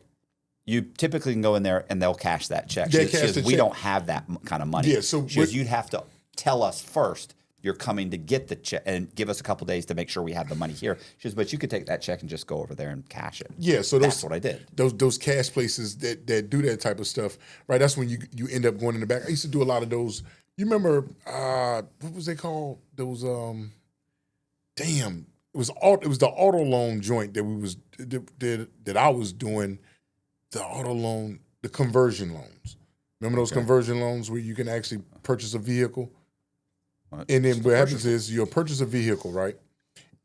you typically can go in there and they'll cash that check. She says, we don't have that kind of money. Yeah, so she goes, you'd have to tell us first you're coming to get the check and give us a couple days to make sure we have the money here. She says, but you could take that check and just go over there and cash it. Yeah, so that's what I did. Those cash places that do that type of stuff, right? That's when you end up going in the back. I used to do a lot of those. You remember what was they called? Those it was the auto loan joint that I was doing. The auto loan, the conversion loans. Remember those conversion loans where you can actually purchase a vehicle? And then what happens is you'll purchase a vehicle, right?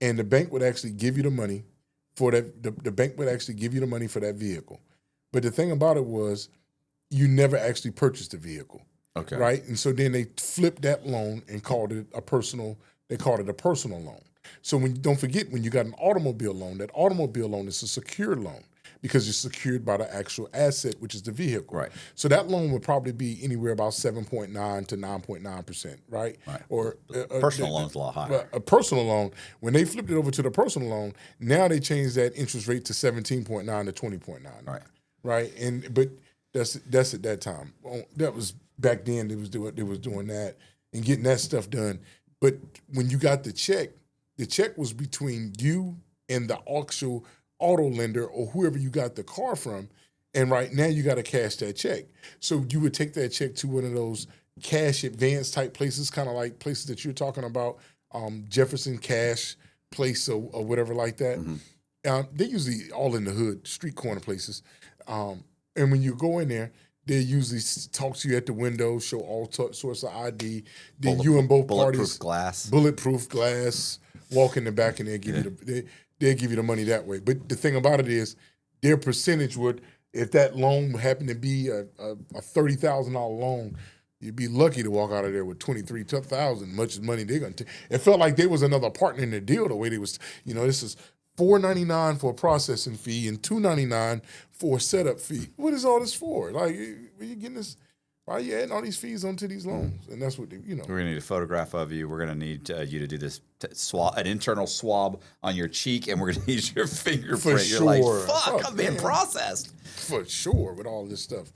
And the bank would actually give you the money for that. The bank would actually give you the money for that vehicle. But the thing about it was you never actually purchased the vehicle. Okay. Right? And so then they flipped that loan and called it a personal loan. So don't forget, when you got an automobile loan, that automobile loan is a secured loan because it's secured by the actual asset, which is the vehicle. Right. So that loan would probably be anywhere about 7.9 to 9.9%, right? Right. Or personal loan's a lot higher. A personal loan, when they flipped it over to the personal loan, now they changed that interest rate to 17.9 to 20.9. Right. Right. But that's at that time. That was back then. They was doing that and getting that stuff done. But when you got the check was between you and the actual auto lender or whoever you got the car from, and right now you got to cash that check. So you would take that check to one of those cash advance type places, kind of like places that you're talking about, Jefferson Cash Place or whatever like that. Mm-hmm. They're usually all in the hood, street corner places. And when you go in there, they usually talk to you at the window, show all sorts of ID. Then you and both parties, bulletproof glass, walk in the back, and they'll give you the money that way. But the thing about it is, their percentage would, if that loan happened to be a $30,000 loan, you'd be lucky to walk out of there with $23,000, much money they're going to take. It felt like there was another partner in the deal, the way they was, this is $4.99 for a processing fee and $2.99 for a setup fee. What is all this for? Like, are you getting this? why are you adding all these fees onto these loans? And that's what We're gonna need a photograph of you. We're gonna need you to do this an internal swab on your cheek, and we're gonna need your fingerprint. For You're like, sure. fuck, I'm being processed. For sure, with all this stuff.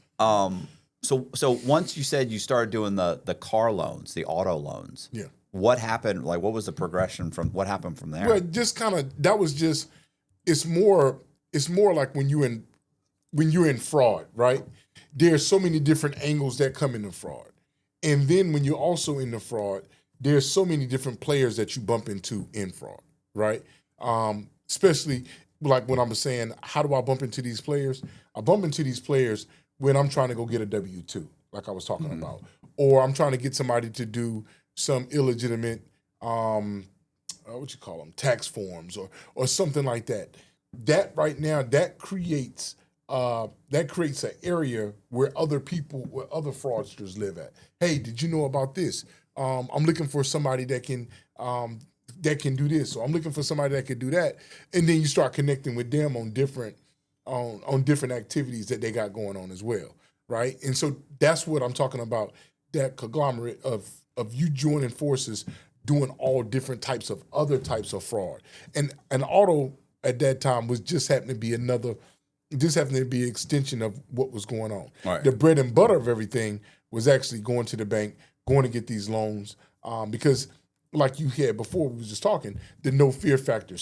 So once you said you started doing the car loans, the auto loans. Yeah. What happened? Like, what was the progression from what happened from there? Well, just kind of that was just. It's more like when you're in fraud, right? There's so many different angles that come into fraud, and then when you're also in the fraud, there's so many different players that you bump into in fraud, right? Especially like when I'm saying, how do I bump into these players? I bump into these players when I'm trying to go get a W-2, like I was talking about, or I'm trying to get somebody to do some illegitimate, tax forms or something like that. That right now, that creates an area where other fraudsters live at. Hey, did you know about this? I'm looking for somebody that can do this, or I'm looking for somebody that can do that, and then you start connecting with them on different activities that they got going on as well, right? And so that's what I'm talking about. That conglomerate of you joining forces, doing all different types of other types of fraud, and auto at that time was just happened to be an extension of what was going on. Right. The bread and butter of everything was actually going to the bank, going to get these loans, because like you had before, we was just talking, the no fear factor.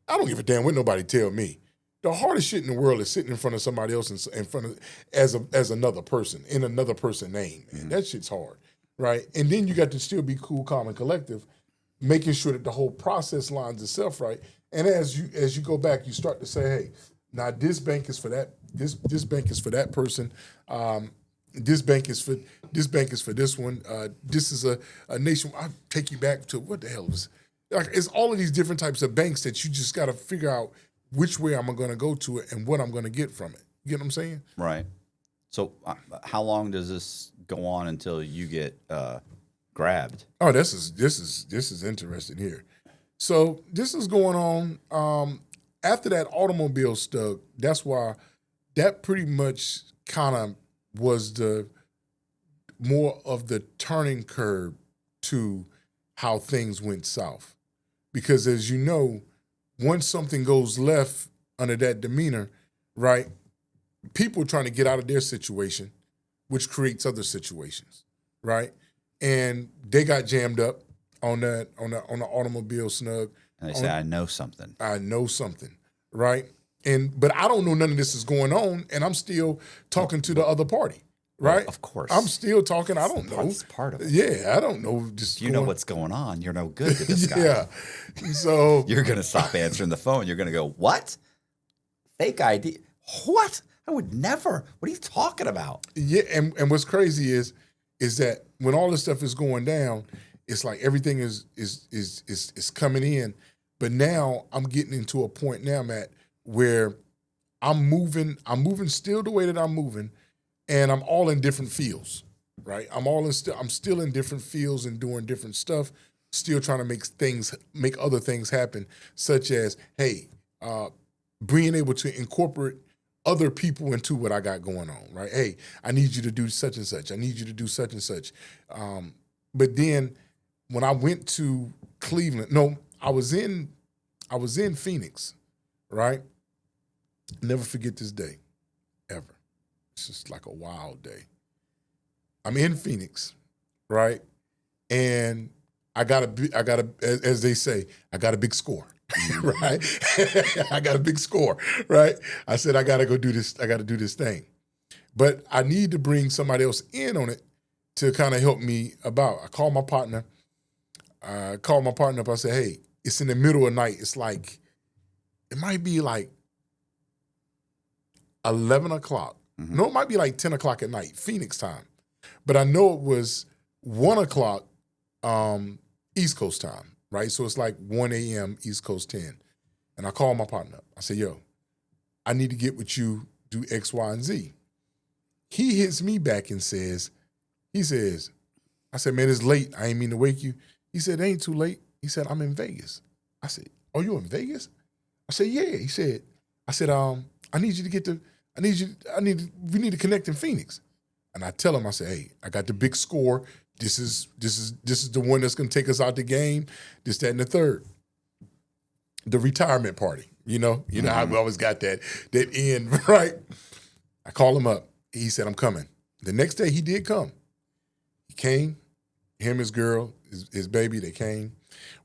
I don't give a damn what nobody tell me. The hardest shit in the world is sitting in front of somebody else in front of as another person in another person's name. Man, that shit's hard, right? And then you got to still be cool, calm, and collective, making sure that the whole process lines itself right. And as you go back, you start to say, hey, now this bank is for that. This bank is for that person. This bank is for this one. This is a nation. I'll take you back to what the hell is like. It's all of these different types of banks that you just got to figure out which way I'm going to go to it and what I'm going to get from it. You get what I'm saying? Right. So how long does this go on until you get grabbed? Oh, this is interesting here. So this is going on after that automobile stuff. That's why that pretty much kind of was the more of the turning curve to how things went south. Because as you know, once something goes left under that demeanor, right, people are trying to get out of their situation, which creates other situations, right? And they got jammed up on the automobile snug. And they say, I know something, right? But I don't know none of this is going on, and I'm still talking to the other party, right? Well, of course. I'm still talking. I don't know. That's part of it. Yeah, I don't know. Just you know what's going on. You're no good to this guy. Yeah. So you're going to stop answering the phone. You're going to go, what? Fake ID? What? I would never. What are you talking about? Yeah, and what's crazy is that when all this stuff is going down, it's like everything is coming in. But now I'm getting into a point now, Matt, where I'm moving still the way that I'm moving, and I'm all in different fields, right? I'm still in different fields and doing different stuff, still trying to make other things happen, such as, hey, being able to incorporate other people into what I got going on, right? Hey, I need you to do such and such. I need you to do such and such. But then when I went to Cleveland, no, I was in Phoenix, right? Never forget this day, ever. It's just like a wild day. I'm in Phoenix, right? And I got as they say, I got a big score, right? I got a big score, right? I said, I got to go do this. I got to do this thing. But I need to bring somebody else in on it to kind of help me about. I called my partner. Up. I said, hey, it's in the middle of the night. It's like, it might be like 11 o'clock. Mm-hmm. No, it might be like 10 o'clock at night, Phoenix time. But I know it was 1 o'clock East Coast time, right? So it's like 1 a.m. East Coast 10. And I called my partner up. I said, yo, I need to get with you, do X, Y, and Z. He hits me back and says, I said, man, it's late. I ain't mean to wake you. He said, it ain't too late. He said, I'm in Vegas. I said, oh, you in Vegas? I said, yeah. He said, I need you to we need to connect in Phoenix. And I tell him, I say, hey, I got the big score. This is the one that's gonna take us out the game. This, that, and the third. The retirement party. You know how we always got that end, right? I call him up. He said, I'm coming. The next day he did come. He came, him, his girl, his baby, they came.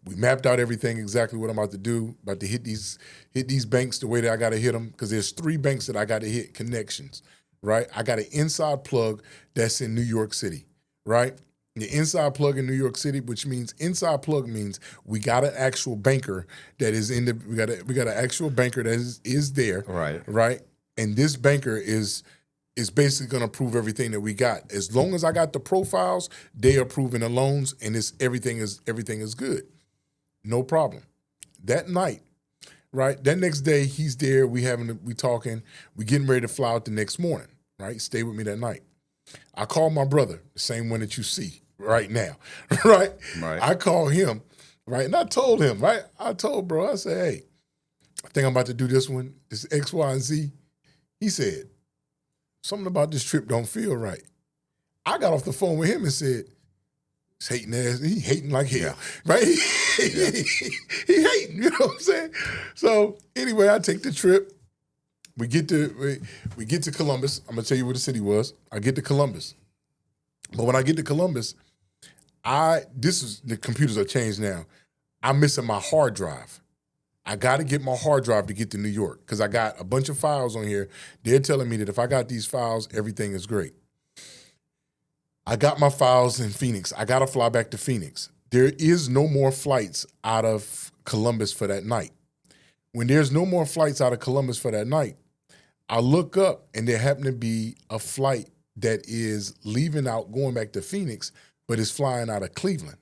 We mapped out everything exactly what I'm about to do, about to hit these banks the way that I got to hit them, because there's 3 banks that I got to hit, connections, right? I got an inside plug that's in New York City, right? The inside plug in New York City, which means inside plug means we got an actual banker that is in the, we got an actual banker that is there, right? And this banker is basically going to approve everything that we got. As long as I got the profiles, they are approving the loans, and everything is good. No problem. That night, right? That next day, he's there. We talking. We getting ready to fly out the next morning, right? Stay with me that night. I call my brother, the same one that you see right now, right? I call him, right? And I told him, right? I told bro, I said, hey, I think I'm about to do this one, this X, Y, and Z. He said, something about this trip don't feel right. I got off the phone with him and said, he's hating ass. He hating like hell, right? He hating, you know what I'm saying? So anyway, I take the trip. We get to Columbus. I'm gonna tell you where the city was. I get to Columbus, but when I get to Columbus, the computers are changed now. I'm missing my hard drive. I got to get my hard drive to get to New York because I got a bunch of files on here. They're telling me that if I got these files, everything is great. I got my files in Phoenix. I got to fly back to Phoenix. There is no more flights out of Columbus for that night. When there's no more flights out of Columbus for that night, I look up and there happened to be a flight that is leaving out, going back to Phoenix, but it's flying out of Cleveland.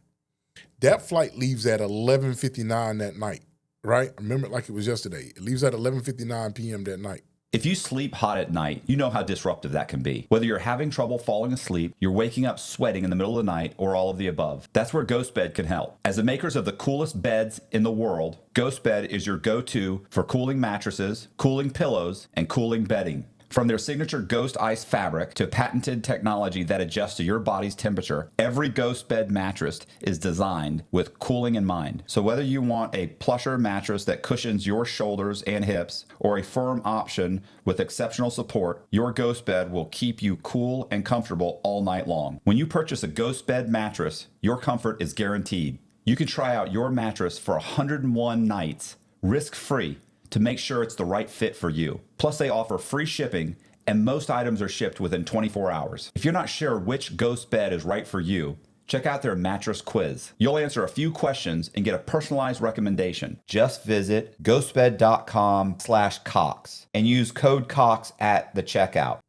That flight leaves at 11:59 that night. Right? I remember it like it was yesterday. It leaves at 11:59 p.m. that night. If you sleep hot at night, you know how disruptive that can be. Whether you're having trouble falling asleep, you're waking up sweating in the middle of the night, or all of the above. That's where GhostBed can help. As the makers of the coolest beds in the world, GhostBed is your go-to for cooling mattresses, cooling pillows, and cooling bedding. From their signature Ghost Ice fabric to patented technology that adjusts to your body's temperature, every Ghost Bed mattress is designed with cooling in mind. So whether you want a plusher mattress that cushions your shoulders and hips, or a firm option with exceptional support, your Ghost Bed will keep you cool and comfortable all night long. When you purchase a Ghost Bed mattress, your comfort is guaranteed. You can try out your mattress for 101 nights, risk-free, to make sure it's the right fit for you. Plus, they offer free shipping, and most items are shipped within 24 hours. If you're not sure which Ghost Bed is right for you, check out their mattress quiz. You'll answer a few questions and get a personalized recommendation. Just visit ghostbed.com/Cox and use code Cox at the checkout.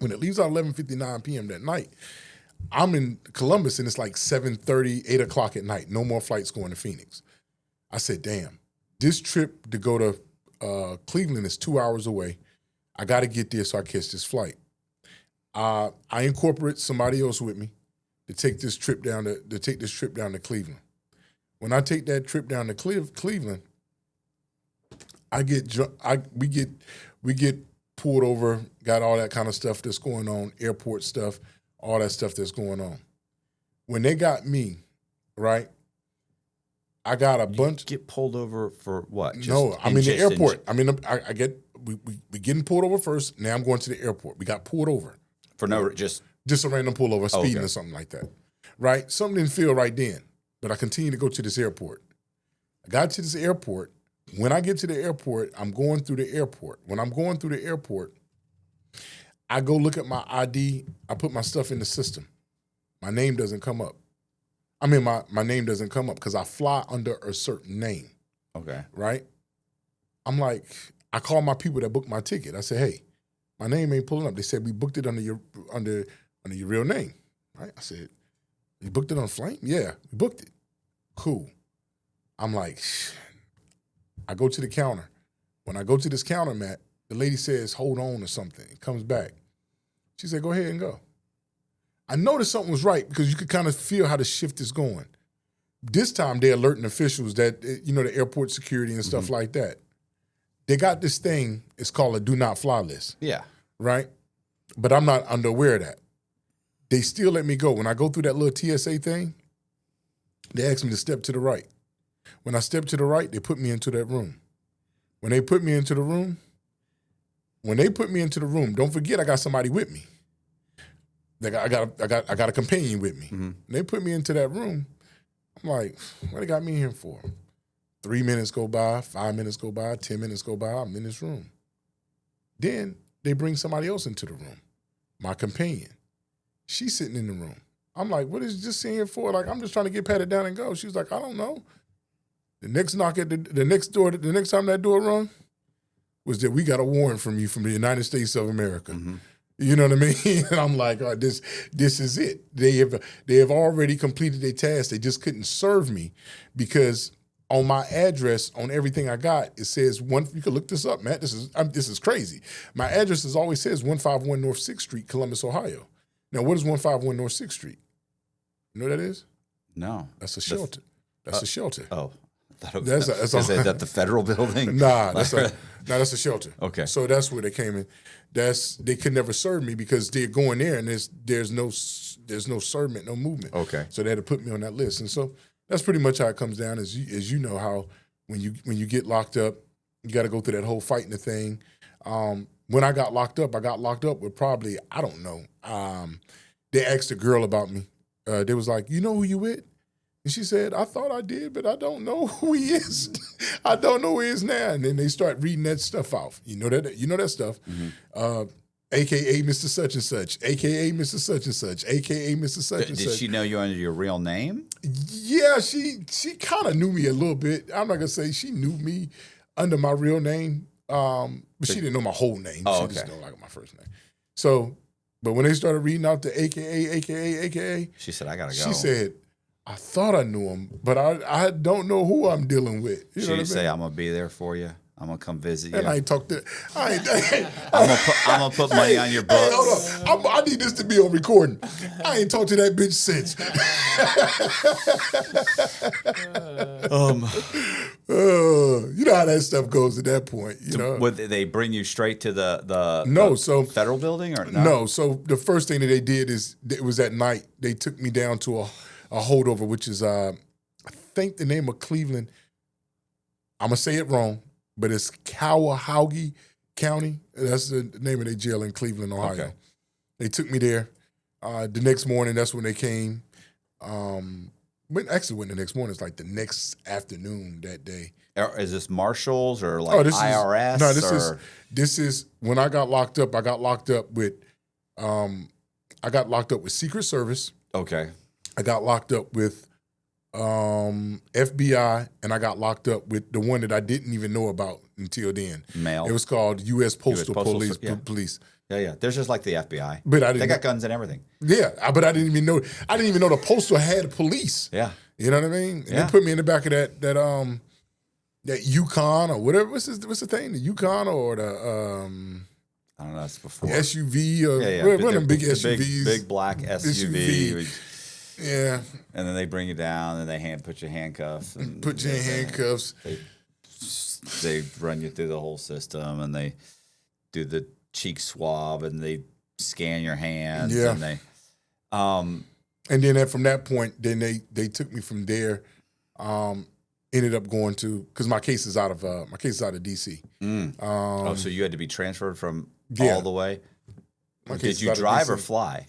When it leaves at 11:59 p.m. that night, I'm in Columbus and it's like 7:30, 8 o'clock at night. No more flights going to Phoenix. I said, damn. This trip to go to Cleveland is 2 hours away. I got to get there so I catch this flight. I incorporate somebody else with me to take this trip down to Cleveland. When I take that trip down to Cleveland, we get pulled over, got all that kind of stuff that's going on, airport stuff, all that stuff that's going on. When they got me, right? I got a bunch. Get pulled over for what? I'm in the airport. We getting pulled over first. Now I'm going to the airport. We got pulled over for just a random pullover, speeding or something like that. Right? Something didn't feel right then, but I continued to go to this airport. I got to this airport. When I get to the airport, I'm going through the airport. When I'm going through the airport, I go look at my ID. I put my stuff in the system. My name doesn't come up. My name doesn't come up because I fly under a certain name. Okay. Right? I'm like, I call my people that booked my ticket. I said, hey, my name ain't pulling up. They said, we booked it under your real name. Right? I said, you booked it on Flame? Yeah, we booked it. Cool. I'm like, I go to the counter. When I go to this counter, Matt, the lady says, hold on or something. It comes back. She said, go ahead and go. I noticed something was right because you could kind of feel how the shift is going. This time they're alerting officials that, the airport security and stuff like that. They got this thing, it's called a do not fly list. Yeah. Right? But I'm not aware of that. they still let me go. When I go through that little TSA thing, they ask me to step to the right. When I step to the right, they put me into that room. When they put me into the room, don't forget I got somebody with me. I got a companion with me. Mm-hmm. They put me into that room. I'm like, what they got me here for? 3 minutes go by, 5 minutes go by, 10 minutes go by, I'm in this room. Then they bring somebody else into the room, my companion. She's sitting in the room. I'm like, what is this here for? Like, I'm just trying to get patted down and go. She was like, I don't know. The next knock at the next door, the next time that door rung, was that we got a warrant from you from the United States of America. Mm-hmm. You know what I mean? And I'm like, oh, this is it. They have already completed their task. They just couldn't serve me because on my address, on everything I got, it says you can look this up, Matt. This is crazy. My address always says 151 North 6th Street, Columbus, Ohio. Now, what is 151 North 6th Street? You know what that is? No. That's a shelter. That's a shelter. Oh. Is that the federal building? Nah, that's a shelter. Okay. So that's where they came in. They could never serve me because they're going there and there's no servant, no movement. Okay. So they had to put me on that list. And so that's pretty much how it comes down, as you know how when you get locked up, you got to go through that whole fighting the thing. When I got locked up with probably, I don't know. They asked a girl about me. They was like, you know who you with? And she said, I thought I did, but I don't know who he is. I don't know who he is now. And then they start reading that stuff off. You know that stuff. Mm-hmm. AKA Mr. Such and Such, AKA Mr. Such and Such, AKA Mr. Such and Such. Did she know you under your real name? Yeah, she kind of knew me a little bit. I'm not gonna say she knew me under my real name, but she didn't know my whole name. She just know like my first name. So, but when they started reading out the AKA, she said, I gotta go. She said, I thought I knew him, but I don't know who I'm dealing with. You know what I mean? Say, I'm gonna be there for you. I'm gonna come visit you. And I ain't talk to. I'm gonna put money on your books. Hey, hold on. I need this to be on recording. I ain't talked to that bitch since. You know how that stuff goes at that point. You know. Would they bring you straight to the federal building or no? No. So the first thing that they did is it was at night. They took me down to a holdover, which is I think the name of Cleveland. I'm gonna say it wrong, but it's Cuyahoga County. That's the name of their jail in Cleveland, Ohio. Okay. They took me there. The next morning, that's when they came. Actually, when the next morning, it's like the next afternoon that day. Is this marshals or like IRS? This is when I got locked up. I got locked up with Secret Service. Okay. I got locked up with FBI, and I got locked up with the one that I didn't even know about until then. It was called U.S. Postal Police. Police. Yeah. There's just like the FBI. But they got guns and everything. Yeah, but I didn't even know. The postal had police. Yeah. You know what I mean? And they put me in the back of that Yukon or whatever. What's the thing? The Yukon or the I don't know. That's before SUV or one of them big SUVs. Big black SUV. Yeah. And then they bring you down and they put you in handcuffs. And put you in handcuffs. They run you through the whole system and they do the cheek swab and they scan your hands. Yeah. And they and then from that point, then they took me from there. Ended up going to because my case is out of DC. So you had to be transferred from all the way. Did you drive or fly?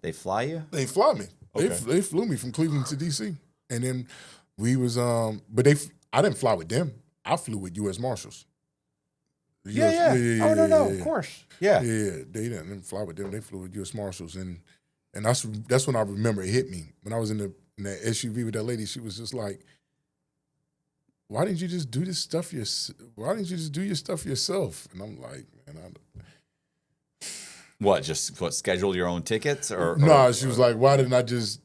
They fly you? They fly me. Okay. They flew me from Cleveland to DC, and then we was but I didn't fly with them. I flew with U.S. Marshals. Yeah. Of course. Yeah. They didn't fly with them. They flew with U.S. Marshals, and that's when I remember it hit me when I was in that SUV with that lady. She was just like, "Why didn't you just do this stuff Why didn't you just do your stuff yourself?" And I'm like, "Man, What, schedule your own tickets? No, she was like, why didn't I just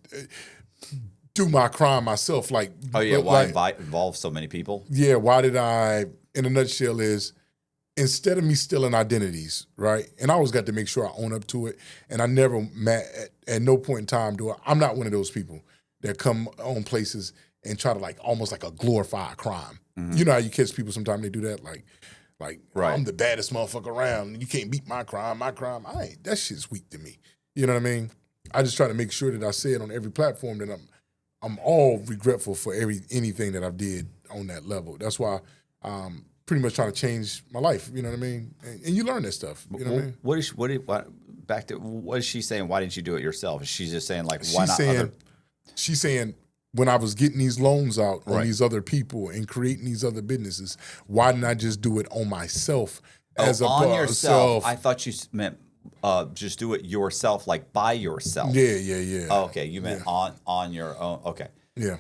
do my crime myself? Like, why involve so many people? Yeah, why did I, in a nutshell is, instead of me stealing identities, right? And I always got to make sure I own up to it. And I never, at no point in time I'm not one of those people that come on places and try to like, almost like a glorify crime. Mm-hmm. You know how you catch people sometimes they do that? Like, right. I'm the baddest motherfucker around. You can't beat my crime. That shit's weak to me. You know what I mean? I just try to make sure that I say it on every platform that I'm all regretful for anything that I've did on that level. That's why pretty much trying to change my life. You know what I mean? And you learn that stuff. You know what I mean? What is she saying? Why didn't you do it yourself? Is she just saying like, why not? She's saying when I was getting these loans out on Right. these other people and creating these other businesses, why didn't I just do it on myself as a on yourself? I thought you meant just do it yourself, like by yourself. Yeah. Oh, okay, you meant on your own. Okay. Yeah.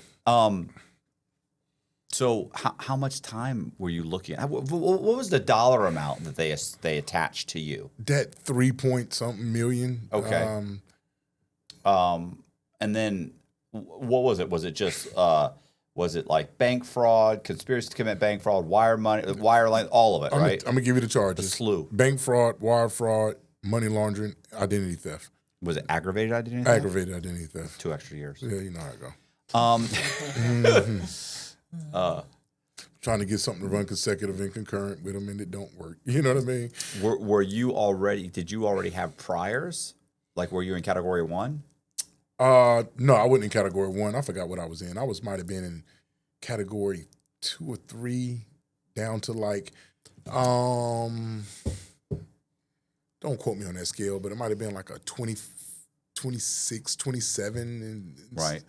So how much time were you looking at? What was the dollar amount that they attached to you? That 3-point-something million. Okay. And then what was it? Was it just was it like bank fraud, conspiracy to commit bank fraud, wire line, all of it, right? I'm gonna give you the charges. The slew. Bank fraud, wire fraud, money laundering, identity theft. Was it aggravated identity theft? Aggravated identity theft. 2 extra years. Yeah, you know how it go. Trying to get something to run consecutive and concurrent with them, and it don't work. You know what I mean? Were you already? Did you already have priors? Like, were you in category 1? No, I wasn't in category 1. I forgot what I was in. Might have been in category 2 or 3, down to like, don't quote me on that scale, but it might have been like a 20, 26, 27 and Right.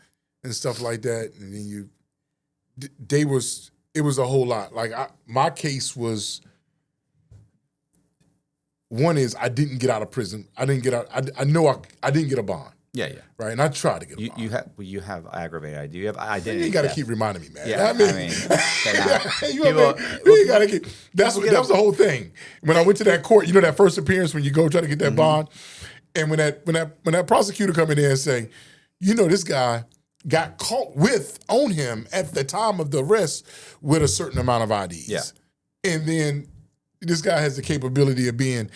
and stuff like that. And then it was a whole lot. Like my case was, one is I didn't get out of prison. I didn't get out. I know I didn't get a bond. Yeah. Right, and I tried to get a bond. You have aggravated identity. You have identity. You got to theft. keep reminding me, man. Yeah, I mean you got to keep. That was the whole thing. When I went to that court, that first appearance when you go try to get that bond, and when that prosecutor come in there and say, this guy got caught on him at the time of the arrest with a certain amount of IDs. Yeah. And then this guy has the capability of being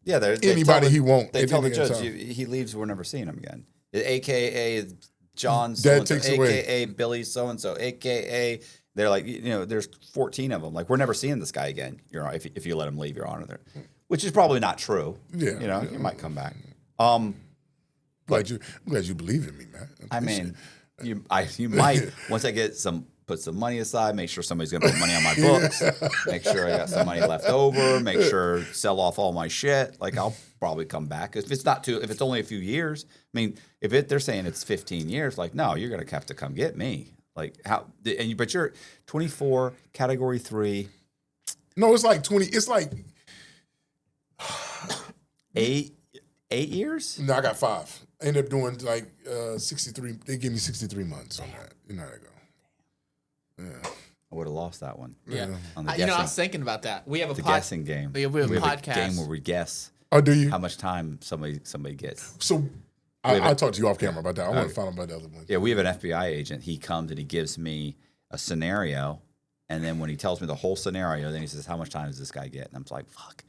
they anybody he wants. They at tell the any judge time. he leaves. We're never seeing him again. AKA John That so-and-so, takes away. AKA Billy so-and-so, AKA they're like, there's 14 of them. Like, we're never seeing this guy again. If you let him leave, Your Honor, which is probably not true. Yeah. He might come back. I'm glad you believe in me, man. I mean, you might once I put some money aside, make sure somebody's gonna put money on my books, make sure I got some money left over, make sure sell off all my shit. Like, I'll probably come back if it's only a few years. I mean, they're saying it's 15 years, like, no, you're gonna have to come get me. Like, how? But you're 24, category 3. No, it's like 20. It's like 8 years. No, I got 5. I ended up doing like 63. They gave me 63 months on that. You know how that go. Yeah. I would have lost that one. Yeah. On the I was thinking about that. We have a guessing game. We have a podcast. A game where we guess. Oh, do you? How much time somebody gets. So I'll talk to you off camera about that. I want to find out about the other one. Yeah, we have an FBI agent. He comes and he gives me a scenario, and then when he tells me the whole scenario, then he says, "How much time does this guy get?" And I'm like, "Fuck."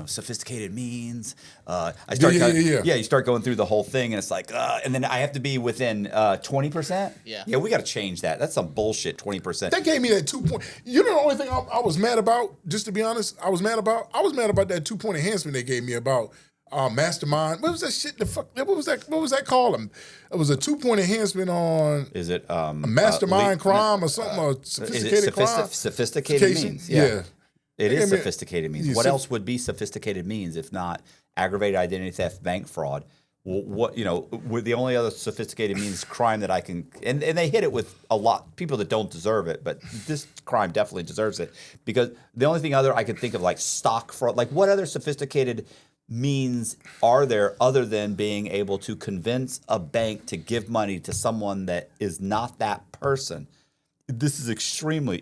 Sophisticated means. You start going through the whole thing, and it's like, and then I have to be within 20%. Yeah. Yeah, we got to change that. That's some bullshit. 20%. That gave me that 2 point. The only thing I was mad about, just to be honest, I was mad about that 2-point enhancement they gave me about mastermind. What was that shit? What was that called? It was a 2-point enhancement on. Is it a mastermind crime or something? Or sophisticated crime? Sophisticated means. Yeah. It is I mean, sophisticated means. What else would be sophisticated means if not aggravated identity theft, bank fraud? With the only other sophisticated means crime that I can, and they hit it with a lot people that don't deserve it, but this crime definitely deserves it, because the only thing I could think of, like stock fraud, like what other sophisticated means are there other than being able to convince a bank to give money to someone that is not that person? This is extremely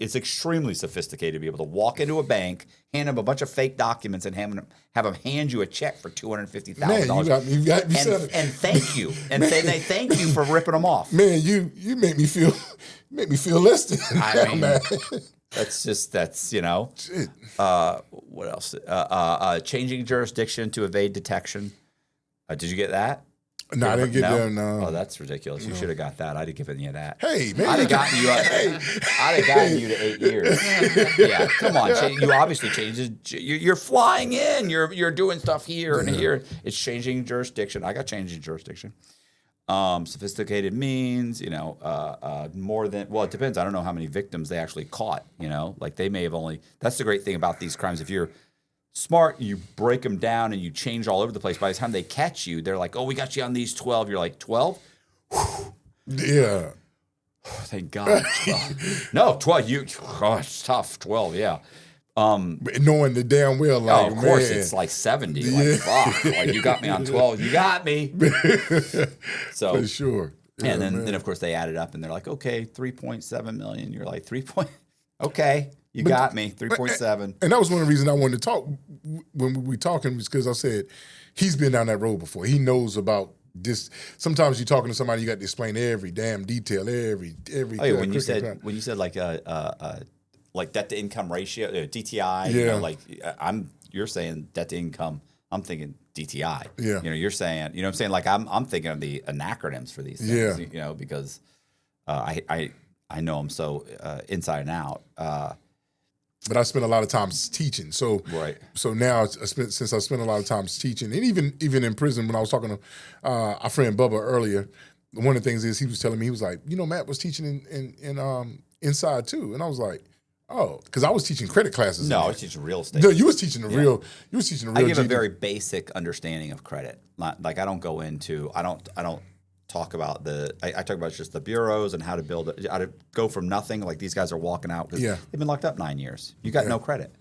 sophisticated to be able to walk into a bank, hand them a bunch of fake documents, and have them hand you a check for $250,000. You got and thank you, and say they thank you for ripping them off. Man, you make me feel less than. I mean, man. that's Shit. what else? Changing jurisdiction to evade detection. Did you get that? No, I didn't get that. No. Oh, that's ridiculous. You should have got that. I'd have given you that. Hey, man. I'd have gotten you. I'd have gotten you to 8 years. Yeah, come on. You obviously changed. You're flying in. You're doing stuff here and here. It's changing jurisdiction. I got changing jurisdiction. Sophisticated means, more than, well, it depends. I don't know how many victims they actually caught, like they may have only, that's the great thing about these crimes. If you're smart, you break them down and you change all over the place. By the time they catch you, they're like, oh, we got you on these 12. You're like, 12? Yeah. Thank God. 12. No, 12. It's tough. 12, yeah. Knowing the damn well, like, of course, man. it's like 70. Like, fuck. Like, you got me on 12. You got me. So, for sure. Yeah, and then, of course, they added up and they're like, okay, 3.7 million. You're like, okay, you got me, 3.7. And that was one of the reasons I wanted to talk when we were talking, was because I said, he's been down that road before. He knows about this. Sometimes you're talking to somebody, you got to explain every damn detail, every. Oh, yeah, when you said like debt to income ratio, DTI, you're saying debt to income, I'm thinking DTI. Yeah. You're saying, what I'm saying? Like I'm thinking of the acronyms for these things, because I know them so inside and out. But I spent a lot of time teaching. So right. So now since I spent a lot of time teaching, and even in prison when I was talking to our friend Bubba earlier, one of the things is he was telling me, he was like, Matt was teaching in inside too. And I was like, oh, because I was teaching credit classes. No, I was teaching real estate. No, you was teaching the real. You was teaching the real. I give a very basic understanding of credit. Like I don't go into. I don't talk about I talk about just the bureaus and how to build it. How to go from nothing. Like these guys are walking out because they've been locked up 9 years. You got no credit,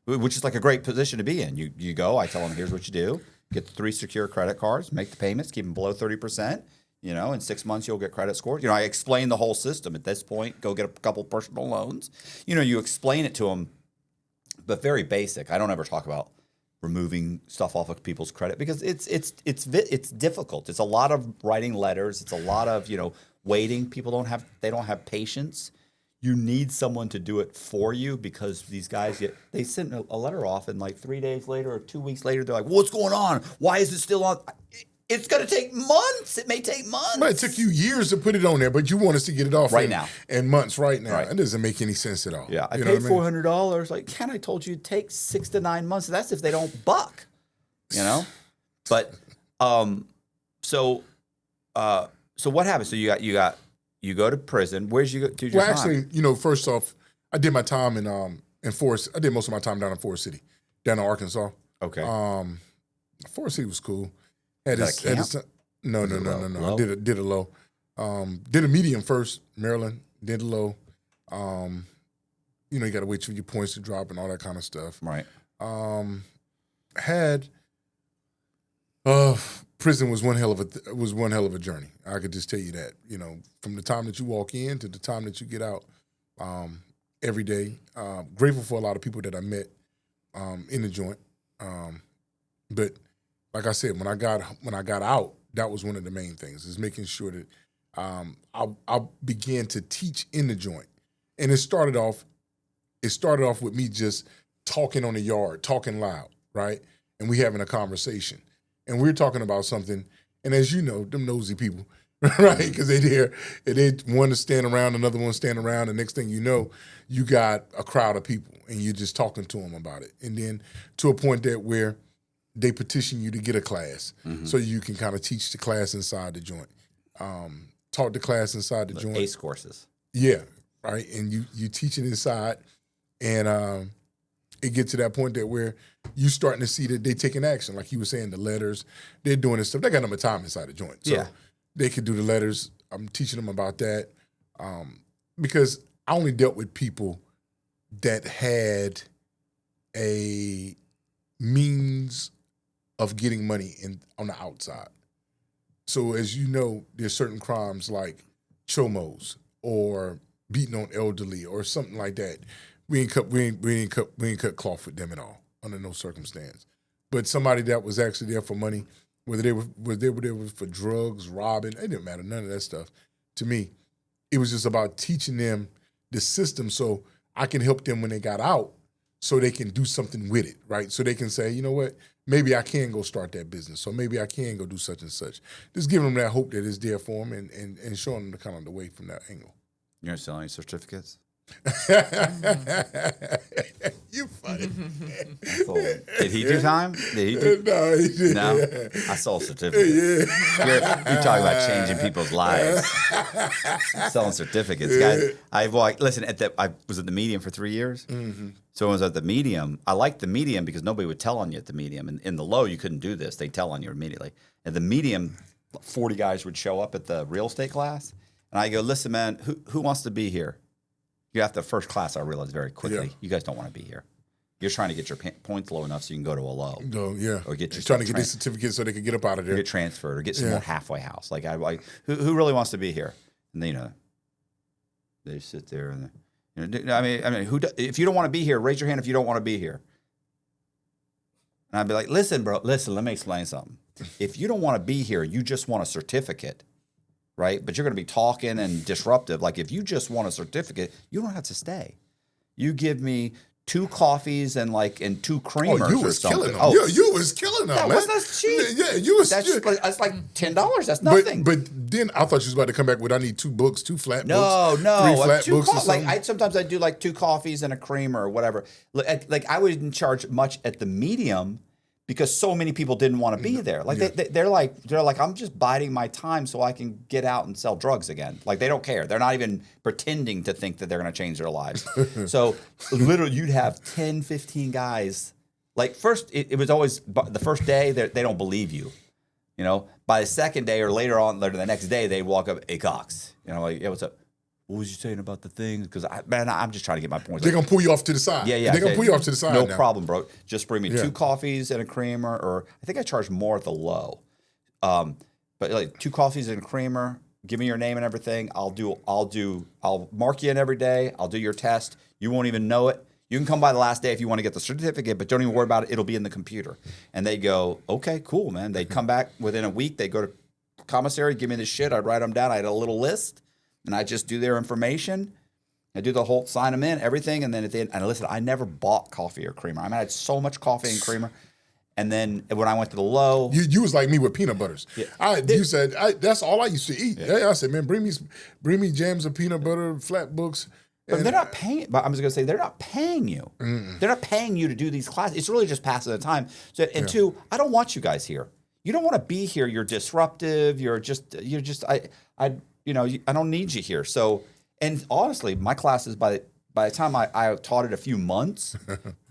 which is like a great position to be in. You go. I tell them, here's what you do: get the 3 secure credit cards, make the payments, keep them below 30%. In 6 months you'll get credit scores. I explain the whole system. At this point, go get a couple personal loans. You explain it to them, but very basic. I don't ever talk about removing stuff off of people's credit because it's difficult. It's a lot of writing letters. It's a lot of waiting. People don't have patience. You need someone to do it for you because these guys they send a letter off and like 3 days later or 2 weeks later they're like, what's going on? Why is it still on? It's going to take months. It may take months. But it took you years to put it on there, but you want us to get it off right now. And months right now. Right. It doesn't make any sense at all. Yeah, I paid $400. Like, Ken, I told you it takes 6 to 9 months. That's if they don't buck. But so what happens? So you go to prison. Where'd you go to your time? Actually, first off, I did my time in Forest. I did most of my time down in Forest City, down in Arkansas. Okay. Forest City was cool. No. I did a low. Did a medium first, Maryland. Did a low. You got to wait for your points to drop and all that kind of stuff. Right. Prison was one hell of a journey. I could just tell you that. From the time that you walk in to the time that you get out, every day. Grateful for a lot of people that I met in the joint. But like I said, when I got out, that was one of the main things, is making sure that I began to teach in the joint. And it started off with me just talking on the yard, talking loud, right? And we having a conversation. And we're talking about something, and as you know, them nosy people, right? Because they one to stand around, another one stand around, and next thing you know, you got a crowd of people, and you're just talking to them about it. And then to a point where they petition you to get a class, so you can kind of teach the class inside the joint. Taught the class inside the joint. ACE courses. Yeah, right. And you teach it inside, and it gets to that point where you starting to see that they taking action. Like you were saying, the letters, they're doing this stuff. They got enough time inside the joint. So they could do the letters. I'm teaching them about that because I only dealt with people that had a means of getting money on the outside. So as you know, there's certain crimes like chomos or beating on elderly or something like that. We ain't cut cloth with them at all under no circumstance. But somebody that was actually there for money, whether they were there for drugs, robbing, it didn't matter, none of that stuff. To me, it was just about teaching them the system so I can help them when they got out so they can do something with it, right? So they can say, you know what, maybe I can go start that business. So maybe I can go do such and such. Just giving them that hope that is there for them and showing them the kind of the way from that angle. You're not selling certificates? You funny. Did he do time? Did he do? No, he did. No, I sold certificates. You're talking about changing people's lives. Selling certificates, guys. Listen. I was at the Medium for 3 years. Mm-hmm. So I was at the Medium. I liked the Medium because nobody would tell on you at the Medium. And in the Low, you couldn't do this. They tell on you immediately. At the Medium, 40 guys would show up at the real estate class, and I go, "Listen, man, who wants to be here?" You have the first class. I realized very quickly, you guys don't want to be here. You're trying to get your points low enough so you can go to a low. No, yeah. Or get your trying to get these certificates so they can get up out of there. Or get transferred or get some more halfway house. Like who really wants to be here? And they sit there and I mean, if you don't want to be here, raise your hand if you don't want to be here. And I'd be like, listen, bro, let me explain something. If you don't want to be here, you just want a certificate. Right? But you're going to be talking and disruptive. Like if you just want a certificate, you don't have to stay. You give me 2 coffees and 2 creamers. Oh, you was or something. killing them. Oh, You was killing them, that man. wasn't cheap. Yeah, you was. That's like $10. That's nothing. But then I thought you was about to come back with I need 2 books, 2 flat books. No, 3 flat books or something. sometimes I do 2 coffees and a creamer or whatever. I wouldn't charge much at the Medium because so many people didn't want to be there. They're like, I'm just biding my time so I can get out and sell drugs again. Like they don't care. They're not even pretending to think that they're going to change their lives. So literally you'd have 10, 15 guys. First, it was always the first day they don't believe you. By the second day or later the next day, they'd walk up, "Hey, Cox," yeah, what's up? What was you saying about the thing? Because I'm just trying to get my points. They're gonna pull you off to the side. Yeah. They're gonna pull you off to the side. No now. problem, bro. Just bring me 2 coffees and a creamer, or I think I charge more at the Low. But 2 coffees and a creamer. Give me your name and everything. I'll mark you in every day. I'll do your test. You won't even know it. You can come by the last day if you want to get the certificate, but don't even worry about it. It'll be in the computer. And they go, okay, cool, man. They'd come back within a week. They go to commissary, give me this shit. I'd write them down. I had a little list. And I just do their information. I do the whole, sign them in, everything. And then at the end, and listen, I never bought coffee or creamer. I had so much coffee and creamer. And then when I went to the Low. You was like me with peanut butters. Yeah. You said, that's all I used to eat. Yeah. I said, man, bring me jams of peanut butter, flat books. But they're not paying, but I'm just going to say, they're not paying you. Mm-mm. They're not paying you to do these classes. It's really just passing the time. So, and 2, I don't want you guys here. You don't want to be here. You're disruptive. I don't need you here. So, and honestly, my classes, by the time I taught it a few months,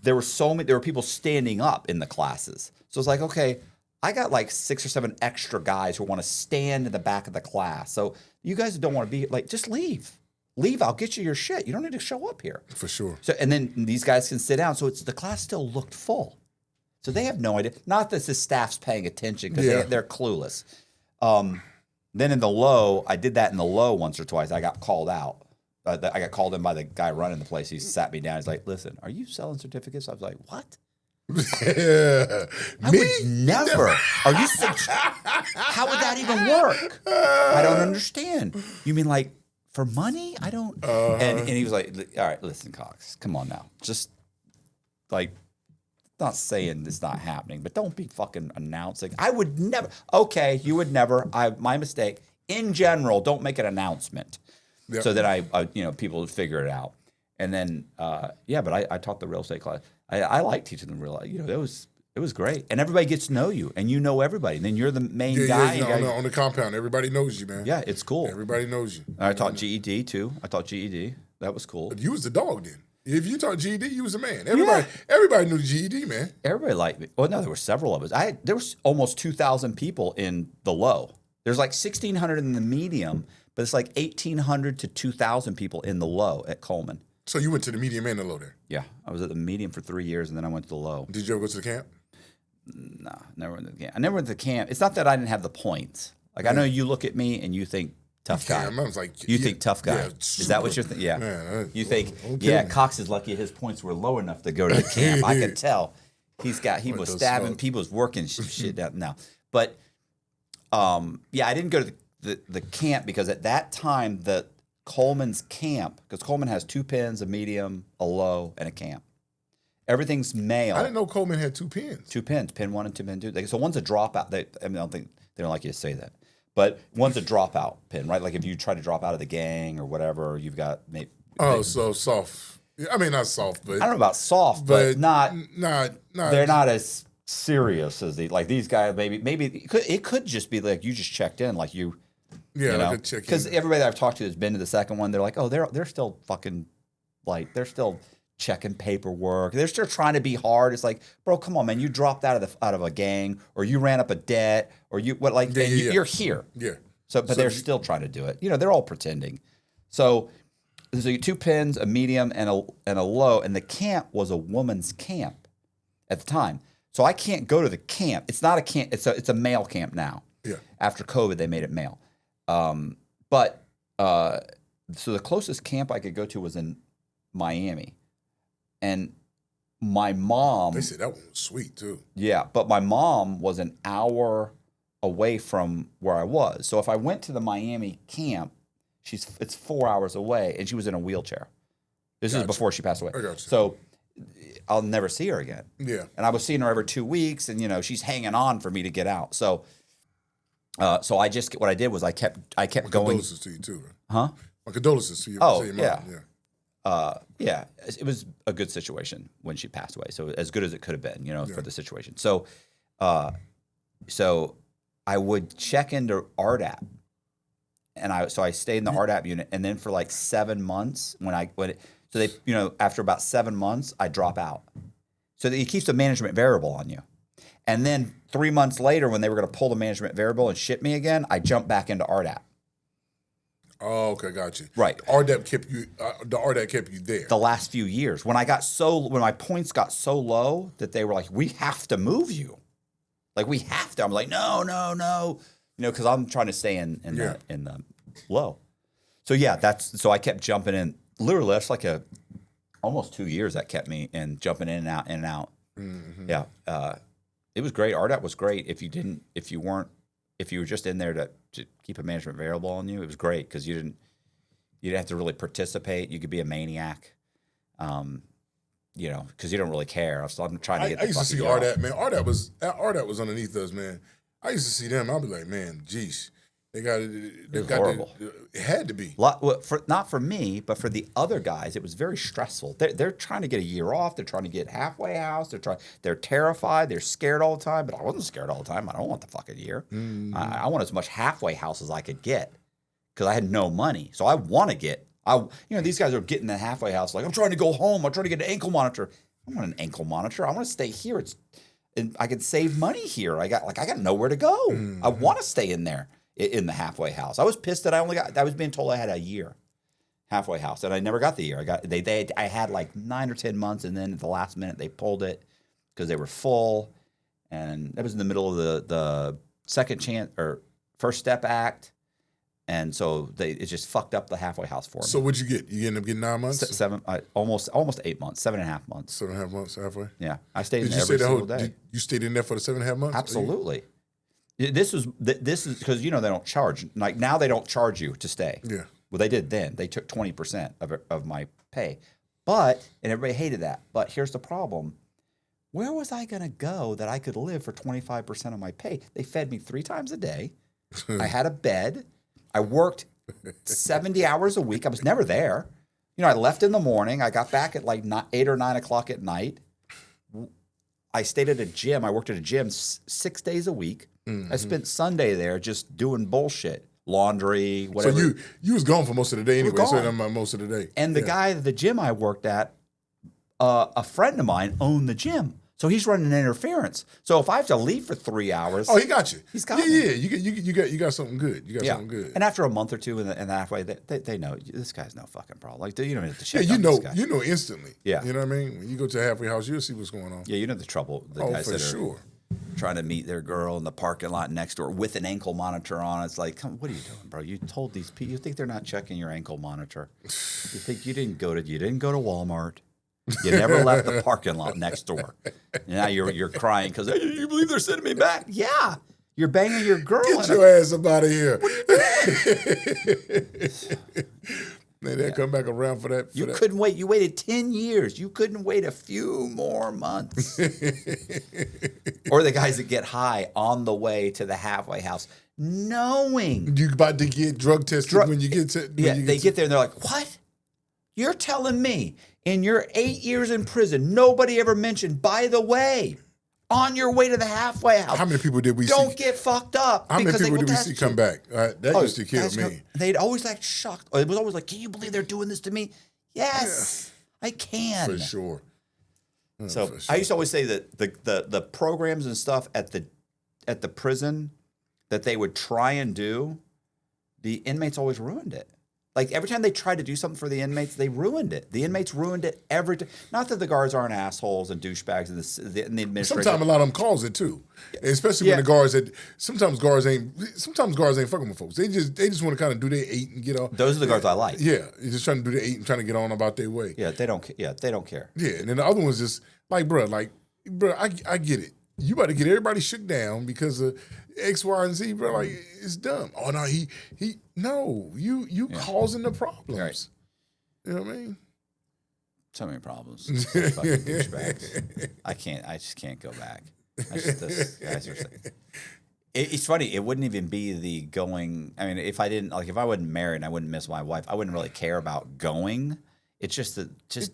there were people standing up in the classes. So it's like, okay, I got 6 or 7 extra guys who want to stand in the back of the class. So you guys don't want to be just leave. Leave, I'll get you your shit. You don't need to show up here. For sure. So, and then these guys can sit down. So the class still looked full. So they have no idea. Not that the staff's paying attention because they're clueless. Then in the Low, I did that in the Low once or twice. I got called out. I got called in by the guy running the place. He sat me down. He's like, "Listen, are you selling certificates?" I was like, "What?" I would never. Are you? How would that even work? I don't understand. You mean for money? I don't. And he was like, "All right, listen, Cox, come on now. Just not saying it's not happening, but don't be fucking announcing. I would never. Okay, you would never. My mistake. In general, don't make an announcement so that people would figure it out. And then, but I taught the real estate class. I like teaching them real estate. It was great. And everybody gets to know you, and you know everybody. And then you're the main guy. Yeah, on the compound. Everybody knows you, man. Yeah, it's cool. Everybody knows you. And I taught GED, too. That was cool. But you was the dog then. If you taught GED, you was the man. Everybody knew GED, man. Everybody liked me. Well, no, there were several of us. There was almost 2,000 people in the Low. There's 1,600 in the Medium, but it's 1,800 to 2,000 people in the Low at Coleman. So you went to the Medium and the Low there? Yeah. I was at the Medium for 3 years, and then I went to the Low. Did you ever go to the camp? No, never went to the camp. I never went to the camp. It's not that I didn't have the points. I know you look at me and you think, tough guy. I was like, you think tough guy. Yeah, is that what you're thinking? Yeah. Man, you think, Cox is lucky his points were low enough to go to the camp. I could tell. He was stabbing people, was working shit down. No. But, I didn't go to the camp because at that time, the Coleman's camp, because Coleman has 2 pens, a medium, a low, and a camp. Everything's male. I didn't know Coleman had 2 pins. 2 pins, pin 1 and 2 pin 2. So one's a dropout. I don't think they don't like you to say that, but one's a dropout pin, right? Like if you try to drop out of the gang or whatever, you've got maybe. So soft. I mean, not soft, but I don't know about soft, but not. They're not as serious as these guys. Maybe it could just be like you just checked in, like you. Yeah, you know? like a check in. Because everybody that I've talked to has been to the second one. They're like, oh, they're still fucking, like they're still checking paperwork. They're still trying to be hard. It's like, bro, come on, man. You dropped out of a gang, or you ran up a debt, or you're here. Yeah. So they're still trying to do it. They're all pretending. So 2 pins, a medium, and a low. And the camp was a woman's camp at the time. So I can't go to the camp. It's not a camp. It's a male camp now. Yeah. After COVID, they made it male. So the closest camp I could go to was in Miami. And my mom... They said that one was sweet, too. Yeah, but my mom was an hour away from where I was. So if I went to the Miami camp, it's 4 hours away, and she was in a wheelchair. This is before she passed away. I got you. So I'll never see her again. Yeah. And I was seeing her every 2 weeks, and, she's hanging on for me to get out. So what I did was I kept My going. condolences to you, too. Man. Huh? My condolences to you. Oh, to your yeah. mom. Yeah, it was a good situation when she passed away. So as good as it could have been, for the situation. So, so I would check into RDAP, and I stayed in the RDAP unit, and then for like 7 months after about 7 months I drop out. So that it keeps the management variable on you, and then 3 months later when they were going to pull the management variable and ship me again, I jumped back into RDAP. Oh, okay, got you. Right. The RDAP kept you. The RDAP kept you there. The last few years, when my points got so low that they were like, "We have to move you, like we have to." I'm like, "No," because I'm trying to stay in the low. So so I kept jumping in. Literally, that's like almost 2 years that kept me in jumping in and out and out. Mm-hmm. Yeah, it was great. RDAP was great. If you were just in there to keep a management variable on you, it was great because you didn't have to really participate. You could be a maniac, because you don't really care. I'm trying to get. I used to see RDAP, man. RDAP was underneath us, man. I used to see them. I'd be like, man, geez, they got horrible. It had to be. Not for me, but for the other guys, it was very stressful. They're trying to get a year off. They're trying to get halfway house. They're terrified. They're scared all the time. But I wasn't scared all the time. I don't want the fucking year. Mm-hmm. I want as much halfway house as I could get because I had no money. So I want to get. These guys are getting the halfway house. Like, I'm trying to go home. I'm trying to get an ankle monitor. I want an ankle monitor. I want to stay here. And I could save money here. I got nowhere to go. Mm-hmm. I want to stay in there. In the halfway house, I was pissed that I was being told I had a year halfway house, and I never got the year. I had like 9 or 10 months, and then at the last minute they pulled it because they were full, and that was in the middle of the second chance or First Step Act, and so it just fucked up the halfway house for me. So what'd you get? You ended up getting 9 months? Almost 8 months, 7.5 months. 7.5 months halfway. Yeah, I stayed in there every single day. You stayed in there for the 7.5 months? Absolutely. This is because they don't charge. Like now they don't charge you to stay. Yeah. Well, they did then. They took 20% of my pay, and everybody hated that. But here's the problem: where was I going to go that I could live for 25% of my pay? They fed me 3 times a day. I had a bed. I worked 70 hours a week. I was never there. I left in the morning. I got back at like 8 or 9 o'clock at night. I stayed at a gym. I worked at a gym 6 days a week. Mm-hmm. I spent Sunday there just doing bullshit, laundry, whatever. So you was gone for most of the day anyway. So I'm most of the day. And the guy at the gym I worked at, a friend of mine owned the gym, so he's running interference. So if I have to leave for 3 hours, he got you. He's got me. Yeah. You got something good. You got something good. And after a month or two in the halfway, they know this guy's no fucking problem. Like you don't have to check. Yeah, this guy. you know instantly. Yeah, you know what I mean. When you go to a halfway house, you'll see what's going on. Yeah, you know the trouble. The guys for that sure. Trying to meet their girl in the parking lot next door with an ankle monitor on. It's like, what are you doing, bro? You told these people. You think they're not checking your ankle monitor? You think you didn't go to Walmart? You never left the parking lot next door. And now you're crying because hey, you believe they're sending me back? Yeah, you're banging your girl. Get your ass up out of here. They come back around for that. You couldn't wait. You waited 10 years. You couldn't wait a few more months. Or the guys that get high on the way to the halfway house, knowing you about to get drug tested when you get to. They get there and they're like, "What? You're telling me in your 8 years in prison, nobody ever mentioned, by the way, on your way to the halfway house. How many people did we Don't see? get fucked up. How many people did we see come back? That used to kill me. They'd always like shocked. It was always like, can you believe they're doing this to me? Yes, I can. For sure. So I used to always say that the programs and stuff at the prison that they would try and do, the inmates always ruined it. Like every time they tried to do something for the inmates, they ruined it. The inmates ruined it every time. Not that the guards aren't assholes and douchebags and the administration. Sometimes a lot of them cause it too, especially when the guards. Sometimes guards ain't fucking with folks. They just want to kind of do their 8 and get off. Those are the guards I like. Yeah, you're just trying to do their 8 and trying to get on about their way. Yeah, they don't care. Yeah, and then the other one's just like, bro, I get it. You about to get everybody shook down because of X, Y, and Z, bro. Like, it's dumb. Oh no, you causing the problems. Right. You know what I mean? So many problems. So fucking douchebags. I just can't go back. It's funny. It wouldn't even be the going. I mean, if I wasn't married and I wouldn't miss my wife, I wouldn't really care about going. It's just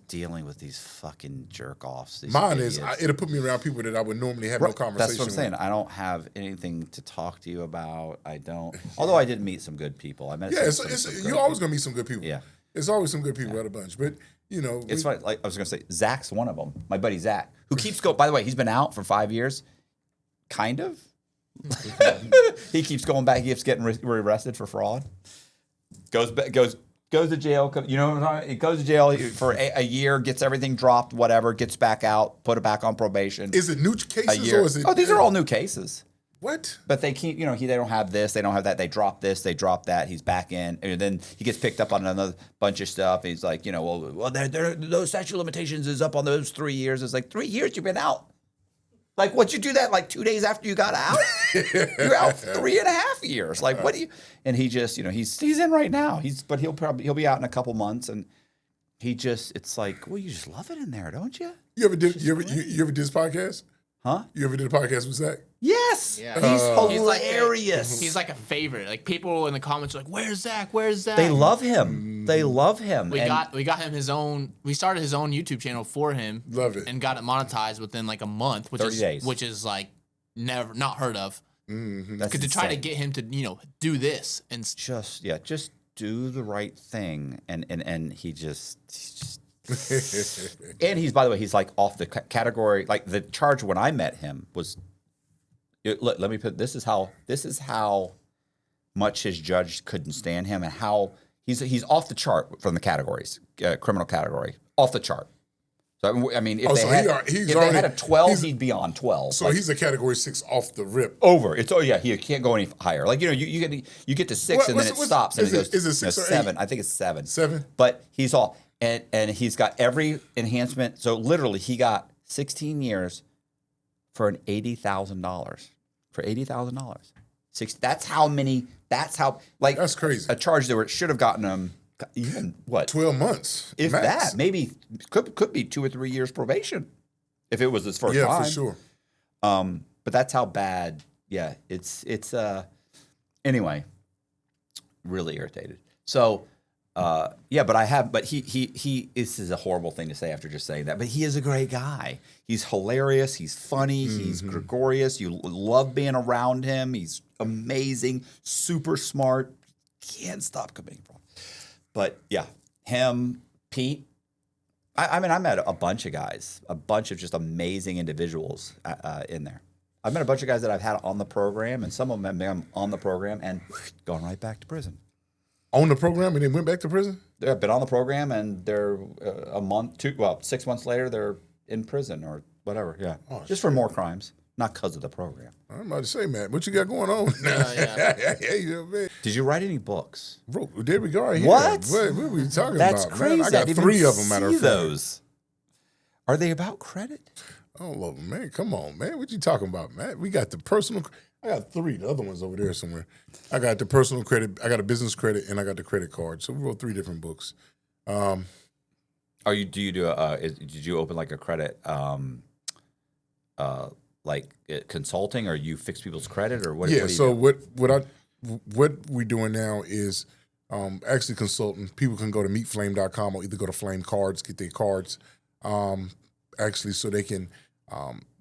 dealing with these fucking jerk offs. Mine is it'll put me around people that I would normally have no conversation with. That's what I'm saying. I don't have anything to talk to you about. I don't. Although I did meet some good people. I met. You're always gonna meet some good people. Yeah, it's always some good people at a bunch. But it's funny. Like I was gonna say, Zach's one of them. My buddy Zach, who keeps going. By the way, he's been out for 5 years. Kind of. He keeps going back. He keeps getting arrested for fraud. Goes to jail. You know what I'm talking? He goes to jail for a year, gets everything dropped, whatever, gets back out, put it back on probation. Is it new cases or is it? Oh, these are all new cases. What? But they keep, they don't have this, they don't have that. They drop this, they drop that. He's back in, and then he gets picked up on another bunch of stuff. And he's like, those statute of limitations is up on those 3 years. It's like 3 years you've been out. Like, what, you do that like 2 days after you got out? You're out 3.5 years. Like, what do you? And he just, he's in right now. But he'll be out in a couple months, and it's like, well, you just love it in there, don't you? You ever did this podcast? Huh? You ever did a podcast with Zach? Yes. Yeah. He's hilarious. He's like a favorite. Like, people in the comments are like, "Where's Zach? Where's Zach?" They love him. They love him. We got him his own. We started his own YouTube channel for him. Love it. And got it monetized within like a month, 30 days. which is like not heard of. Mm-hmm. Because to try to get him to do this and just do the right thing, and he just. And he's, by the way, he's like off the category. Like the charge when I met him was, let me put, this is how much his judge couldn't stand him, and how he's off the chart from the categories, criminal category, off the chart. So I mean, if they had a 12, he'd be on 12. So he's a category 6 off the rip. Over. He can't go any higher. Like you get to 6 and then it stops and it goes. Is it 6 or 7? 8? I think it's 7. 7. But he's all. And he's got every enhancement. So literally, he got 16 years for an $80,000. For $80,000. That's how many. That's crazy. A charge that should have gotten him even 12 months. If max. that, maybe could be 2 or 3 years probation, if it was his first time. Yeah, for sure. But that's how bad. Yeah, it's anyway. Really irritated. So. But he this is a horrible thing to say after just saying that, but he is a great guy. He's hilarious. He's funny. Mm-hmm. He's gregarious. You love being around him. He's amazing, super smart. Can't stop committing fraud. But yeah, him, Pete. I mean, I met a bunch of guys, a bunch of just amazing individuals in there. I've met a bunch of guys that I've had on the program, and some of them have been on the program and gone right back to prison. On the program and then went back to prison? They've been on the program and they're 6 months later, they're in prison or whatever. Yeah. Oh, just for more crimes, not because of the program. I'm about to say, Matt, what you got going on? Yeah. Did you write any books? Bro, there we go. Right here. What? What are we talking That's about? Crazy. Man, I got 3 of them, matter of fact. Those. Are they about credit? All of them, man. Come on, man. What you talking about, Matt? We got the personal. I got 3. The other one's over there somewhere. I got the personal credit, I got a business credit, and I got the credit card. So we wrote 3 different books. Did you open like a credit consulting, or you fix people's credit, or what? Yeah. What do you So do? what we're doing now is actually consulting. People can go to meetflame.com or either go to Flame Cards, get their cards, actually, so they can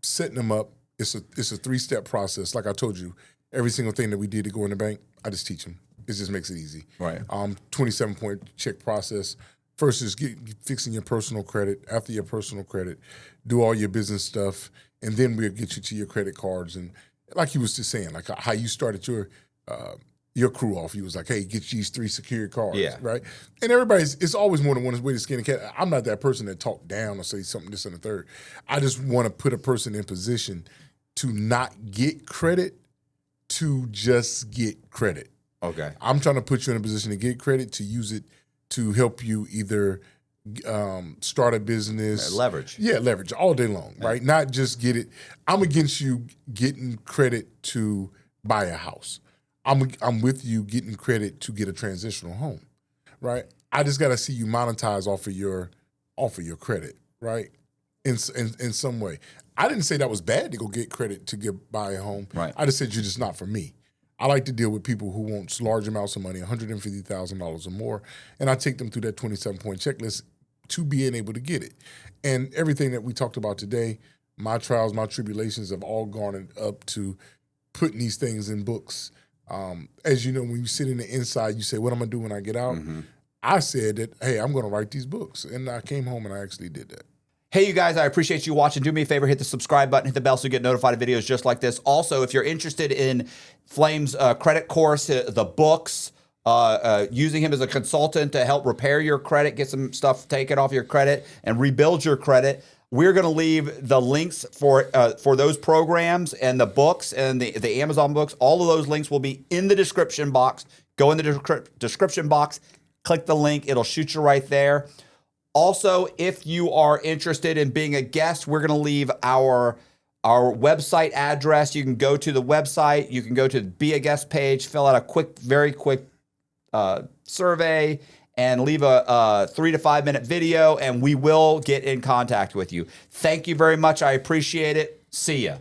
set them up. It's a 3-step process. Like I told you, every single thing that we did to go in the bank, I just teach them. It just makes it easy. Right. 27-point check process. First is fixing your personal credit. After your personal credit, do all your business stuff, and then we'll get you to your credit cards. And like you was just saying, like how you started your crew off, you was like, hey, get these 3 secured cards, right? And it's always more than one way to skin a cat. I'm not that person that talk down or say something this and the third. I just want to put a person in position to not get credit, to just get credit. Okay. I'm trying to put you in a position to get credit, to use it to help you either start a business. Leverage. Yeah, leverage all day long, right? Not just get it. I'm against you getting credit to buy a house. I'm with you getting credit to get a transitional home, right? I just got to see you monetize off of your credit, right? In some way. I didn't say that was bad to go get credit to buy a home. Right. I just said you're just not for me. I like to deal with people who want large amounts of money, $150,000 or more, and I take them through that 27-point checklist to being able to get it. And everything that we talked about today, my trials, my tribulations have all gone up to putting these things in books. As you know, when you sit in the inside, you say, what am I going to do when I get out? Mm-hmm. I said that, hey, I'm going to write these books. And I came home and I actually did that. Hey, you guys, I appreciate you watching. Do me a favor, hit the subscribe button, hit the bell so you get notified of videos just like this. Also, if you're interested in Flame's credit course, the books, using him as a consultant to help repair your credit, get some stuff taken off your credit, and rebuild your credit, we're going to leave the links for those programs and the books and the Amazon books. All of those links will be in the description box. Go in the description box, click the link. It'll shoot you right there. Also, if you are interested in being a guest, we're going to leave our website address. You can go to the website. You can go to the Be a Guest page, fill out a very quick survey, and leave a 3 to 5 minute video, and we will get in contact with you. Thank you very much. I appreciate it. See ya.